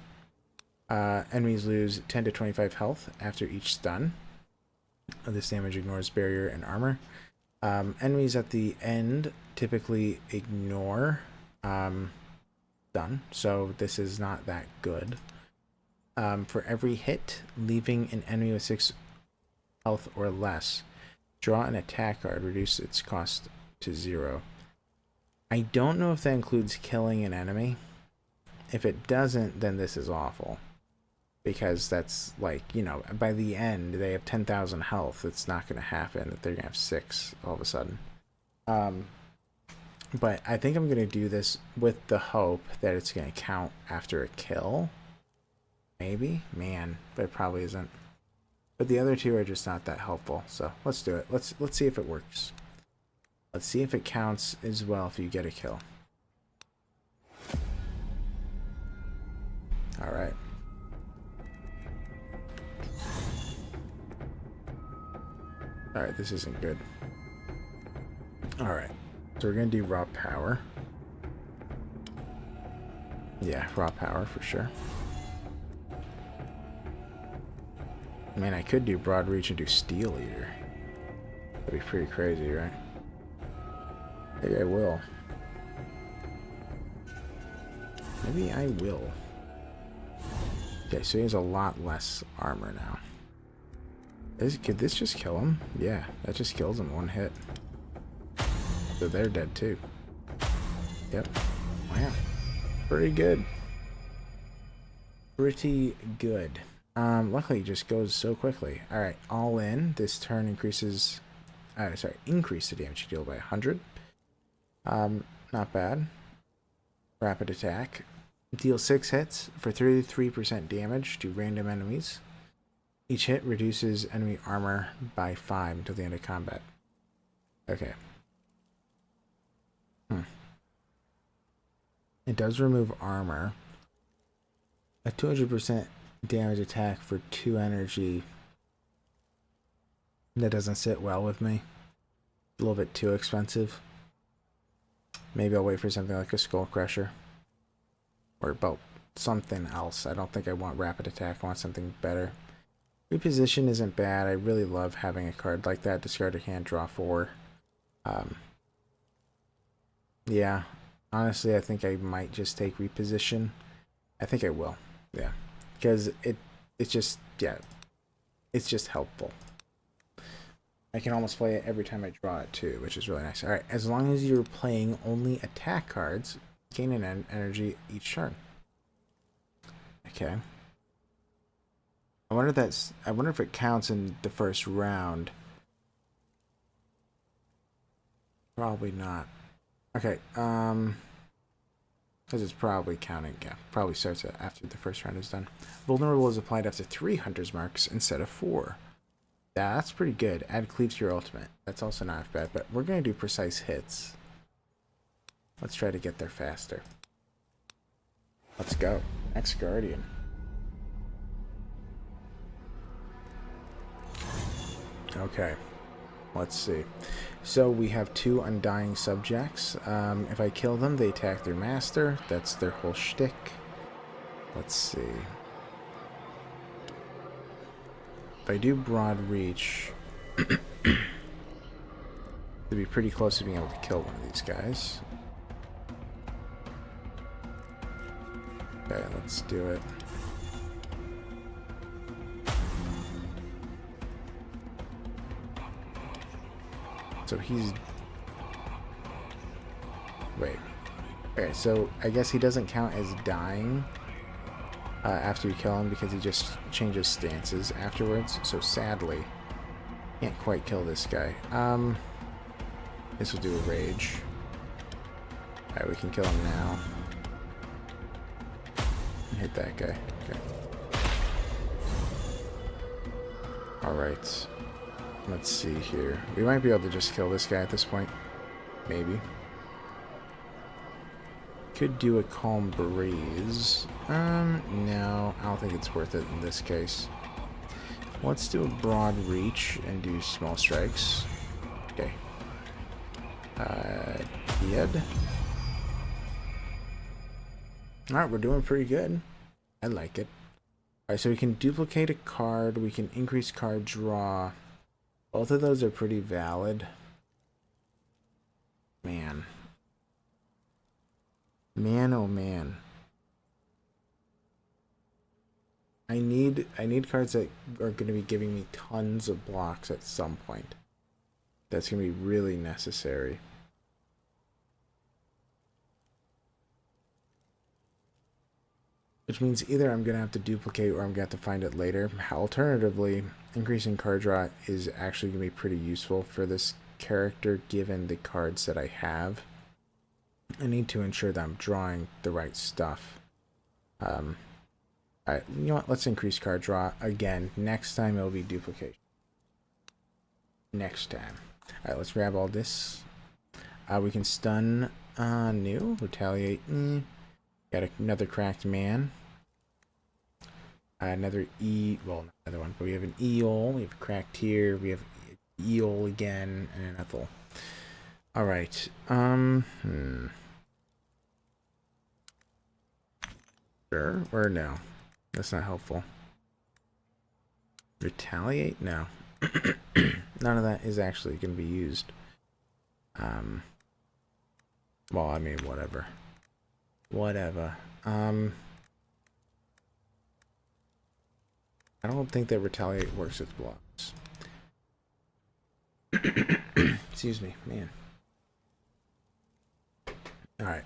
Enemies lose 10 to 25 health after each stun. This damage ignores barrier and armor. Enemies at the end typically ignore stun, so this is not that good. For every hit, leaving an enemy with 6 health or less, draw an attack card, reduce its cost to 0. I don't know if that includes killing an enemy. If it doesn't, then this is awful. Because that's like, you know, by the end, they have 10,000 health. It's not going to happen that they're going to have 6 all of a sudden. But I think I'm going to do this with the hope that it's going to count after a kill. Maybe? Man, but it probably isn't. But the other 2 are just not that helpful. So let's do it. Let's see if it works. Let's see if it counts as well if you get a kill. Alright. Alright, this isn't good. Alright. So we're going to do raw power. Yeah, raw power for sure. I mean, I could do broad reach and do Steel Eater. That'd be pretty crazy, right? Maybe I will. Maybe I will. Okay, so he has a lot less armor now. Could this just kill him? Yeah, that just kills him 1 hit. So they're dead too. Yep. Wow. Pretty good. Pretty good. Luckily it just goes so quickly. Alright, all in. This turn increase the damage you deal by 100. Not bad. Rapid attack. Deal 6 hits for 33% damage to random enemies. Each hit reduces enemy armor by 5 until the end of combat. Okay. It does remove armor. A 200% damage attack for 2 energy. That doesn't sit well with me. A little bit too expensive. Maybe I'll wait for something like a Skull Crusher. Or about something else. I don't think I want Rapid Attack. I want something better. Reposition isn't bad. I really love having a card like that. Discard a hand, draw 4. Yeah. Honestly, I think I might just take Reposition. I think I will. Yeah. Because it's just, yeah. It's just helpful. I can almost play it every time I draw it too, which is really nice. Alright, as long as you're playing only attack cards, gain an energy each turn. Okay. I wonder if it counts in the first round. Probably not. Okay, because it's probably counting, yeah. Probably starts after the first round is done. Vulnerable is applied after 3 Hunter's Marks instead of 4. Yeah, that's pretty good. Add Cleave to your ultimate. That's also not bad, but we're going to do precise hits. Let's try to get there faster. Let's go. Next Guardian. Okay. Let's see. So we have 2 Undying Subjects. If I kill them, they attack their master. That's their whole shtick. Let's see. If I do Broad Reach, to be pretty close to being able to kill one of these guys. Okay, let's do it. So he's... Wait. Okay, so I guess he doesn't count as dying after you kill him because he just changes stances afterwards. So sadly, can't quite kill this guy. This will do a rage. Alright, we can kill him now. Hit that guy. Okay. Alright. Let's see here. We might be able to just kill this guy at this point. Maybe. Could do a Calm Breeze. No, I don't think it's worth it in this case. Let's do a Broad Reach and do Small Strikes. Okay. Dead. Alright, we're doing pretty good. I like it. Alright, so we can duplicate a card. We can increase card draw. Both of those are pretty valid. Man. Man, oh man. I need cards that are going to be giving me tons of blocks at some point. That's going to be really necessary. Which means either I'm going to have to duplicate or I'm going to have to find it later. Alternatively, increasing card draw is actually going to be pretty useful for this character given the cards that I have. I need to ensure that I'm drawing the right stuff. Alright, you know what? Let's increase card draw again. Next time it'll be duplication. Next time. Alright, let's grab all this. We can stun new, retaliate. Got another cracked man. Another well, not another one, but we have an eel, we have a cracked here, we have eel again, and an ethel. Alright, Sure, or no? That's not helpful. Retaliate? No. None of that is actually going to be used. Well, I mean, whatever. Whatever. I don't think that retaliate works with blocks. Excuse me, man. Alright.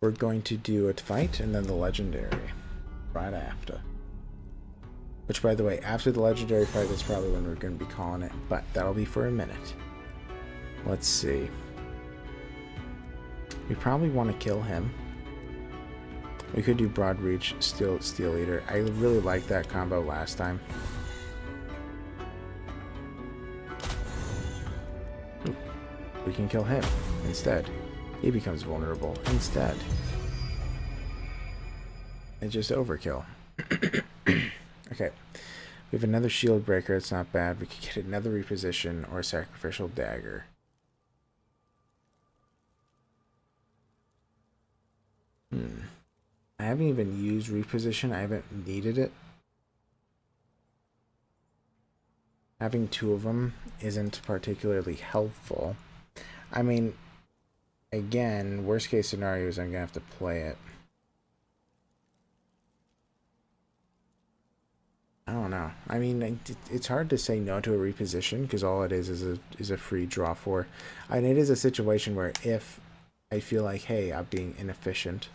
We're going to do a fight and then the legendary. Right after. Which, by the way, after the legendary fight, that's probably when we're going to be calling it. But that'll be for a minute. Let's see. We probably want to kill him. We could do Broad Reach, Steel Eater. I really liked that combo last time. Ooh, we can kill him instead. He becomes vulnerable instead. It's just overkill. Okay. We have another shield breaker. It's not bad. We could get another reposition or a sacrificial dagger. I haven't even used reposition. I haven't needed it. Having two of them isn't particularly helpful. I mean, again, worst case scenario is I'm going to have to play it. I don't know. I mean, it's hard to say no to a reposition because all it is a free draw for. And it is a situation where if I feel like, hey, I'm being inefficient,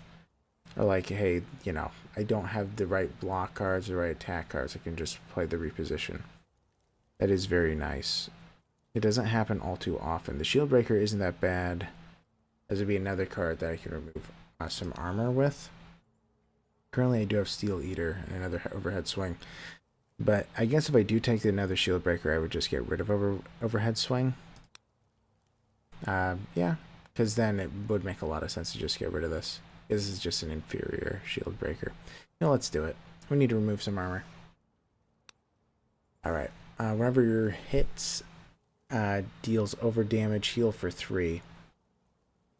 or like, hey, you know, I don't have the right block cards or right attack cards, I can just play the reposition. That is very nice. It doesn't happen all too often. The Shield Breaker isn't that bad. This would be another card that I can remove some armor with. Currently, I do have Steel Eater and another Overhead Swing. But I guess if I do take another Shield Breaker, I would just get rid of Overhead Swing. Yeah, because then it would make a lot of sense to just get rid of this. This is just an inferior Shield Breaker. Now let's do it. We need to remove some armor. Alright. Whenever your hits deals over damage, heal for 3.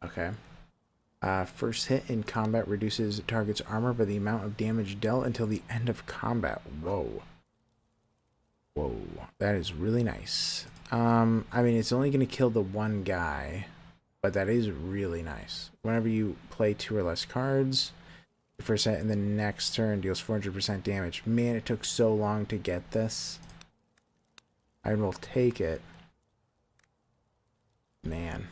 Okay. First hit in combat reduces target's armor by the amount of damage dealt until the end of combat. Whoa. Whoa. That is really nice. I mean, it's only going to kill the one guy, but that is really nice. Whenever you play 2 or less cards, the first hit in the next turn deals 400% damage. Man, it took so long to get this. I will take it. Man.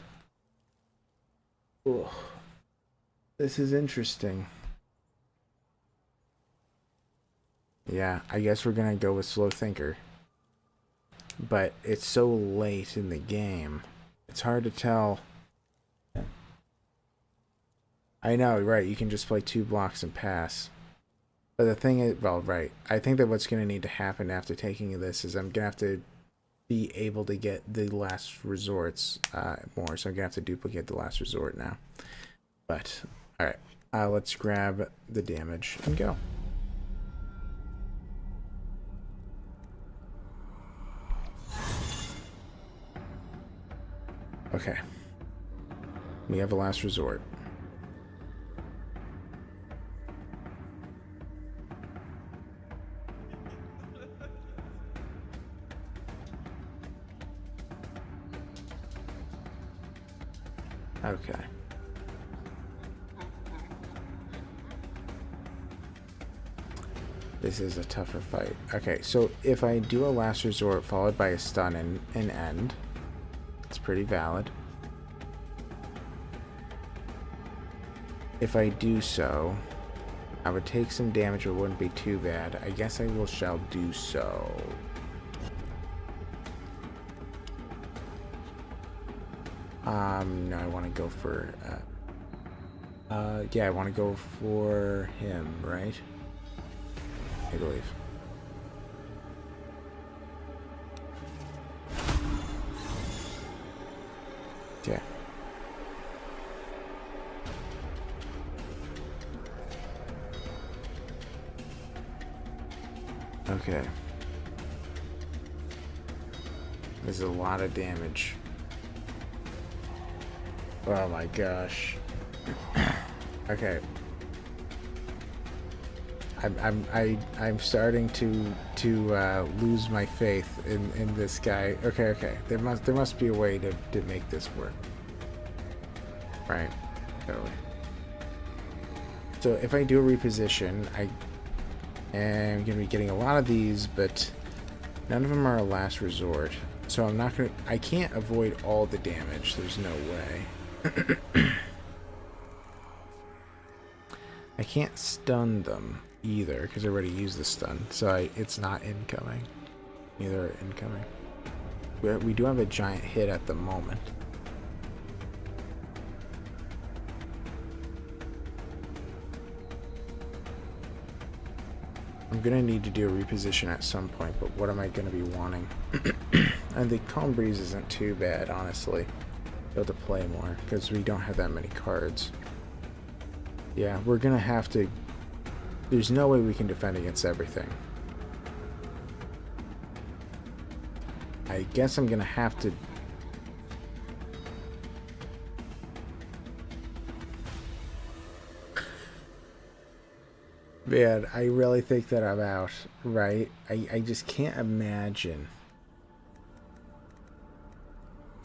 Ugh. This is interesting. Yeah, I guess we're gonna go with Slow Thinker. But it's so late in the game. It's hard to tell. I know, right, you can just play 2 blocks and pass. But the thing is, well, right, I think that what's gonna need to happen after taking this is I'm gonna have to be able to get the last resorts more, so I'm gonna have to duplicate the last resort now. But alright, let's grab the damage and go. Okay, we have a last resort. Okay. This is a tougher fight. Okay, so if I do a last resort followed by a stun and an end, it's pretty valid. If I do so, I would take some damage, but it wouldn't be too bad. I guess I shall do so. No, I want to go for, yeah, I want to go for him, right? I believe. Yeah. Okay. There's a lot of damage. Oh my gosh. Okay. I'm starting to lose my faith in this guy. Okay. There must be a way to make this work. Right. Totally. So if I do a reposition, I am gonna be getting a lot of these, but none of them are a last resort. So I can't avoid all the damage. There's no way. I can't stun them either because I already used the stun, so it's not incoming. Neither are incoming. We do have a giant hit at the moment. I'm gonna need to do a reposition at some point, but what am I gonna be wanting? And the Calm Breeze isn't too bad, honestly. Be able to play more because we don't have that many cards. Yeah, we're gonna have to. There's no way we can defend against everything. I guess I'm gonna have to. Man, I really think that I'm out, right? I just can't imagine.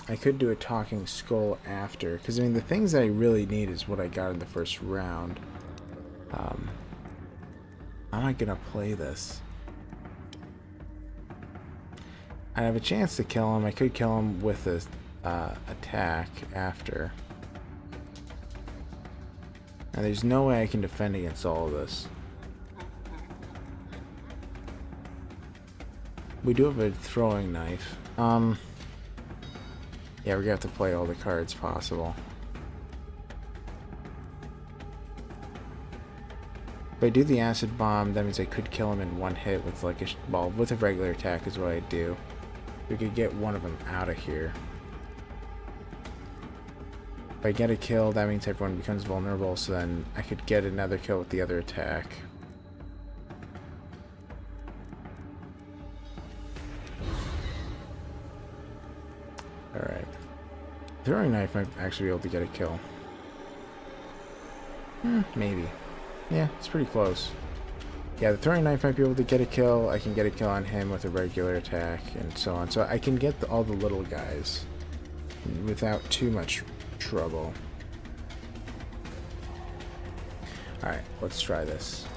I could do a talking skull after, because I mean the things that I really need is what I got in the first round. How am I gonna play this? I have a chance to kill him. I could kill him with a attack after. And there's no way I can defend against all of this. We do have a throwing knife. Yeah, we're gonna have to play all the cards possible. If I do the acid bomb, that means I could kill him in one hit with like a ball. With a regular attack is what I do. We could get one of them out of here. If I get a kill, that means everyone becomes vulnerable, so then I could get another kill with the other attack. Alright. Throwing knife might actually be able to get a kill. Maybe. Yeah, it's pretty close. Yeah, the throwing knife might be able to get a kill. I can get a kill on him with a regular attack, and so on. So I can get all the little guys without too much trouble. Alright, let's try this.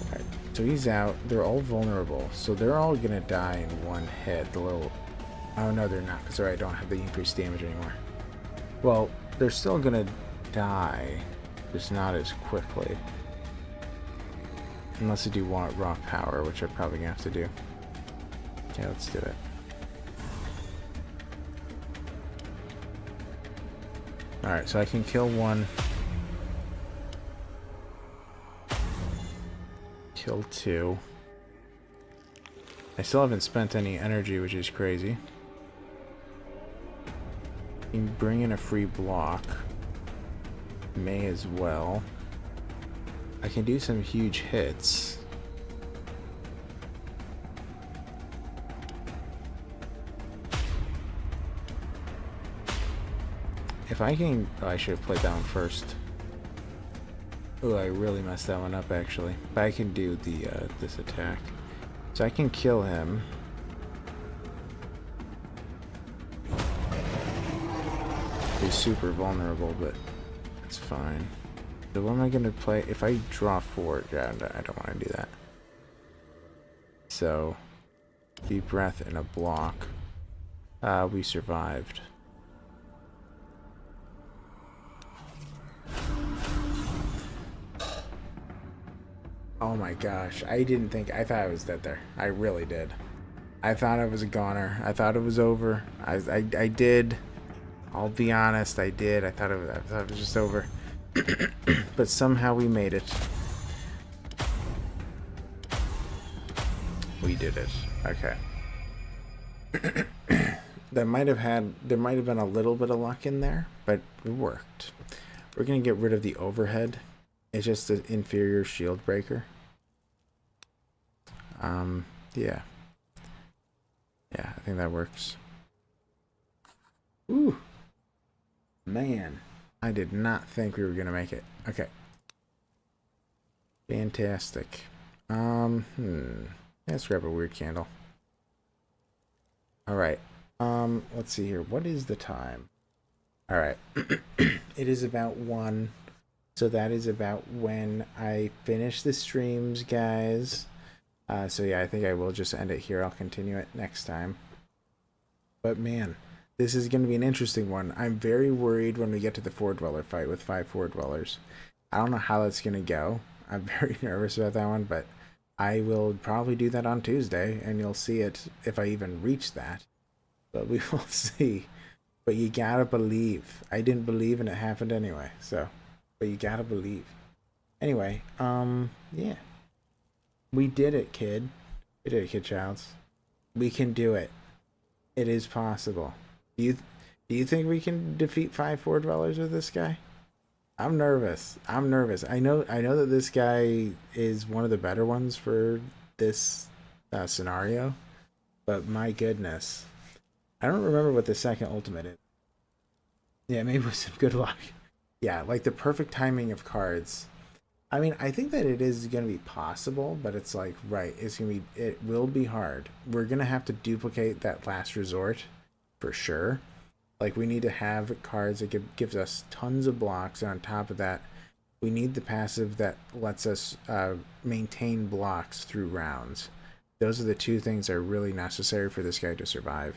Alright, so he's out. They're all vulnerable, so they're all gonna die in one hit. The little... Oh no, they're not, because I don't have the increased damage anymore. Well, they're still gonna die, just not as quickly. Unless I do want raw power, which I'm probably gonna have to do. Okay, let's do it. Alright, so I can kill one. Kill two. I still haven't spent any energy, which is crazy. You can bring in a free block. May as well. I can do some huge hits. If I can... Oh, I should have played that one first. Oh, I really messed that one up, actually. But I can do the this attack. So I can kill him. He's super vulnerable, but it's fine. So what am I going to play? If I draw 4, yeah, I don't want to do that. So, deep breath and a block. We survived. Oh my gosh, I didn't think... I thought I was dead there. I really did. I thought I was a goner. I thought it was over. I did. I'll be honest, I did. I thought it was just over. But somehow we made it. We did it. Okay. There might have been a little bit of luck in there, but it worked. We're gonna get rid of the overhead. It's just an inferior shield breaker. Yeah. Yeah, I think that works. Ooh. Man. I did not think we were gonna make it. Okay. Fantastic. Let's grab a weird candle. Alright. Let's see here. What is the time? Alright. It is about 1. So that is about when I finish the streams, guys. So yeah, I think I will just end it here. I'll continue it next time. But man, this is going to be an interesting one. I'm very worried when we get to the 4-dweller fight with 5 4-dwellers. I don't know how that's going to go. I'm very nervous about that one, but I will probably do that on Tuesday, and you'll see it if I even reach that. But we will see. But you gotta believe. I didn't believe, and it happened anyway, so... But you gotta believe. Anyway, yeah. We did it, kid. We did it, kid childs. We can do it. It is possible. Do you think we can defeat 5 4-dwellers with this guy? I'm nervous. I'm nervous. I know that this guy is one of the better ones for this scenario, but my goodness. I don't remember what the second ultimate is. Yeah, maybe with some good luck. Yeah, like the perfect timing of cards. I mean, I think that it is going to be possible, but it's like, right, it will be hard. We're going to have to duplicate that last resort for sure. Like, we need to have cards that gives us tons of blocks. And on top of that, we need the passive that lets us maintain blocks through rounds. Those are the two things that are really necessary for this guy to survive.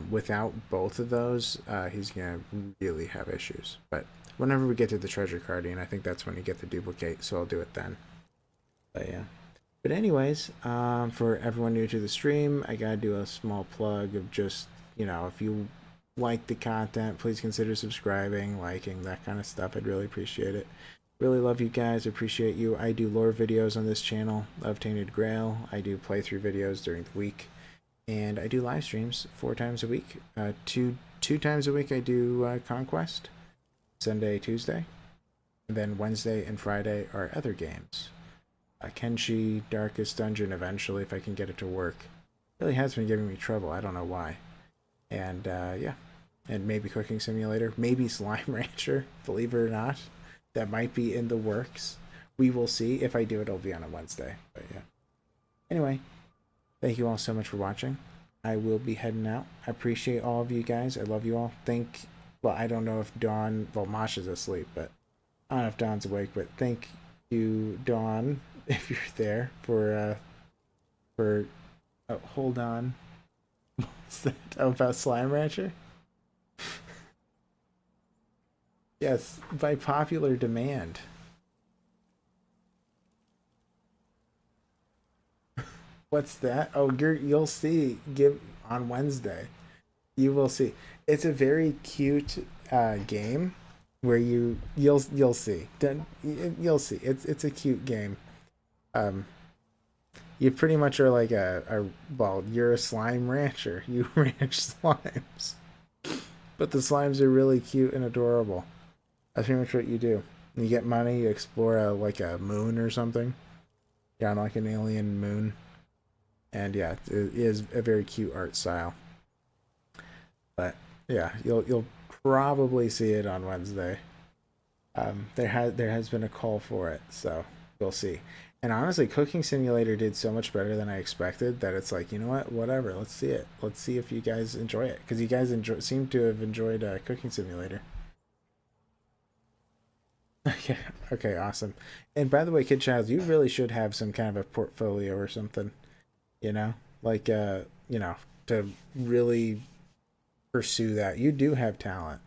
Without both of those, he's going to really have issues. But whenever we get to the treasure carding, I think that's when you get the duplicate, so I'll do it then. But yeah. But anyways, for everyone new to the stream, I gotta do a small plug of just, if you like the content, please consider subscribing, liking, that kind of stuff. I'd really appreciate it. Really love you guys, appreciate you. I do lore videos on this channel of Tainted Grail. I do playthrough videos during the week. And I do live streams 4 times a week. Two times a week I do Conquest, Sunday, Tuesday. And then Wednesday and Friday are other games. Kenshi, Darkest Dungeon eventually, if I can get it to work. It really has been giving me trouble, I don't know why. And yeah, and maybe Cooking Simulator, maybe Slime Rancher, believe it or not. That might be in the works. We will see. If I do it, it'll be on a Wednesday. But yeah. Anyway, thank you all so much for watching. I will be heading out. I appreciate all of you guys. I love you all. Well, I don't know if Dawn, well, Masha's asleep, but I don't know if Dawn's awake, but thank you, Dawn, if you're there, for oh, hold on. What's that? Oh, about Slime Rancher? Yes, by popular demand. What's that? Oh, you'll see. Give on Wednesday. You will see. It's a very cute game where you'll see. You'll see. It's a cute game. You pretty much are like well, you're a slime rancher. You ranch slimes. But the slimes are really cute and adorable. That's pretty much what you do. You get money, you explore like a moon or something. Yeah, on like an alien moon. And yeah, it is a very cute art style. But yeah, you'll probably see it on Wednesday. There has been a call for it, so we'll see. And honestly, Cooking Simulator did so much better than I expected that it's like, you know what, whatever, let's see it. Let's see if you guys enjoy it, because you guys seem to have enjoyed Cooking Simulator. Okay, okay, awesome. And by the way, Kid Child, you really should have some kind of a portfolio or something, like to really pursue that. You do have talent.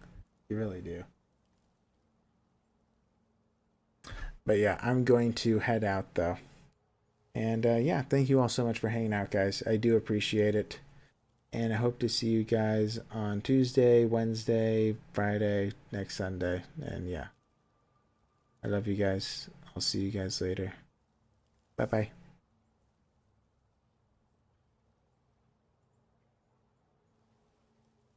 You really do. But yeah, I'm going to head out though. And yeah, thank you all so much for hanging out, guys. I do appreciate it. And I hope to see you guys on Tuesday, Wednesday, Friday, next Sunday. And yeah, I love you guys. I'll see you guys later. Bye bye.